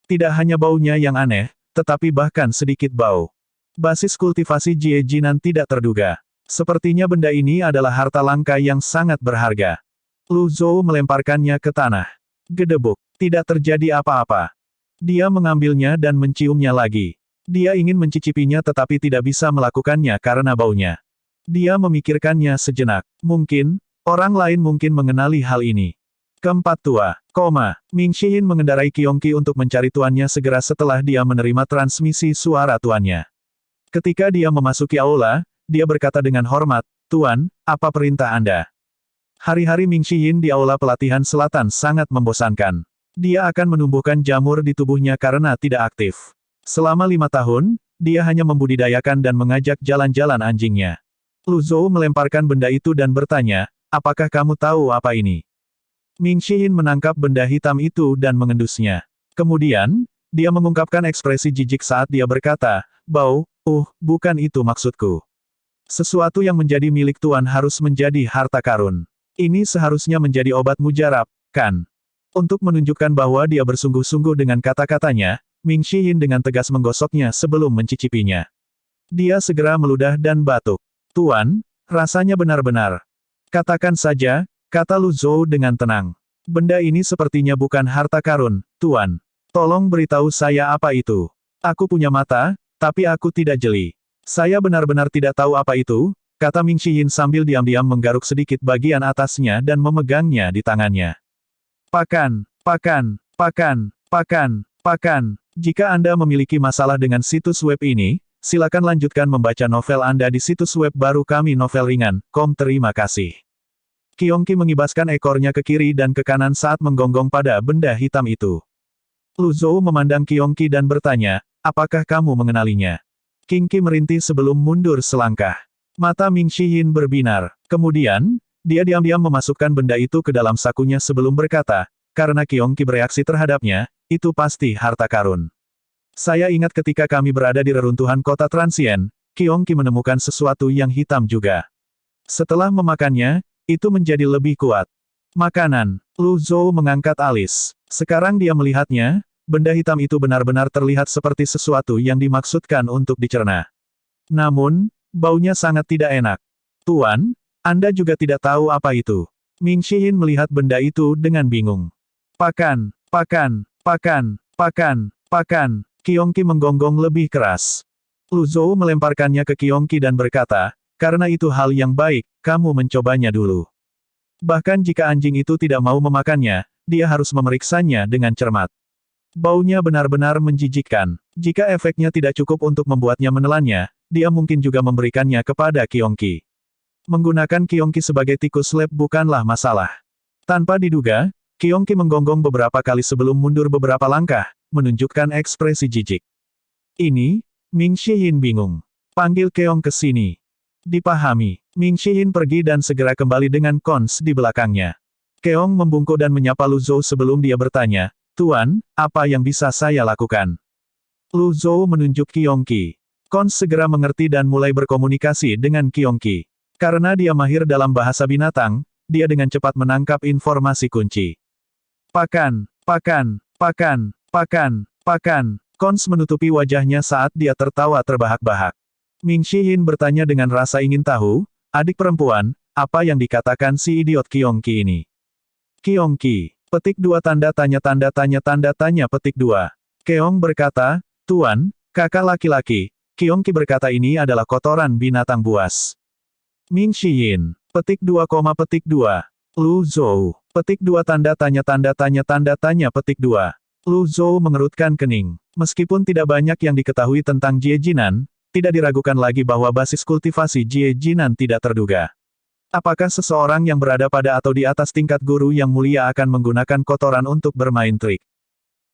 Tidak hanya baunya yang aneh, tetapi bahkan sedikit bau. Basis kultivasi Jie Jinan tidak terduga. Sepertinya benda ini adalah harta langka yang sangat berharga. Lu Zhou melemparkannya ke tanah. Gedebuk. Tidak terjadi apa-apa. Dia mengambilnya dan menciumnya lagi. Dia ingin mencicipinya tetapi tidak bisa melakukannya karena baunya. Dia memikirkannya sejenak. Mungkin, orang lain mungkin mengenali hal ini. Keempat tua, Ming Shiyin mengendarai Kyongki untuk mencari tuannya segera setelah dia menerima transmisi suara tuannya. Ketika dia memasuki aula, dia berkata dengan hormat, Tuan, apa perintah Anda? Hari-hari Ming Shiyin di aula pelatihan selatan sangat membosankan. Dia akan menumbuhkan jamur di tubuhnya karena tidak aktif. Selama 5 tahun, dia hanya membudidayakan dan mengajak jalan-jalan anjingnya. Lu Zhou melemparkan benda itu dan bertanya, apakah kamu tahu apa ini? Ming Shiyin menangkap benda hitam itu dan mengendusnya. Kemudian, dia mengungkapkan ekspresi jijik saat dia berkata, bau, bukan itu maksudku. Sesuatu yang menjadi milik Tuan harus menjadi harta karun. Ini seharusnya menjadi obat mujarab, kan? Untuk menunjukkan bahwa dia bersungguh-sungguh dengan kata-katanya, Ming Shiyin dengan tegas menggosoknya sebelum mencicipinya. Dia segera meludah dan batuk. Tuan, rasanya benar-benar. Katakan saja, kata Lu Zhou dengan tenang. Benda ini sepertinya bukan harta karun, Tuan. Tolong beritahu saya apa itu. Aku punya mata, tapi aku tidak jeli. Saya benar-benar tidak tahu apa itu, kata Ming Shiyin sambil diam-diam menggaruk sedikit bagian atasnya dan memegangnya di tangannya. Pakan, pakan, pakan, pakan, pakan. Jika Anda memiliki masalah dengan situs web ini, silakan lanjutkan membaca novel Anda di situs web baru kami Novel Ringan. Terima kasih. Qiongqi mengibaskan ekornya ke kiri dan ke kanan saat menggonggong pada benda hitam itu. Lu Zhou memandang Qiongqi dan bertanya, apakah kamu mengenalinya? Qiongqi merintih sebelum mundur selangkah. Mata Ming Shiyin berbinar. Kemudian, dia diam-diam memasukkan benda itu ke dalam sakunya sebelum berkata, karena Qiongqi bereaksi terhadapnya, itu pasti harta karun. Saya ingat ketika kami berada di reruntuhan kota Transien, Qiongqi menemukan sesuatu yang hitam juga. Setelah memakannya, itu menjadi lebih kuat. Makanan. Lu Zhou mengangkat alis. Sekarang dia melihatnya, benda hitam itu benar-benar terlihat seperti sesuatu yang dimaksudkan untuk dicerna. Namun, baunya sangat tidak enak. Tuan, Anda juga tidak tahu apa itu. Ming Shiyin melihat benda itu dengan bingung. Pakan, pakan, pakan, pakan, pakan. Qiongqi menggonggong lebih keras. Lu Zhou melemparkannya ke Qiongqi dan berkata, karena itu hal yang baik, kamu mencobanya dulu. Bahkan jika anjing itu tidak mau memakannya, dia harus memeriksanya dengan cermat. Baunya benar-benar menjijikkan. Jika efeknya tidak cukup untuk membuatnya menelannya, dia mungkin juga memberikannya kepada Qiongqi. Menggunakan Qiongqi sebagai tikus lab bukanlah masalah. Tanpa diduga, Qiongqi menggonggong beberapa kali sebelum mundur beberapa langkah, menunjukkan ekspresi jijik. Ini, Ming Shiyin bingung. Panggil Keong ke sini. Dipahami. Ming Shiyin pergi dan segera kembali dengan Cons di belakangnya. Keong membungkuk dan menyapa Lu Zhou sebelum dia bertanya, Tuan, apa yang bisa saya lakukan? Lu Zhou menunjuk Qiongqi. Cons segera mengerti dan mulai berkomunikasi dengan Qiongqi. Karena dia mahir dalam bahasa binatang, dia dengan cepat menangkap informasi kunci. Pakan, pakan, pakan, pakan, pakan. Cons menutupi wajahnya saat dia tertawa terbahak-bahak. Ming Shiyin bertanya dengan rasa ingin tahu, adik perempuan, apa yang dikatakan si idiot Qiongqi ini? Qiongqi, petik 2 tanda tanya petik 2. Keong berkata, Tuan, kakak laki-laki. Qiongqi berkata ini adalah kotoran binatang buas. Ming Shiyin, petik 2, petik 2. Lu Zhou, petik 2 tanda tanya petik 2. Lu Zhou mengerutkan kening. Meskipun tidak banyak yang diketahui tentang Jie Jinan, tidak diragukan lagi bahwa basis kultivasi Jie Jinan tidak terduga. Apakah seseorang yang berada pada atau di atas tingkat guru yang mulia akan menggunakan kotoran untuk bermain trik?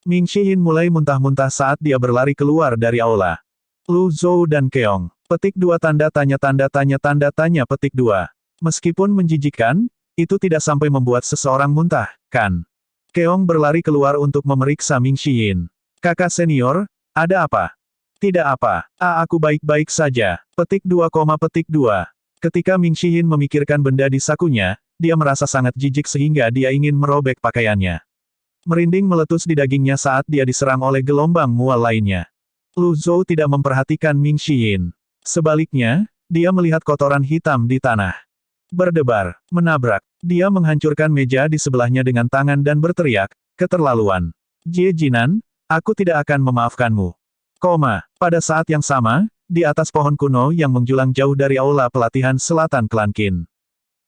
Ming Shiyin mulai muntah-muntah saat dia berlari keluar dari aula. Lu Zhou dan Keong, petik 2 tanda tanya petik 2. Meskipun menjijikkan, itu tidak sampai membuat seseorang muntah, kan? Keong berlari keluar untuk memeriksa Ming Shiyin. Kakak senior, ada apa? Tidak apa, aku baik-baik saja. Petik 2, petik 2. Ketika Ming Shiyin memikirkan benda di sakunya, dia merasa sangat jijik sehingga dia ingin merobek pakaiannya. Merinding meletus di dagingnya saat dia diserang oleh gelombang mual lainnya. Lu Zhou tidak memperhatikan Ming Shiyin. Sebaliknya, dia melihat kotoran hitam di tanah. Berdebar, menabrak. Dia menghancurkan meja di sebelahnya dengan tangan dan berteriak, keterlaluan. Jie Jinan, aku tidak akan memaafkanmu. Pada saat yang sama, di atas pohon kuno yang menjulang jauh dari aula pelatihan selatan klan Qin.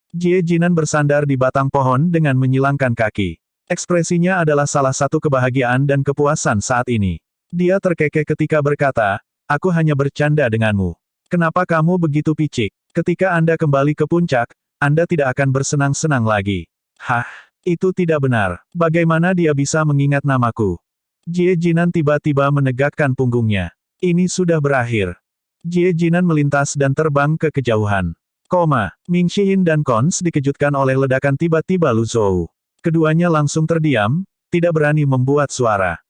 Jie Jinan bersandar di batang pohon dengan menyilangkan kaki. Ekspresinya adalah salah satu kebahagiaan dan kepuasan saat ini. Dia terkekeh ketika berkata, aku hanya bercanda denganmu. Kenapa kamu begitu picik? Ketika Anda kembali ke puncak, Anda tidak akan bersenang-senang lagi. Hah, itu tidak benar. Bagaimana dia bisa mengingat namaku? Jie Jinan tiba-tiba menegakkan punggungnya. Ini sudah berakhir. Jie Jinan melintas dan terbang ke kejauhan. Ming Shiyin dan Cons dikejutkan oleh ledakan tiba-tiba Lu Zhou. Keduanya langsung terdiam, tidak berani membuat suara.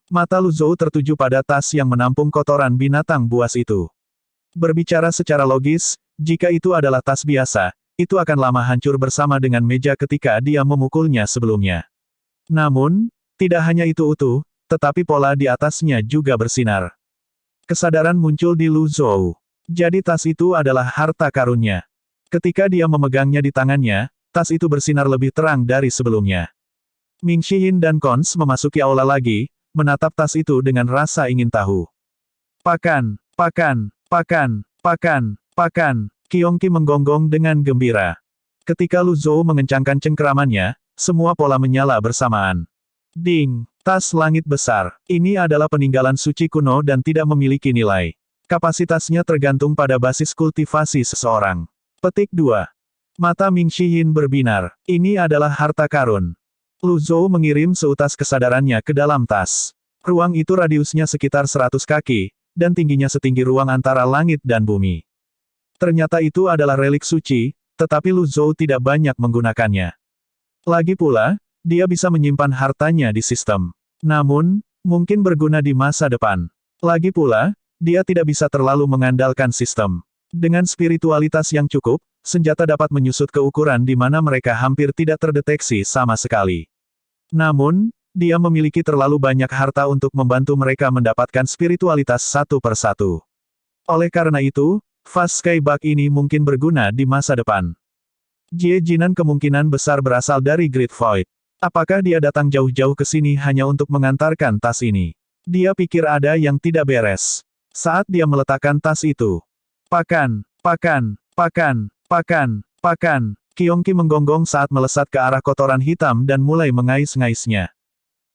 Mata Lu Zhou tertuju pada tas yang menampung kotoran binatang buas itu. Berbicara secara logis, jika itu adalah tas biasa, itu akan lama hancur bersama dengan meja ketika dia memukulnya sebelumnya. Namun, tidak hanya itu utuh, tetapi pola di atasnya juga bersinar. Kesadaran muncul di Lu Zhou. Jadi tas itu adalah harta karunnya. Ketika dia memegangnya di tangannya, tas itu bersinar lebih terang dari sebelumnya. Ming Shihin dan Cons memasuki aula lagi, menatap tas itu dengan rasa ingin tahu. Pakan, pakan, pakan, pakan, pakan, Qiongqi menggonggong dengan gembira. Ketika Lu Zhou mengencangkan cengkeramannya, semua pola menyala bersamaan. Ding! Tas langit besar. Ini adalah peninggalan suci kuno dan tidak memiliki nilai. Kapasitasnya tergantung pada basis kultivasi seseorang. Petik 2. Mata Ming Shihin berbinar. Ini adalah harta karun. Lu Zhou mengirim seutas kesadarannya ke dalam tas. Ruang itu radiusnya sekitar 100 kaki, dan tingginya setinggi ruang antara langit dan bumi. Ternyata itu adalah relik suci, tetapi Lu Zhou tidak banyak menggunakannya. Lagi pula, dia bisa menyimpan hartanya di sistem. Namun, mungkin berguna di masa depan. Lagi pula, dia tidak bisa terlalu mengandalkan sistem. Dengan spiritualitas yang cukup, senjata dapat menyusut ke ukuran di mana mereka hampir tidak terdeteksi sama sekali. Namun, dia memiliki terlalu banyak harta untuk membantu mereka mendapatkan spiritualitas satu persatu. Oleh karena itu, Fast Skybug ini mungkin berguna di masa depan. Jie Jinan kemungkinan besar berasal dari Great Void. Apakah dia datang jauh-jauh ke sini hanya untuk mengantarkan tas ini? Dia pikir ada yang tidak beres. Saat dia meletakkan tas itu. Pakan, pakan, pakan, pakan, pakan. Qiongqi menggonggong saat melesat ke arah kotoran hitam dan mulai mengais-ngaisnya.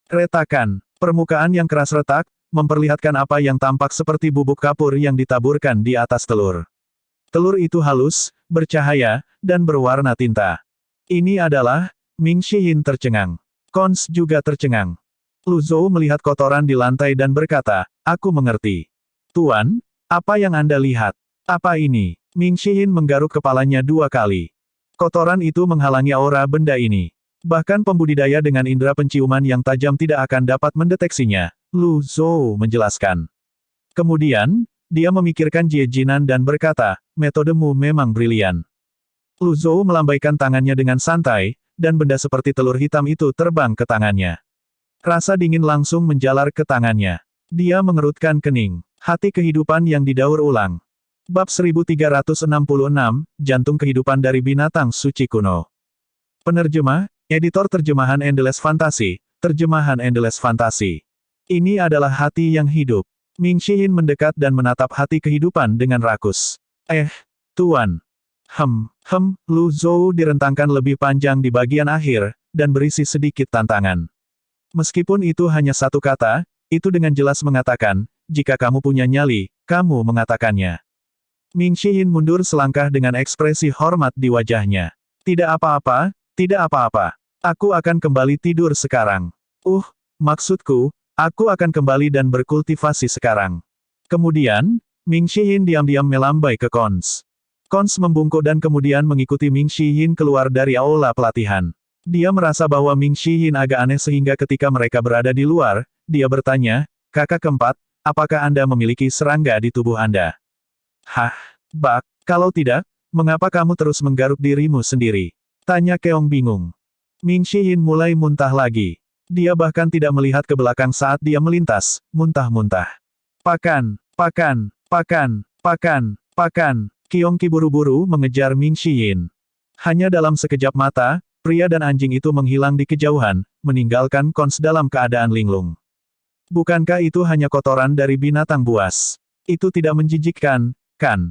Retakan. Permukaan yang keras retak, memperlihatkan apa yang tampak seperti bubuk kapur yang ditaburkan di atas telur. Telur itu halus, bercahaya, dan berwarna tinta. Ini adalah... Ming Shihin tercengang. Cons juga tercengang. Lu Zhou melihat kotoran di lantai dan berkata, aku mengerti. Tuan, apa yang Anda lihat? Apa ini? Ming Shihin menggaruk kepalanya 2 kali. Kotoran itu menghalangi aura benda ini. Bahkan pembudidaya dengan indera penciuman yang tajam tidak akan dapat mendeteksinya, Lu Zhou menjelaskan. Kemudian, dia memikirkan Jie Jinan dan berkata, metodemu memang brilian. Lu Zhou melambaikan tangannya dengan santai, dan benda seperti telur hitam itu terbang ke tangannya. Rasa dingin langsung menjalar ke tangannya. Dia mengerutkan kening. Hati kehidupan yang didaur ulang. Bab 1366, Jantung Kehidupan dari Binatang Suci Kuno. Penerjemah, editor terjemahan Endless Fantasy, terjemahan Endless Fantasy. Ini adalah hati yang hidup. Ming Shihin mendekat dan menatap hati kehidupan dengan rakus. Tuan. Lu Zhou direntangkan lebih panjang di bagian akhir, dan berisi sedikit tantangan. Meskipun itu hanya satu kata, itu dengan jelas mengatakan, jika kamu punya nyali, kamu mengatakannya. Ming Shihin mundur selangkah dengan ekspresi hormat di wajahnya. Tidak apa-apa, tidak apa-apa. Aku akan kembali tidur sekarang. Maksudku, aku akan kembali dan berkultivasi sekarang. Kemudian, Ming Shihin diam-diam melambai ke Cons. Cons membungkuk dan kemudian mengikuti Ming Shihin keluar dari aula pelatihan. Dia merasa bahwa Ming Shihin agak aneh sehingga ketika mereka berada di luar, dia bertanya, kakak keempat, apakah Anda memiliki serangga di tubuh Anda? Bak, kalau tidak, mengapa kamu terus menggaruk dirimu sendiri? Tanya Keong bingung. Ming Shihin mulai muntah lagi. Dia bahkan tidak melihat ke belakang saat dia melintas, muntah-muntah. Pakan, pakan, pakan, pakan, pakan. Qiongqi buru-buru mengejar Ming Shihin. Hanya dalam sekejap mata, pria dan anjing itu menghilang di kejauhan, meninggalkan Cons dalam keadaan linglung. Bukankah itu hanya kotoran dari binatang buas? Itu tidak menjijikkan, kan?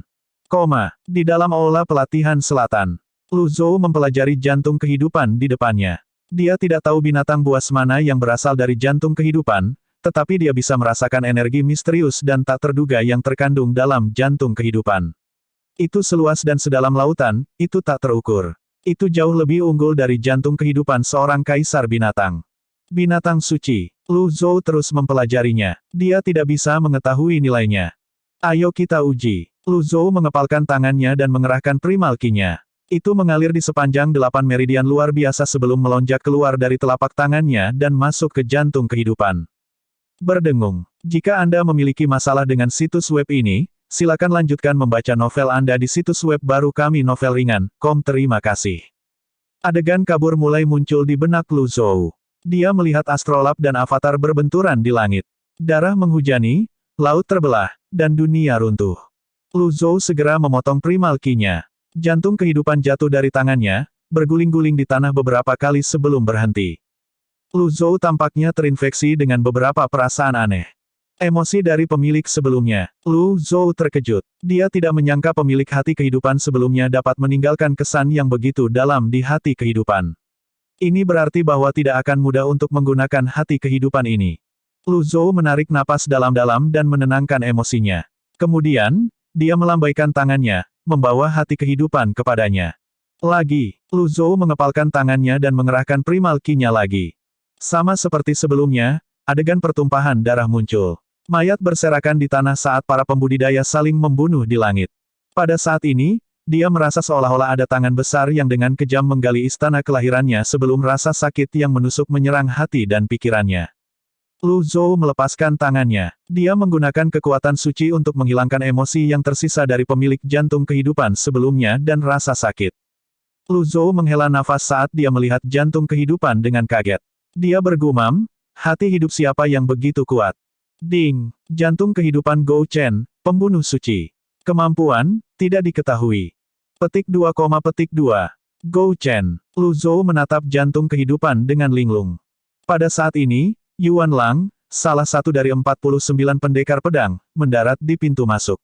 Di dalam aula pelatihan selatan. Lu Zhou mempelajari jantung kehidupan di depannya. Dia tidak tahu binatang buas mana yang berasal dari jantung kehidupan, tetapi dia bisa merasakan energi misterius dan tak terduga yang terkandung dalam jantung kehidupan. Itu seluas dan sedalam lautan, itu tak terukur. Itu jauh lebih unggul dari jantung kehidupan seorang kaisar binatang. Binatang suci. Lu Zhou terus mempelajarinya. Dia tidak bisa mengetahui nilainya. Ayo kita uji. Lu Zhou mengepalkan tangannya dan mengerahkan primal ki-nya. Itu mengalir di sepanjang 8 meridian luar biasa sebelum melonjak keluar dari telapak tangannya dan masuk ke jantung kehidupan. Berdengung. Jika Anda memiliki masalah dengan situs web ini, silakan lanjutkan membaca novel Anda di situs web baru kami novelringan.com. Terima kasih. Adegan kabur mulai muncul di benak Lu Zhou. Dia melihat astrolab dan avatar berbenturan di langit. Darah menghujani, laut terbelah, dan dunia runtuh. Lu Zhou segera memotong primal ki-nya. Jantung kehidupan jatuh dari tangannya, berguling-guling di tanah beberapa kali sebelum berhenti. Lu Zhou tampaknya terinfeksi dengan beberapa perasaan aneh. Emosi dari pemilik sebelumnya. Lu Zhou terkejut. Dia tidak menyangka pemilik hati kehidupan sebelumnya dapat meninggalkan kesan yang begitu dalam di hati kehidupan. Ini berarti bahwa tidak akan mudah untuk menggunakan hati kehidupan ini. Lu Zhou menarik napas dalam-dalam dan menenangkan emosinya. Kemudian, dia melambaikan tangannya, membawa hati kehidupan kepadanya. Lagi, Lu Zhou mengepalkan tangannya dan mengerahkan primal ki-nya lagi. Sama seperti sebelumnya, adegan pertumpahan darah muncul. Mayat berserakan di tanah saat para pembudidaya saling membunuh di langit. Pada saat ini, dia merasa seolah-olah ada tangan besar yang dengan kejam menggali istana kelahirannya sebelum rasa sakit yang menusuk menyerang hati dan pikirannya. Lu Zhou melepaskan tangannya. Dia menggunakan kekuatan suci untuk menghilangkan emosi yang tersisa dari pemilik jantung kehidupan sebelumnya dan rasa sakit. Lu Zhou menghela nafas saat dia melihat jantung kehidupan dengan kaget. Dia bergumam, hati hidup siapa yang begitu kuat? Ding! Jantung kehidupan Gou Chen, pembunuh suci. Kemampuan, tidak diketahui. Petik 2, Gou Chen. Lu Zhou menatap jantung kehidupan dengan linglung. Pada saat ini, Yuan Lang, salah satu dari 49 pendekar pedang, mendarat di pintu masuk.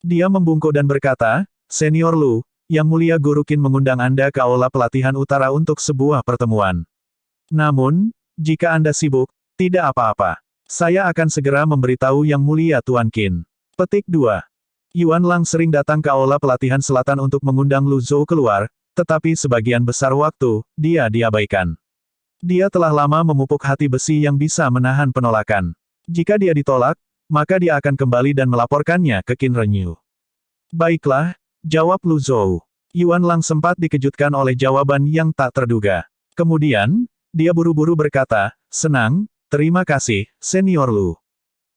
Dia membungkuk dan berkata, Senior Lu, Yang Mulia Guru Qin mengundang Anda ke aula pelatihan utara untuk sebuah pertemuan. Namun, jika Anda sibuk, tidak apa-apa. Saya akan segera memberitahu Yang Mulia Tuan Qin. Petik 2. Yuan Lang sering datang ke aula pelatihan selatan untuk mengundang Lu Zhou keluar, tetapi sebagian besar waktu, dia diabaikan. Dia telah lama memupuk hati besi yang bisa menahan penolakan. Jika dia ditolak, maka dia akan kembali dan melaporkannya ke Qin Renyu. Baiklah, jawab Lu Zhou. Yuan Lang sempat dikejutkan oleh jawaban yang tak terduga. Kemudian, dia buru-buru berkata, senang, terima kasih, Senior Lu.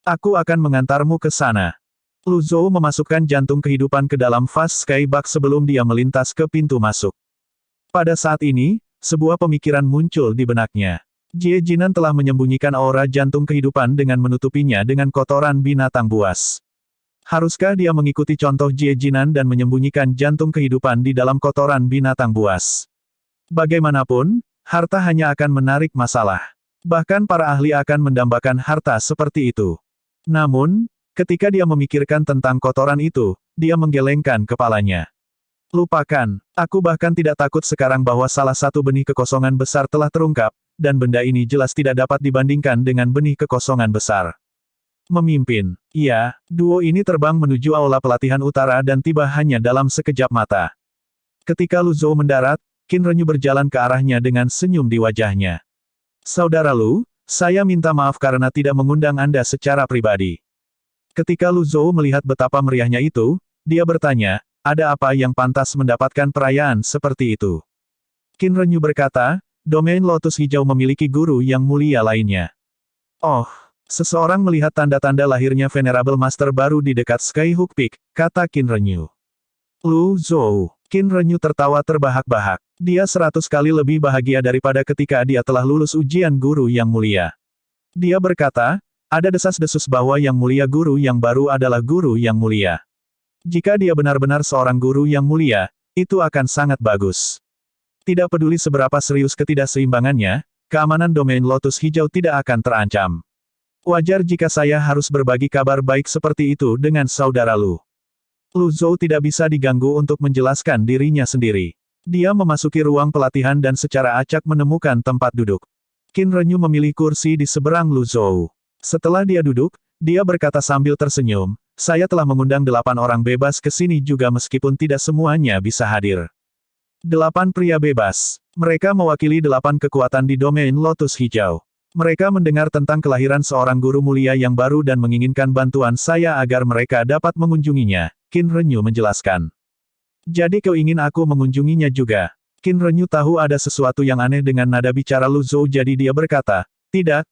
Aku akan mengantarmu ke sana. Lu Zhou memasukkan jantung kehidupan ke dalam Fast Skybox sebelum dia melintas ke pintu masuk. Pada saat ini, sebuah pemikiran muncul di benaknya. Jie Jinan telah menyembunyikan aura jantung kehidupan dengan menutupinya dengan kotoran binatang buas. Haruskah dia mengikuti contoh Jie Jinan dan menyembunyikan jantung kehidupan di dalam kotoran binatang buas? Bagaimanapun, harta hanya akan menarik masalah. Bahkan para ahli akan mendambakan harta seperti itu. Namun, ketika dia memikirkan tentang kotoran itu, dia menggelengkan kepalanya. Lupakan, aku bahkan tidak takut sekarang bahwa salah satu benih kekosongan besar telah terungkap, dan benda ini jelas tidak dapat dibandingkan dengan benih kekosongan besar. Memimpin. Iya, duo ini terbang menuju aula pelatihan utara dan tiba hanya dalam sekejap mata. Ketika Lu Zhou mendarat, Qin Renyu berjalan ke arahnya dengan senyum di wajahnya. Saudara Lu, saya minta maaf karena tidak mengundang Anda secara pribadi. Ketika Lu Zhou melihat betapa meriahnya itu, dia bertanya, ada apa yang pantas mendapatkan perayaan seperti itu? Qin Renyu berkata, domain Lotus Hijau memiliki guru yang mulia lainnya. Oh, seseorang melihat tanda-tanda lahirnya Venerable Master baru di dekat Skyhook Peak, kata Qin Renyu. Lu Zhou. Qin Renyu tertawa terbahak-bahak. Dia 100 kali lebih bahagia daripada ketika dia telah lulus ujian guru yang mulia. Dia berkata, ada desas-desus bahwa yang mulia guru yang baru adalah guru yang mulia. Jika dia benar-benar seorang guru yang mulia, itu akan sangat bagus. Tidak peduli seberapa serius ketidakseimbangannya, keamanan domain Lotus Hijau tidak akan terancam. Wajar jika saya harus berbagi kabar baik seperti itu dengan saudara Lu. Lu Zhou tidak bisa diganggu untuk menjelaskan dirinya sendiri. Dia memasuki ruang pelatihan dan secara acak menemukan tempat duduk. Qin Renyu memilih kursi di seberang Lu Zhou. Setelah dia duduk, dia berkata sambil tersenyum, saya telah mengundang 8 orang bebas ke sini juga meskipun tidak semuanya bisa hadir. 8 pria bebas. Mereka mewakili 8 kekuatan di domain Lotus Hijau. Mereka mendengar tentang kelahiran seorang guru mulia yang baru dan menginginkan bantuan saya agar mereka dapat mengunjunginya, Qin Renyu menjelaskan. Jadi kau ingin aku mengunjunginya juga? Qin Renyu tahu ada sesuatu yang aneh dengan nada bicara Lu Zhou jadi dia berkata, tidak.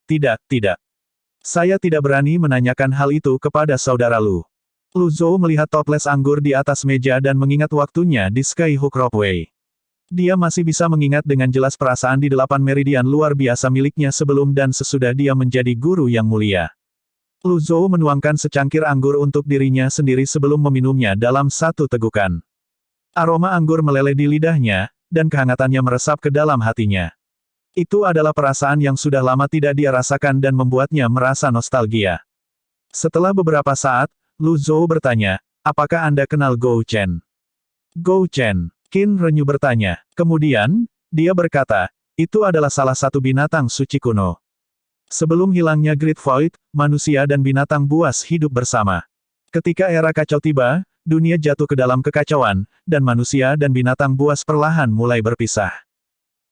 Saya tidak berani menanyakan hal itu kepada saudara Lu. Lu Zhou melihat toples anggur di atas meja dan mengingat waktunya di Skyhook Ropeway. Dia masih bisa mengingat dengan jelas perasaan di 8 meridian luar biasa miliknya sebelum dan sesudah dia menjadi guru yang mulia. Lu Zhou menuangkan secangkir anggur untuk dirinya sendiri sebelum meminumnya dalam satu tegukan. Aroma anggur meleleh di lidahnya, dan kehangatannya meresap ke dalam hatinya. Itu adalah perasaan yang sudah lama tidak dia rasakan dan membuatnya merasa nostalgia. Setelah beberapa saat, Lu Zhou bertanya, apakah Anda kenal Gou Chen? Gou Chen, Qin Renyu bertanya. Kemudian, dia berkata, itu adalah salah satu binatang suci kuno. Sebelum hilangnya Great Void, manusia dan binatang buas hidup bersama. Ketika era kacau tiba, dunia jatuh ke dalam kekacauan, dan manusia dan binatang buas perlahan mulai berpisah.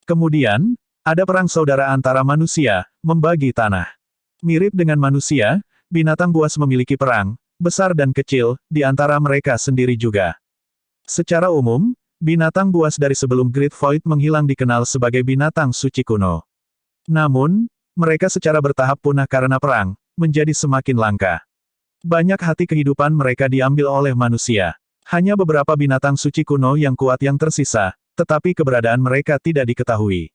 Kemudian, ada perang saudara antara manusia, membagi tanah. Mirip dengan manusia, binatang buas memiliki perang, besar dan kecil, di antara mereka sendiri juga. Secara umum, binatang buas dari sebelum Great Void menghilang dikenal sebagai binatang suci kuno. Namun, mereka secara bertahap punah karena perang, menjadi semakin langka. Banyak hati kehidupan mereka diambil oleh manusia. Hanya beberapa binatang suci kuno yang kuat yang tersisa, tetapi keberadaan mereka tidak diketahui.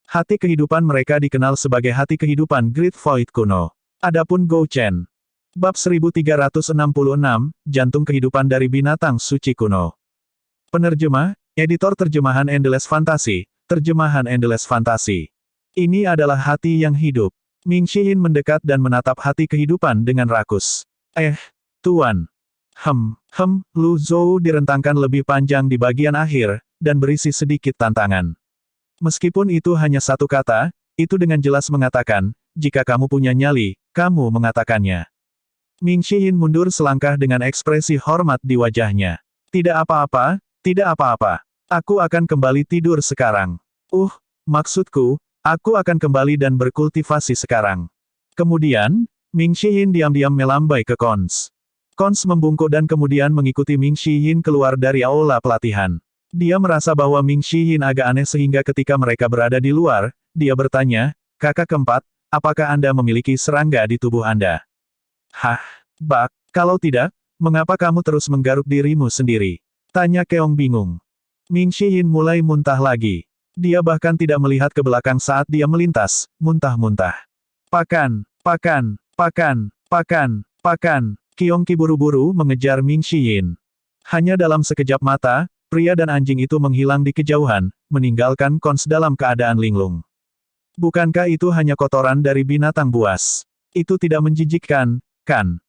Hati kehidupan mereka dikenal sebagai hati kehidupan Great Void kuno. Adapun Gou Chen. Bab 1366, Jantung Kehidupan dari Binatang Suci Kuno. Penerjemah, Editor Terjemahan Endless Fantasy, Terjemahan Endless Fantasy. Ini adalah hati yang hidup. Ming Xiyin mendekat dan menatap hati kehidupan dengan rakus. Tuan. Lu Zhou direntangkan lebih panjang di bagian akhir, dan berisi sedikit tantangan. Meskipun itu hanya satu kata, itu dengan jelas mengatakan, jika kamu punya nyali, kamu mengatakannya. Ming Xiyin mundur selangkah dengan ekspresi hormat di wajahnya. Tidak apa-apa, tidak apa-apa. Aku akan kembali tidur sekarang. Maksudku, aku akan kembali dan berkultivasi sekarang. Kemudian, Ming Xiyin diam-diam melambai ke Cons. Cons membungkuk dan kemudian mengikuti Ming Xiyin keluar dari aula pelatihan. Dia merasa bahwa Ming Xiyin agak aneh sehingga ketika mereka berada di luar, dia bertanya, kakak keempat, apakah Anda memiliki serangga di tubuh Anda? Bak, kalau tidak, mengapa kamu terus menggaruk dirimu sendiri? Tanya Keong bingung. Ming Xiyin mulai muntah lagi. Dia bahkan tidak melihat ke belakang saat dia melintas, muntah-muntah. Pakan. Keong Qi buru-buru mengejar Ming Xiyin. Hanya dalam sekejap mata, pria dan anjing itu menghilang di kejauhan, meninggalkan Cons dalam keadaan linglung. Bukankah itu hanya kotoran dari binatang buas? Itu tidak menjijikkan, kan?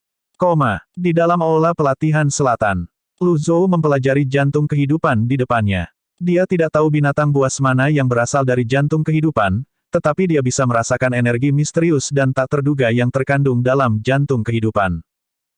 Di dalam aula pelatihan selatan. Lu Zhou mempelajari jantung kehidupan di depannya. Dia tidak tahu binatang buas mana yang berasal dari jantung kehidupan, tetapi dia bisa merasakan energi misterius dan tak terduga yang terkandung dalam jantung kehidupan.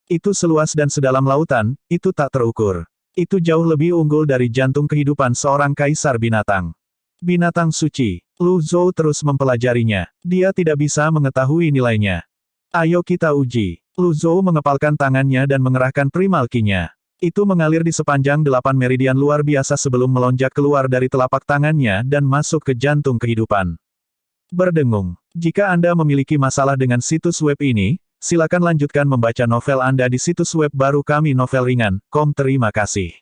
Itu seluas dan sedalam lautan, itu tak terukur. Itu jauh lebih unggul dari jantung kehidupan seorang kaisar binatang. Binatang suci. Lu Zhou terus mempelajarinya. Dia tidak bisa mengetahui nilainya. Ayo kita uji. Lu Zhou mengepalkan tangannya dan mengerahkan primal Qi-nya. Itu mengalir di sepanjang 8 meridian luar biasa sebelum melonjak keluar dari telapak tangannya dan masuk ke jantung kehidupan. Berdengung. Jika Anda memiliki masalah dengan situs web ini, silakan lanjutkan membaca novel Anda di situs web baru kami novelringan.com. Terima kasih.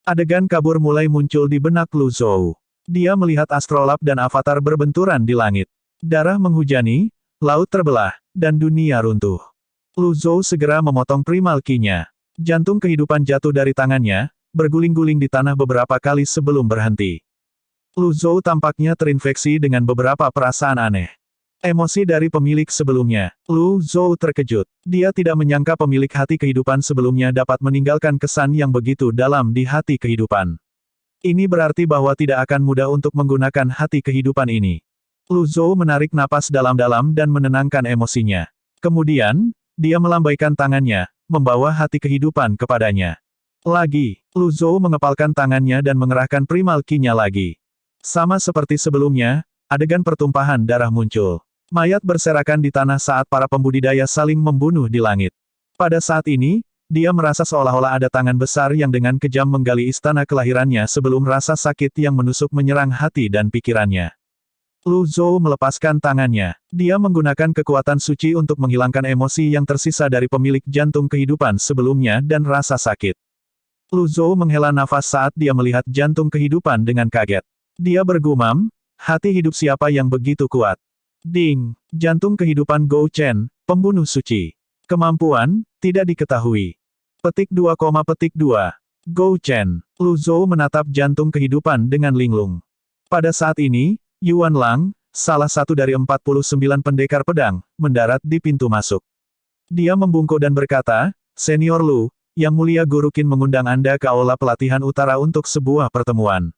Adegan kabur mulai muncul di benak Lu Zhou. Dia melihat astrolab dan avatar berbenturan di langit. Darah menghujani, laut terbelah, dan dunia runtuh. Lu Zhou segera memotong primal Qi-nya. Jantung kehidupan jatuh dari tangannya, berguling-guling di tanah beberapa kali sebelum berhenti. Lu Zhou tampaknya terinfeksi dengan beberapa perasaan aneh. Emosi dari pemilik sebelumnya. Lu Zhou terkejut. Dia tidak menyangka pemilik hati kehidupan sebelumnya dapat meninggalkan kesan yang begitu dalam di hati kehidupan. Ini berarti bahwa tidak akan mudah untuk menggunakan hati kehidupan ini. Lu Zhou menarik napas dalam-dalam dan menenangkan emosinya. Kemudian, dia melambaikan tangannya, membawa hati kehidupan kepadanya. Lu Zhou mengepalkan tangannya dan mengerahkan primal Qi-nya lagi. Sama seperti sebelumnya, adegan pertumpahan darah muncul. Mayat berserakan di tanah saat para pembudidaya saling membunuh di langit. Pada saat ini, dia merasa seolah-olah ada tangan besar yang dengan kejam menggali istana kelahirannya sebelum rasa sakit yang menusuk menyerang hati dan pikirannya. Lu Zhou melepaskan tangannya. Dia menggunakan kekuatan suci untuk menghilangkan emosi yang tersisa dari pemilik jantung kehidupan sebelumnya dan rasa sakit. Lu Zhou menghela nafas saat dia melihat jantung kehidupan dengan kaget. Dia bergumam, hati hidup siapa yang begitu kuat? Ding! Jantung kehidupan Gou Chen, pembunuh suci. Kemampuan, tidak diketahui. Petik 2, petik 2. Gou Chen. Lu Zhou menatap jantung kehidupan dengan linglung. Pada saat ini, Yuan Lang, salah satu dari 49 pendekar pedang, mendarat di pintu masuk. Dia membungkuk dan berkata, Senior Lu, Yang Mulia Guru Qin mengundang Anda ke aula pelatihan utara untuk sebuah pertemuan.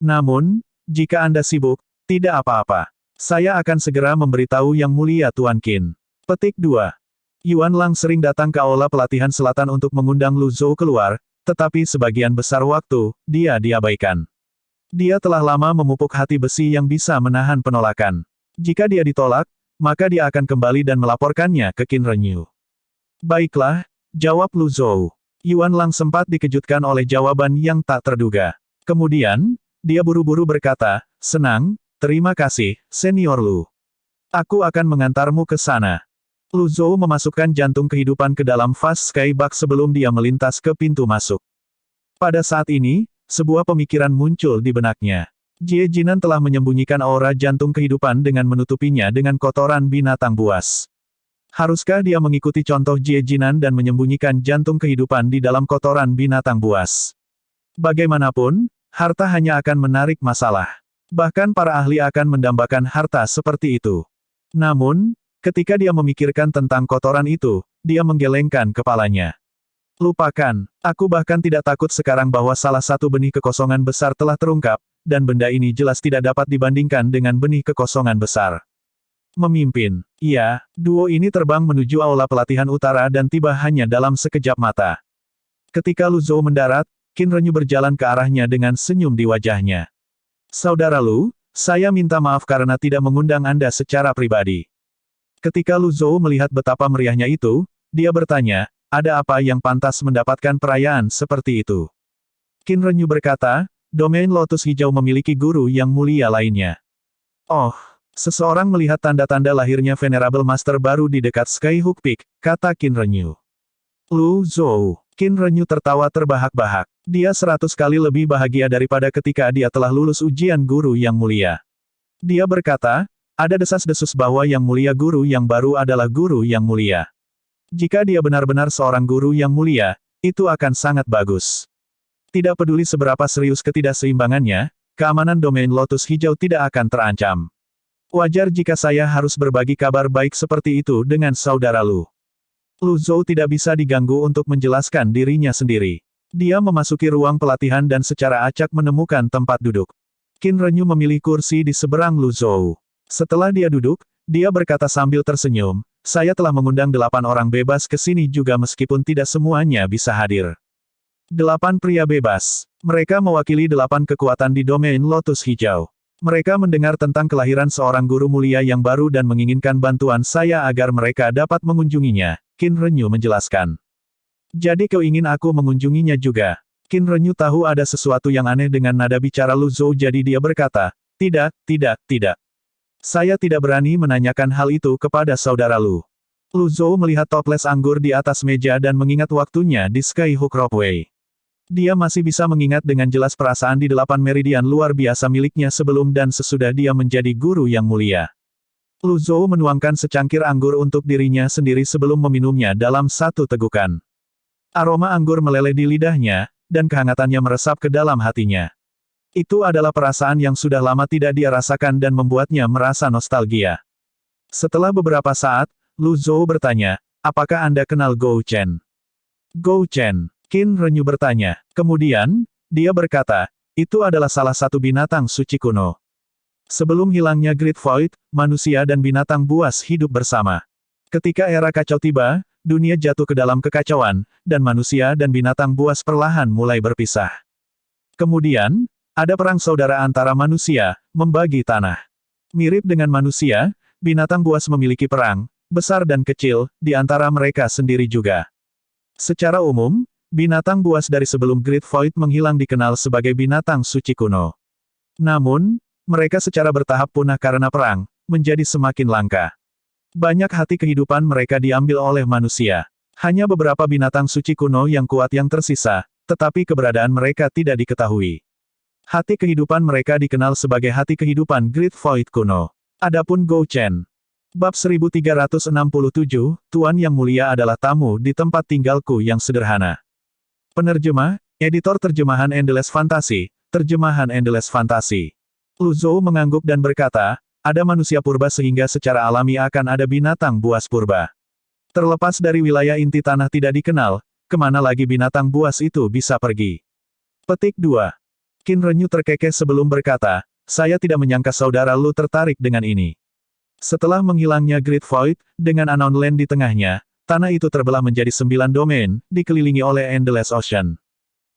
Namun, jika Anda sibuk, tidak apa-apa. Saya akan segera memberitahu Yang Mulia Tuan Qin. Petik 2. Yuan Lang sering datang ke aula pelatihan selatan untuk mengundang Lu Zhou keluar, tetapi sebagian besar waktu, dia diabaikan. Dia telah lama memupuk hati besi yang bisa menahan penolakan. Jika dia ditolak, maka dia akan kembali dan melaporkannya ke Qin Renyu. Baiklah, jawab Lu Zhou. Yuan Lang sempat dikejutkan oleh jawaban yang tak terduga. Kemudian, dia buru-buru berkata, senang, terima kasih, Senior Lu. Aku akan mengantarmu ke sana. Lu Zhou memasukkan jantung kehidupan ke dalam Fast Skybox sebelum dia melintas ke pintu masuk. Pada saat ini, sebuah pemikiran muncul di benaknya. Jie Jinan telah menyembunyikan aura jantung kehidupan dengan menutupinya dengan kotoran binatang buas. Haruskah dia mengikuti contoh Jie Jinan dan menyembunyikan jantung kehidupan di dalam kotoran binatang buas? Bagaimanapun, harta hanya akan menarik masalah. Bahkan para ahli akan mendambakan harta seperti itu. Namun, ketika dia memikirkan tentang kotoran itu, dia menggelengkan kepalanya. Lupakan, aku bahkan tidak takut sekarang bahwa salah satu benih kekosongan besar telah terungkap, dan benda ini jelas tidak dapat dibandingkan dengan benih kekosongan besar. Memimpin. Iya, duo ini terbang menuju aula pelatihan utara dan tiba hanya dalam sekejap mata. Ketika Lu Zhou mendarat, Qin Renyu berjalan ke arahnya dengan senyum di wajahnya. Saudara Lu, saya minta maaf karena tidak mengundang Anda secara pribadi. Ketika Lu Zhou melihat betapa meriahnya itu, dia bertanya, ada apa yang pantas mendapatkan perayaan seperti itu? Qin Renyu berkata, domain Lotus Hijau memiliki guru yang mulia lainnya. Oh. Seseorang melihat tanda-tanda lahirnya Venerable Master baru di dekat Skyhook Peak, kata Qin Renyu. Lu Zhou. Qin Renyu tertawa terbahak-bahak. Dia 100 kali lebih bahagia daripada ketika dia telah lulus ujian guru yang mulia. Dia berkata, ada desas-desus bahwa yang mulia guru yang baru adalah guru yang mulia. Jika dia benar-benar seorang guru yang mulia, itu akan sangat bagus. Tidak peduli seberapa serius ketidakseimbangannya, keamanan domain Lotus Hijau tidak akan terancam. Wajar jika saya harus berbagi kabar baik seperti itu dengan saudara Lu. Lu Zhou tidak bisa diganggu untuk menjelaskan dirinya sendiri. Dia memasuki ruang pelatihan dan secara acak menemukan tempat duduk. Qin Renyu memilih kursi di seberang Lu Zhou. Setelah dia duduk, dia berkata sambil tersenyum, saya telah mengundang 8 orang bebas ke sini juga meskipun tidak semuanya bisa hadir. 8 pria bebas. Mereka mewakili 8 kekuatan di domain Lotus Hijau. Mereka mendengar tentang kelahiran seorang guru mulia yang baru dan menginginkan bantuan saya agar mereka dapat mengunjunginya, Qin Renyu menjelaskan. Jadi kau ingin aku mengunjunginya juga? Qin Renyu tahu ada sesuatu yang aneh dengan nada bicara Lu Zhou jadi dia berkata, tidak. Saya tidak berani menanyakan hal itu kepada saudara Lu. Lu Zhou melihat toples anggur di atas meja dan mengingat waktunya di Skyhook Ropeway. Dia masih bisa mengingat dengan jelas perasaan di 8 meridian luar biasa miliknya sebelum dan sesudah dia menjadi guru yang mulia. Lu Zhou menuangkan secangkir anggur untuk dirinya sendiri sebelum meminumnya dalam satu tegukan. Aroma anggur meleleh di lidahnya, dan kehangatannya meresap ke dalam hatinya. Itu adalah perasaan yang sudah lama tidak dia rasakan dan membuatnya merasa nostalgia. Setelah beberapa saat, Lu Zhou bertanya, apakah Anda kenal Gou Chen? Gou Chen. Qin Renyu bertanya. Kemudian, dia berkata, itu adalah salah satu binatang suci kuno. Sebelum hilangnya Great Void, manusia dan binatang buas hidup bersama. Ketika era kacau tiba, dunia jatuh ke dalam kekacauan, dan manusia dan binatang buas perlahan mulai berpisah. Kemudian, ada perang saudara antara manusia, membagi tanah. Mirip dengan manusia, binatang buas memiliki perang, besar dan kecil, di antara mereka sendiri juga. Secara umum, binatang buas dari sebelum Great Void menghilang dikenal sebagai binatang suci kuno. Namun, mereka secara bertahap punah karena perang, menjadi semakin langka. Banyak hati kehidupan mereka diambil oleh manusia. Hanya beberapa binatang suci kuno yang kuat yang tersisa, tetapi keberadaan mereka tidak diketahui. Hati kehidupan mereka dikenal sebagai hati kehidupan Great Void kuno. Adapun Gou Chen. Bab 1367, Tuan Yang Mulia adalah tamu di tempat tinggalku yang sederhana. Penerjemah, editor terjemahan Endless Fantasy, terjemahan Endless Fantasy. Lu Zhou mengangguk dan berkata, ada manusia purba sehingga secara alami akan ada binatang buas purba. Terlepas dari wilayah inti tanah tidak dikenal, kemana lagi binatang buas itu bisa pergi? Petik 2. Qin Renyu terkekeh sebelum berkata, saya tidak menyangka saudara Lu tertarik dengan ini. Setelah menghilangnya Great Void, dengan Unknown Land di tengahnya, tanah itu terbelah menjadi 9 domain, dikelilingi oleh Endless Ocean.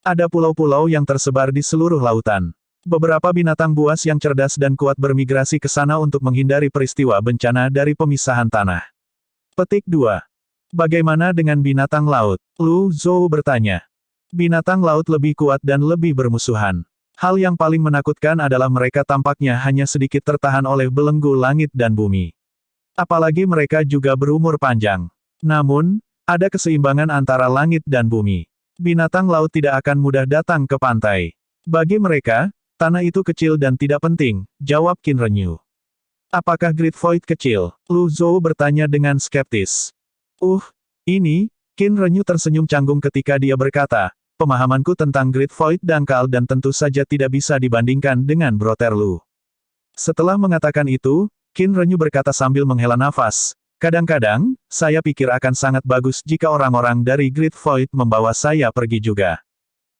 Ada pulau-pulau yang tersebar di seluruh lautan. Beberapa binatang buas yang cerdas dan kuat bermigrasi ke sana untuk menghindari peristiwa bencana dari pemisahan tanah. Petik 2. Bagaimana dengan binatang laut? Lu Zhou bertanya. Binatang laut lebih kuat dan lebih bermusuhan. Hal yang paling menakutkan adalah mereka tampaknya hanya sedikit tertahan oleh belenggu langit dan bumi. Apalagi mereka juga berumur panjang. Namun, ada keseimbangan antara langit dan bumi. Binatang laut tidak akan mudah datang ke pantai. Bagi mereka, tanah itu kecil dan tidak penting, jawab Qin Renyu. Apakah Great Void kecil? Lu Zhou bertanya dengan skeptis. Ini, Qin Renyu tersenyum canggung ketika dia berkata, pemahamanku tentang Great Void dangkal dan tentu saja tidak bisa dibandingkan dengan Brother Lu. Setelah mengatakan itu, Qin Renyu berkata sambil menghela nafas, kadang-kadang, saya pikir akan sangat bagus jika orang-orang dari Great Void membawa saya pergi juga.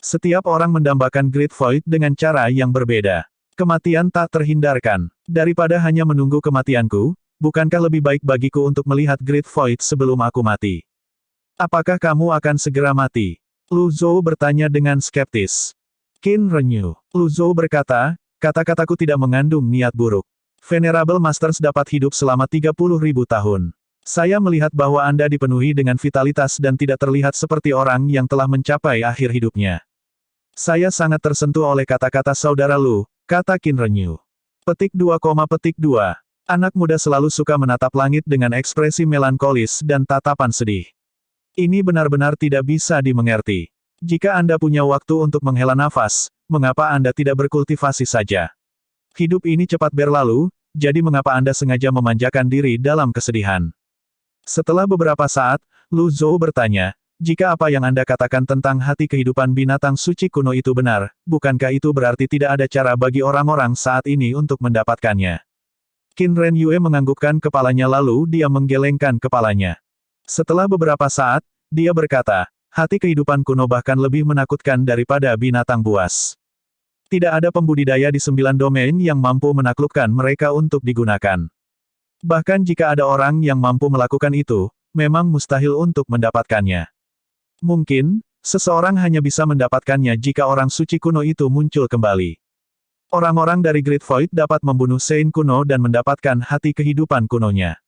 Setiap orang mendambakan Great Void dengan cara yang berbeda. Kematian tak terhindarkan. Daripada hanya menunggu kematianku, bukankah lebih baik bagiku untuk melihat Great Void sebelum aku mati? Apakah kamu akan segera mati? Lu Zhou bertanya dengan skeptis. Qin Renyu. Lu Zhou berkata, kata-kataku tidak mengandung niat buruk. Venerable Masters dapat hidup selama 30.000 tahun. Saya melihat bahwa Anda dipenuhi dengan vitalitas dan tidak terlihat seperti orang yang telah mencapai akhir hidupnya. Saya sangat tersentuh oleh kata-kata saudara Lu, kata Qin Renyu. Petik 2, petik 2. Anak muda selalu suka menatap langit dengan ekspresi melankolis dan tatapan sedih. Ini benar-benar tidak bisa dimengerti. Jika Anda punya waktu untuk menghela nafas, mengapa Anda tidak berkultivasi saja? Hidup ini cepat berlalu, jadi mengapa Anda sengaja memanjakan diri dalam kesedihan? Setelah beberapa saat, Lu Zhou bertanya, jika apa yang Anda katakan tentang hati kehidupan binatang suci kuno itu benar, bukankah itu berarti tidak ada cara bagi orang-orang saat ini untuk mendapatkannya? Qin Renyue menganggukkan kepalanya lalu dia menggelengkan kepalanya. Setelah beberapa saat, dia berkata, hati kehidupan kuno bahkan lebih menakutkan daripada binatang buas. Tidak ada pembudidaya di 9 domain yang mampu menaklukkan mereka untuk digunakan. Bahkan jika ada orang yang mampu melakukan itu, memang mustahil untuk mendapatkannya. Mungkin, seseorang hanya bisa mendapatkannya jika orang suci kuno itu muncul kembali. Orang-orang dari Great Void dapat membunuh Sein kuno dan mendapatkan hati kehidupan kunonya.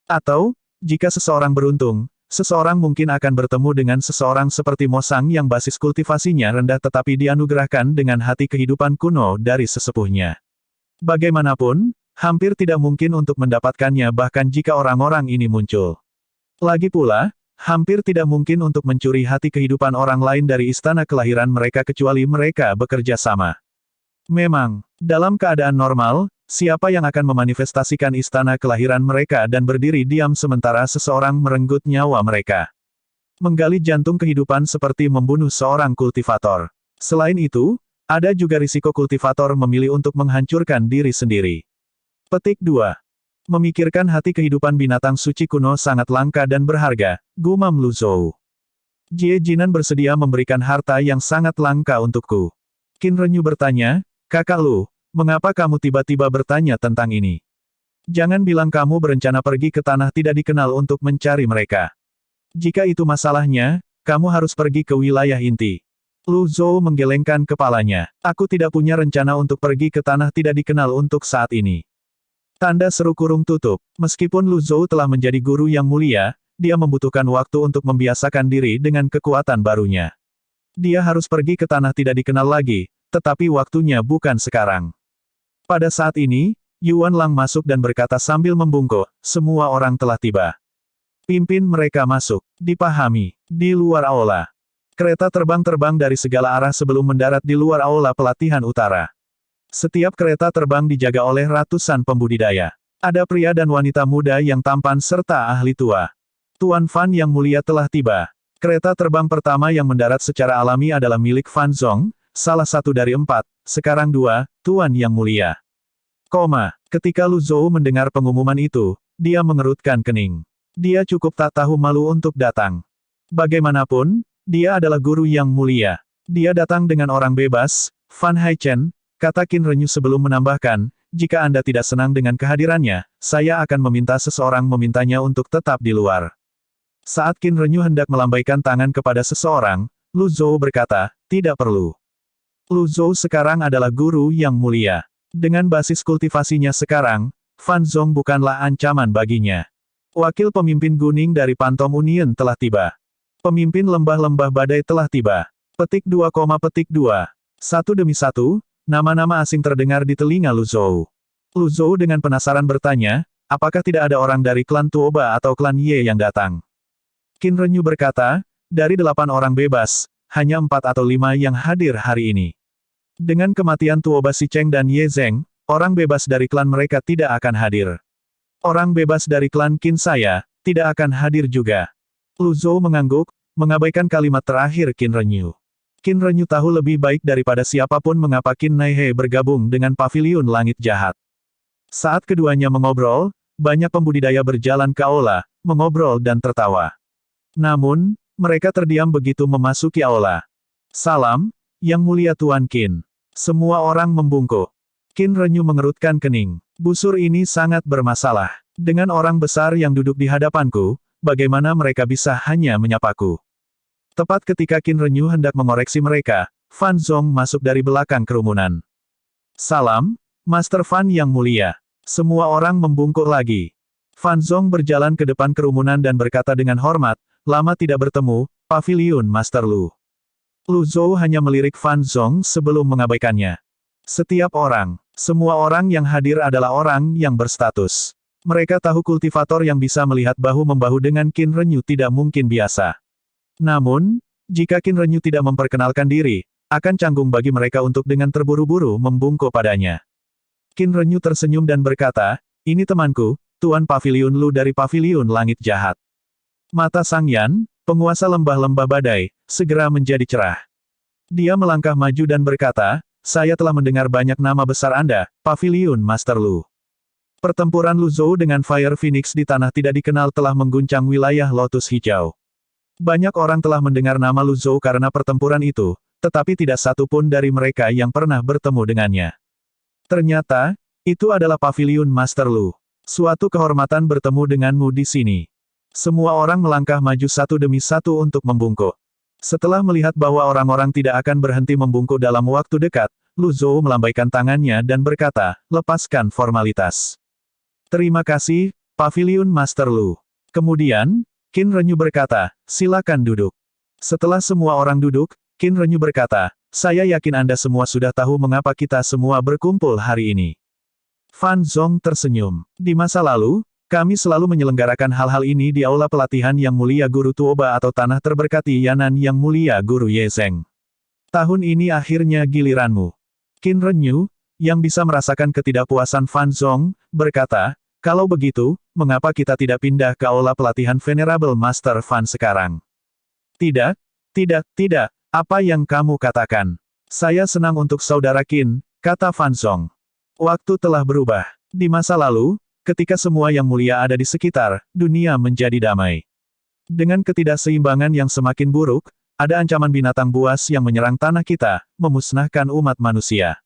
Atau, jika seseorang beruntung, seseorang mungkin akan bertemu dengan seseorang seperti Mosang yang basis kultivasinya rendah tetapi dianugerahkan dengan hati kehidupan kuno dari sesepuhnya. Bagaimanapun, hampir tidak mungkin untuk mendapatkannya bahkan jika orang-orang ini muncul. Lagi pula, hampir tidak mungkin untuk mencuri hati kehidupan orang lain dari istana kelahiran mereka kecuali mereka bekerja sama. Memang, dalam keadaan normal, siapa yang akan memanifestasikan istana kelahiran mereka dan berdiri diam sementara seseorang merenggut nyawa mereka? Menggali jantung kehidupan seperti membunuh seorang kultivator. Selain itu, ada juga risiko kultivator memilih untuk menghancurkan diri sendiri. Petik 2. Memikirkan hati kehidupan binatang suci kuno sangat langka dan berharga, gumam Lu Zhou. Jie Jinan bersedia memberikan harta yang sangat langka untukku. Qin Renyu bertanya, kakak Lu, mengapa kamu tiba-tiba bertanya tentang ini? Jangan bilang kamu berencana pergi ke tanah tidak dikenal untuk mencari mereka. Jika itu masalahnya, kamu harus pergi ke wilayah inti. Lu Zhou menggelengkan kepalanya. Aku tidak punya rencana untuk pergi ke tanah tidak dikenal untuk saat ini. Tanda seru kurung tutup. Meskipun Lu Zhou telah menjadi guru yang mulia, dia membutuhkan waktu untuk membiasakan diri dengan kekuatan barunya. Dia harus pergi ke tanah tidak dikenal lagi, tetapi waktunya bukan sekarang. Pada saat ini, Yuan Lang masuk dan berkata sambil membungkuk, semua orang telah tiba. Pimpin mereka masuk. Dipahami. Di luar aula. Kereta terbang dari segala arah sebelum mendarat di luar aula pelatihan utara. Setiap kereta terbang dijaga oleh ratusan pembudidaya. Ada pria dan wanita muda yang tampan serta ahli tua. Tuan Fan yang mulia telah tiba. Kereta terbang pertama yang mendarat secara alami adalah milik Fan Zong, salah satu dari 4, sekarang 2, Tuan yang mulia. Ketika Lu Zhou mendengar pengumuman itu, dia mengerutkan kening. Dia cukup tak tahu malu untuk datang. Bagaimanapun, dia adalah guru yang mulia. Dia datang dengan orang bebas, Fan Haichen, kata Qin Renyu sebelum menambahkan, jika Anda tidak senang dengan kehadirannya, saya akan meminta seseorang memintanya untuk tetap di luar. Saat Qin Renyu hendak melambaikan tangan kepada seseorang, Lu Zhou berkata, tidak perlu. Lu Zhou sekarang adalah guru yang mulia. Dengan basis kultivasinya sekarang, Fan Zong bukanlah ancaman baginya. Wakil pemimpin Guning dari Pantom Union telah tiba. Pemimpin lembah-lembah badai telah tiba. Petik 2, petik 2. Satu demi satu, nama-nama asing terdengar di telinga Lu Zhou. Lu Zhou dengan penasaran bertanya, apakah tidak ada orang dari klan Tuoba atau klan Ye yang datang? Qin Renyu berkata, dari 8 orang bebas, hanya 4 atau 5 yang hadir hari ini. Dengan kematian Tuoba Si Cheng dan Ye Zheng, orang bebas dari klan mereka tidak akan hadir. Orang bebas dari klan Qin saya, tidak akan hadir juga. Lu Zhou mengangguk, mengabaikan kalimat terakhir Qin Renyu. Qin Renyu tahu lebih baik daripada siapapun mengapa Qin Naihe bergabung dengan Paviliun Langit Jahat. Saat keduanya mengobrol, banyak pembudidaya berjalan ke aula, mengobrol dan tertawa. Namun, mereka terdiam begitu memasuki aula. Salam, Yang Mulia Tuan Qin. Semua orang membungkuk. Qin Renyu mengerutkan kening. Busur ini sangat bermasalah. Dengan orang besar yang duduk di hadapanku, bagaimana mereka bisa hanya menyapaku? Tepat ketika Qin Renyu hendak mengoreksi mereka, Fan Zong masuk dari belakang kerumunan. Salam, Master Fan yang mulia. Semua orang membungkuk lagi. Fan Zong berjalan ke depan kerumunan dan berkata dengan hormat, lama tidak bertemu, Paviliun Master Lu. Lu Zhou hanya melirik Fan Zong sebelum mengabaikannya. Setiap orang, semua orang yang hadir adalah orang yang berstatus. Mereka tahu kultivator yang bisa melihat bahu-membahu dengan Qin Renyu tidak mungkin biasa. Namun, jika Qin Renyu tidak memperkenalkan diri, akan canggung bagi mereka untuk dengan terburu-buru membungkuk padanya. Qin Renyu tersenyum dan berkata, ini temanku, Tuan Paviliun Lu dari Paviliun Langit Jahat. Mata Sang Yan, penguasa lembah-lembah badai, segera menjadi cerah. Dia melangkah maju dan berkata, saya telah mendengar banyak nama besar Anda, Paviliun Master Lu. Pertempuran Lu Zhou dengan Fire Phoenix di tanah tidak dikenal telah mengguncang wilayah Lotus Hijau. Banyak orang telah mendengar nama Lu Zhou karena pertempuran itu, tetapi tidak satu pun dari mereka yang pernah bertemu dengannya. Ternyata, itu adalah Paviliun Master Lu. Suatu kehormatan bertemu denganmu di sini. Semua orang melangkah maju satu demi satu untuk membungkuk. Setelah melihat bahwa orang-orang tidak akan berhenti membungkuk dalam waktu dekat, Lu Zhou melambaikan tangannya dan berkata, lepaskan formalitas. Terima kasih, Paviliun Master Lu. Kemudian, Qin Renyu berkata, silakan duduk. Setelah semua orang duduk, Qin Renyu berkata, saya yakin Anda semua sudah tahu mengapa kita semua berkumpul hari ini. Fan Zong tersenyum. Di masa lalu, kami selalu menyelenggarakan hal-hal ini di aula pelatihan Yang Mulia Guru Tuoba atau Tanah Terberkati Yanan Yang Mulia Guru Ye Zheng. Tahun ini akhirnya giliranmu. Qin Renyu, yang bisa merasakan ketidakpuasan Fan Zong, berkata, kalau begitu, mengapa kita tidak pindah ke aula pelatihan Venerable Master Fan sekarang? Tidak, apa yang kamu katakan? Saya senang untuk saudara Qin, kata Fan Zong. Waktu telah berubah. Di masa lalu, ketika semua yang mulia ada di sekitar, dunia menjadi damai. Dengan ketidakseimbangan yang semakin buruk, ada ancaman binatang buas yang menyerang tanah kita, memusnahkan umat manusia.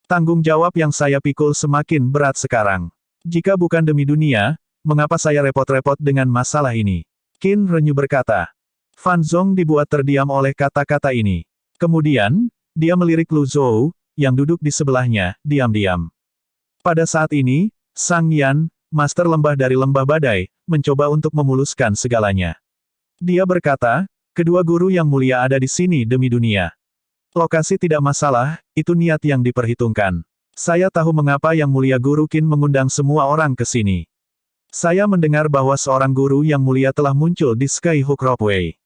Tanggung jawab yang saya pikul semakin berat sekarang. Jika bukan demi dunia, mengapa saya repot-repot dengan masalah ini? Qin Renyu berkata. Fan Zong dibuat terdiam oleh kata-kata ini. Kemudian, dia melirik Lu Zhou, yang duduk di sebelahnya, diam-diam. Pada saat ini, Sang Yan, Master Lembah dari Lembah Badai, mencoba untuk memuluskan segalanya. Dia berkata, kedua guru yang mulia ada di sini demi dunia. Lokasi tidak masalah, itu niat yang diperhitungkan. Saya tahu mengapa Yang Mulia Guru Qin mengundang semua orang ke sini. Saya mendengar bahwa seorang guru yang mulia telah muncul di Skyhook Ropeway.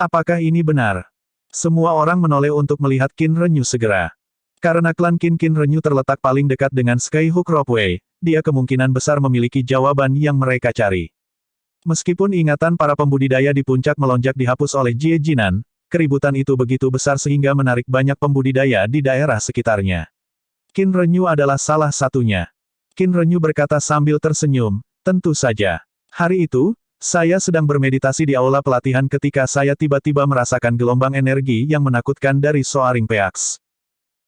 Apakah ini benar? Semua orang menoleh untuk melihat Qin Renyu segera. Karena klan Qin Renyu terletak paling dekat dengan Skyhook Ropeway, dia kemungkinan besar memiliki jawaban yang mereka cari. Meskipun ingatan para pembudidaya di puncak melonjak dihapus oleh Jie Jinan, keributan itu begitu besar sehingga menarik banyak pembudidaya di daerah sekitarnya. Qin Renyu adalah salah satunya. Qin Renyu berkata sambil tersenyum, tentu saja. Hari itu, saya sedang bermeditasi di aula pelatihan ketika saya tiba-tiba merasakan gelombang energi yang menakutkan dari Soaring Peaks.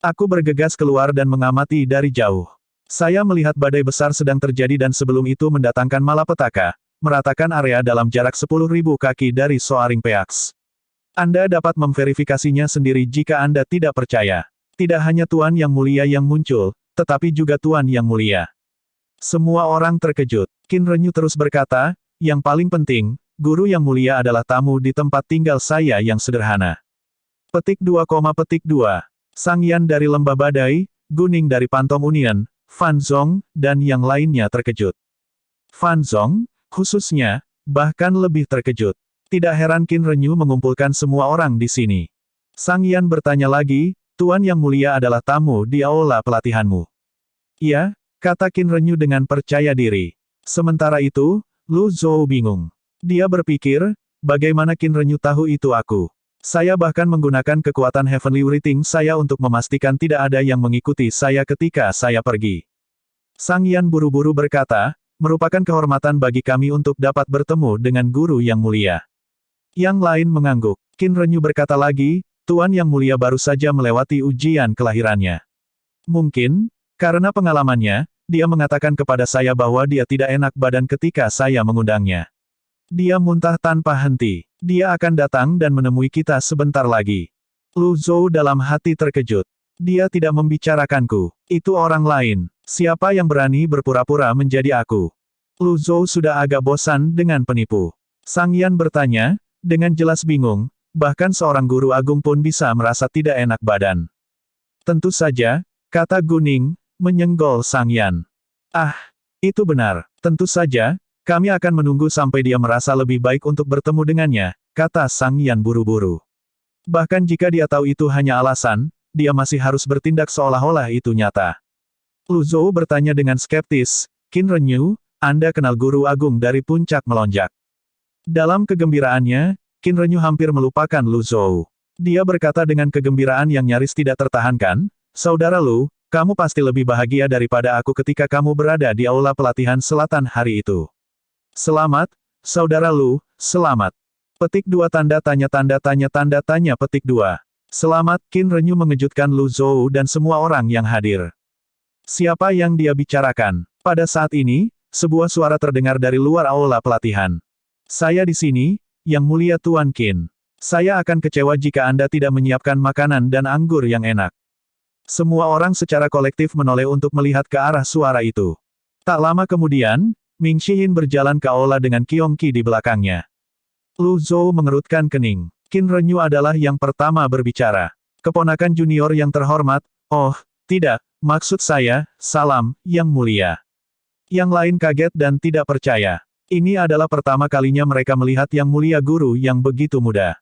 Aku bergegas keluar dan mengamati dari jauh. Saya melihat badai besar sedang terjadi dan sebelum itu mendatangkan malapetaka, meratakan area dalam jarak 10.000 kaki dari Soaring Peaks. Anda dapat memverifikasinya sendiri jika Anda tidak percaya. Tidak hanya Tuan Yang Mulia yang muncul, tetapi juga Tuan Yang Mulia. Semua orang terkejut. Qin Renyu terus berkata, yang paling penting, Guru Yang Mulia adalah tamu di tempat tinggal saya yang sederhana. Petik 2, Sang Yan dari Lembah Badai, Guning dari Phantom Union, Fan Zong, dan yang lainnya terkejut. Fan Zong, khususnya, bahkan lebih terkejut. Tidak heran Qin Renyu mengumpulkan semua orang di sini. Sang Yan bertanya lagi, Tuan Yang Mulia adalah tamu di aula pelatihanmu. Iya, kata Qin Renyu dengan percaya diri. Sementara itu, Lu Zhou bingung. Dia berpikir, bagaimana Qin Renyu tahu itu aku? Saya bahkan menggunakan kekuatan Heavenly Writing saya untuk memastikan tidak ada yang mengikuti saya ketika saya pergi. Sang Yan buru-buru berkata, merupakan kehormatan bagi kami untuk dapat bertemu dengan Guru Yang Mulia. Yang lain mengangguk. Qin Renyu berkata lagi, Tuan Yang Mulia baru saja melewati ujian kelahirannya. Mungkin, karena pengalamannya, dia mengatakan kepada saya bahwa dia tidak enak badan ketika saya mengundangnya. Dia muntah tanpa henti. Dia akan datang dan menemui kita sebentar lagi. Lu Zhou dalam hati terkejut. Dia tidak membicarakanku. Itu orang lain. Siapa yang berani berpura-pura menjadi aku? Lu Zhou sudah agak bosan dengan penipu. Sang Yan bertanya, dengan jelas bingung, bahkan seorang guru agung pun bisa merasa tidak enak badan. Tentu saja, kata Guning, menyenggol Sang Yan. Ah, itu benar. Tentu saja, kami akan menunggu sampai dia merasa lebih baik untuk bertemu dengannya, kata Sang Yan buru-buru. Bahkan jika dia tahu itu hanya alasan, dia masih harus bertindak seolah-olah itu nyata. Lu Zhou bertanya dengan skeptis, Qin Renyu, Anda kenal guru agung dari puncak melonjak. Dalam kegembiraannya, Qin Renyu hampir melupakan Lu Zhou. Dia berkata dengan kegembiraan yang nyaris tidak tertahankan, Saudara Lu, kamu pasti lebih bahagia daripada aku ketika kamu berada di aula pelatihan selatan hari itu. Selamat, Saudara Lu, selamat. Petik 2 petik 2. Selamat, Qin Renyu mengejutkan Lu Zhou dan semua orang yang hadir. Siapa yang dia bicarakan? Pada saat ini, sebuah suara terdengar dari luar aula pelatihan. Saya di sini, Yang Mulia Tuan Qin. Saya akan kecewa jika Anda tidak menyiapkan makanan dan anggur yang enak. Semua orang secara kolektif menoleh untuk melihat ke arah suara itu. Tak lama kemudian, Ming Shihin berjalan ke aula dengan Qiong Qi di belakangnya. Lu Zhou mengerutkan kening. Qin Renyu adalah yang pertama berbicara. Keponakan junior yang terhormat, oh, tidak, maksud saya, salam, Yang Mulia. Yang lain kaget dan tidak percaya. Ini adalah pertama kalinya mereka melihat Yang Mulia guru yang begitu muda.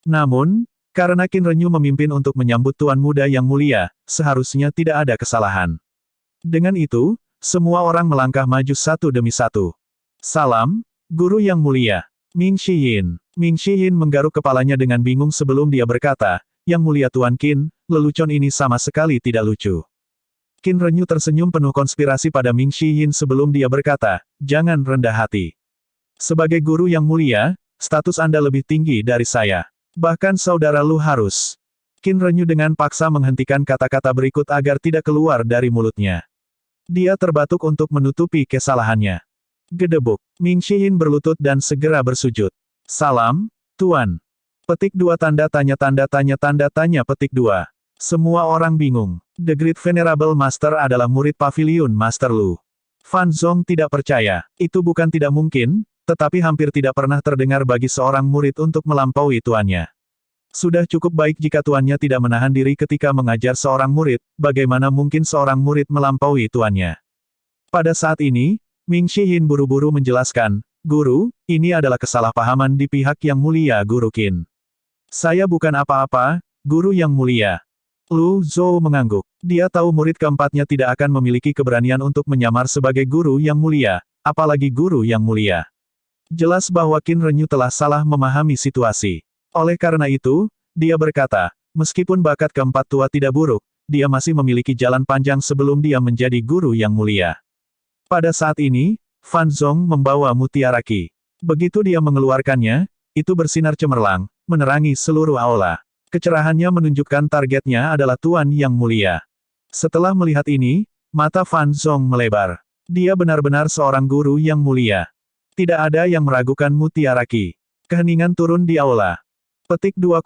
Namun, karena Qin Renyu memimpin untuk menyambut Tuan Muda Yang Mulia, seharusnya tidak ada kesalahan. Dengan itu, semua orang melangkah maju satu demi satu. Salam, Guru Yang Mulia. Ming Shihin. Ming Shihin menggaruk kepalanya dengan bingung sebelum dia berkata, Yang Mulia Tuan Qin, lelucon ini sama sekali tidak lucu. Qin Renyu tersenyum penuh konspirasi pada Ming Shihin sebelum dia berkata, jangan rendah hati. Sebagai guru yang mulia, status Anda lebih tinggi dari saya. Bahkan saudara Lu harus. Qin Renyu dengan paksa menghentikan kata-kata berikut agar tidak keluar dari mulutnya. Dia terbatuk untuk menutupi kesalahannya. Gedebuk. Ming Shihin berlutut dan segera bersujud. Salam, Tuan. Petik 2 petik 2. Semua orang bingung. The Great Venerable Master adalah murid Pavilion Master Lu. Fan Zong tidak percaya. Itu bukan tidak mungkin, tetapi hampir tidak pernah terdengar bagi seorang murid untuk melampaui tuannya. Sudah cukup baik jika tuannya tidak menahan diri ketika mengajar seorang murid, bagaimana mungkin seorang murid melampaui tuannya. Pada saat ini, Ming Shihin buru-buru menjelaskan, Guru, ini adalah kesalahpahaman di pihak Yang Mulia Guru Qin. Saya bukan apa-apa, Guru yang mulia. Lu Zhou mengangguk. Dia tahu murid keempatnya tidak akan memiliki keberanian untuk menyamar sebagai guru yang mulia, apalagi guru yang mulia. Jelas bahwa Qin Renyu telah salah memahami situasi. Oleh karena itu, dia berkata, meskipun bakat keempat tua tidak buruk, dia masih memiliki jalan panjang sebelum dia menjadi guru yang mulia. Pada saat ini, Fan Zong membawa mutiara Qi. Begitu dia mengeluarkannya, itu bersinar cemerlang, menerangi seluruh aula. Kecerahannya menunjukkan targetnya adalah Tuan Yang Mulia. Setelah melihat ini, mata Fan Zong melebar. Dia benar-benar seorang guru yang mulia. Tidak ada yang meragukan mutiara Qi. Keheningan turun di aula. Petik 2,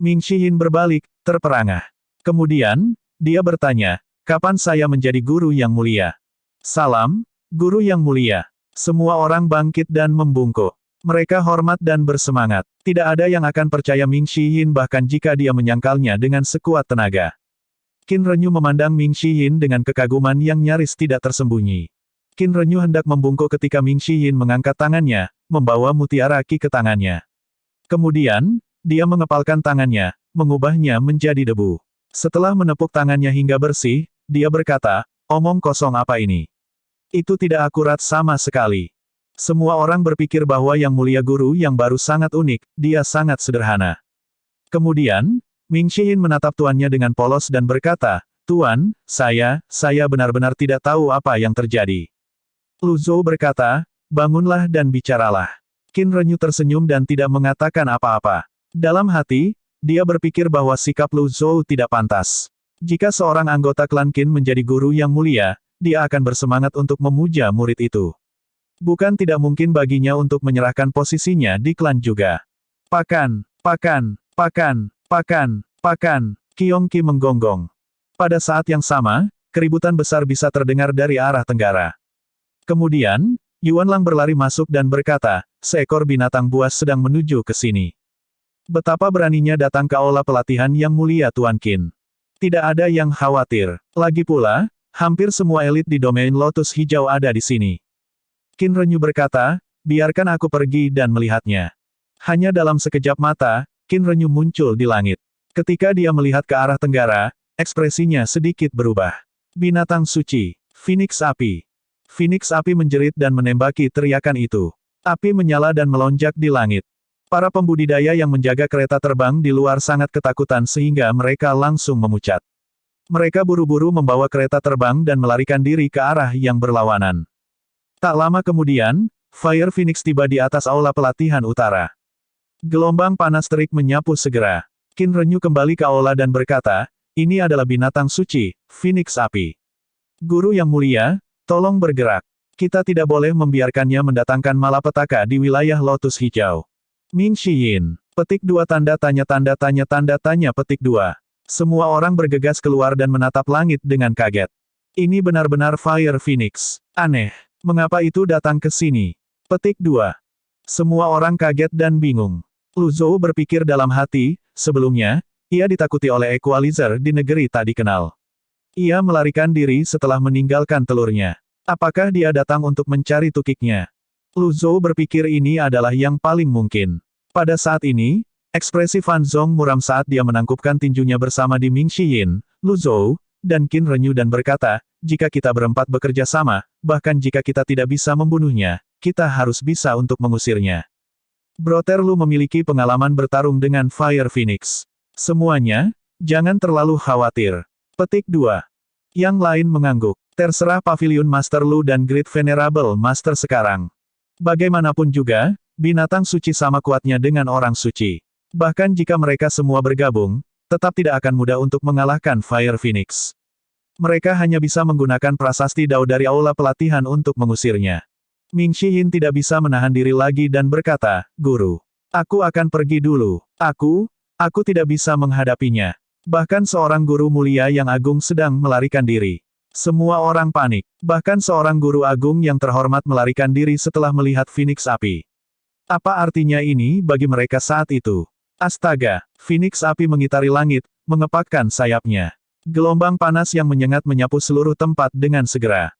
Ming Shihin berbalik, terperangah. Kemudian, dia bertanya, kapan saya menjadi guru yang mulia? Salam, Guru yang mulia. Semua orang bangkit dan membungkuk. Mereka hormat dan bersemangat. Tidak ada yang akan percaya Ming Shihin bahkan jika dia menyangkalnya dengan sekuat tenaga. Qin Renyu memandang Ming Shihin dengan kekaguman yang nyaris tidak tersembunyi. Qin Renyu hendak membungkuk ketika Ming Shihin mengangkat tangannya, membawa mutiara Qi ke tangannya. Kemudian, dia mengepalkan tangannya, mengubahnya menjadi debu. Setelah menepuk tangannya hingga bersih, dia berkata, omong kosong apa ini? Itu tidak akurat sama sekali. Semua orang berpikir bahwa Yang Mulia Guru yang baru sangat unik, dia sangat sederhana. Kemudian, Ming Shihin menatap tuannya dengan polos dan berkata, Tuan, saya benar-benar tidak tahu apa yang terjadi. Lu Zhou berkata, bangunlah dan bicaralah. Qin Renyu tersenyum dan tidak mengatakan apa-apa. Dalam hati, dia berpikir bahwa sikap Lu Zhou tidak pantas. Jika seorang anggota klan Qin menjadi guru yang mulia, dia akan bersemangat untuk memuja murid itu. Bukan tidak mungkin baginya untuk menyerahkan posisinya di klan juga. Pakan, Qiong Qi menggonggong. Pada saat yang sama, keributan besar bisa terdengar dari arah tenggara. Kemudian, Yuan Lang berlari masuk dan berkata, seekor binatang buas sedang menuju ke sini. Betapa beraninya datang ke aula pelatihan yang mulia Tuan Qin. Tidak ada yang khawatir. Lagi pula, hampir semua elit di domain Lotus Hijau ada di sini. Qin Renyu berkata, biarkan aku pergi dan melihatnya. Hanya dalam sekejap mata, Qin Renyu muncul di langit. Ketika dia melihat ke arah tenggara, ekspresinya sedikit berubah. Binatang suci, Phoenix Api. Phoenix Api menjerit dan menembaki teriakan itu. Api menyala dan melonjak di langit. Para pembudidaya yang menjaga kereta terbang di luar sangat ketakutan sehingga mereka langsung memucat. Mereka buru-buru membawa kereta terbang dan melarikan diri ke arah yang berlawanan. Tak lama kemudian, Fire Phoenix tiba di atas aula pelatihan utara. Gelombang panas terik menyapu segera. Qin Renyu kembali ke aula dan berkata, ini adalah binatang suci, Phoenix Api. Guru yang mulia, tolong bergerak. Kita tidak boleh membiarkannya mendatangkan malapetaka di wilayah Lotus Hijau. Ming Shihin. Petik 2 tanda tanya petik 2. Semua orang bergegas keluar dan menatap langit dengan kaget. Ini benar-benar Fire Phoenix. Aneh. Mengapa itu datang ke sini? Petik 2. Semua orang kaget dan bingung. Lu Zhou berpikir dalam hati, sebelumnya, ia ditakuti oleh Equalizer di negeri tak dikenal. Ia melarikan diri setelah meninggalkan telurnya. Apakah dia datang untuk mencari tukiknya? Lu Zhou berpikir ini adalah yang paling mungkin. Pada saat ini, ekspresi Fan Zong muram saat dia menangkupkan tinjunya bersama di Ming Shihin, Lu Zhou, dan Qin Renyu dan berkata, jika kita berempat bekerja sama, bahkan jika kita tidak bisa membunuhnya, kita harus bisa untuk mengusirnya. Brother Lu memiliki pengalaman bertarung dengan Fire Phoenix. Semuanya, jangan terlalu khawatir. Petik 2. Yang lain mengangguk. Terserah Pavilion Master Lu dan Great Venerable Master sekarang. Bagaimanapun juga, binatang suci sama kuatnya dengan orang suci. Bahkan jika mereka semua bergabung, tetap tidak akan mudah untuk mengalahkan Fire Phoenix. Mereka hanya bisa menggunakan prasasti Dao dari aula pelatihan untuk mengusirnya. Ming Shihin tidak bisa menahan diri lagi dan berkata, Guru, aku akan pergi dulu. Aku tidak bisa menghadapinya. Bahkan seorang guru mulia yang agung sedang melarikan diri. Semua orang panik. Bahkan seorang guru agung yang terhormat melarikan diri setelah melihat Phoenix Api. Apa artinya ini bagi mereka saat itu? Astaga, Phoenix Api mengitari langit, mengepakkan sayapnya. Gelombang panas yang menyengat menyapu seluruh tempat dengan segera.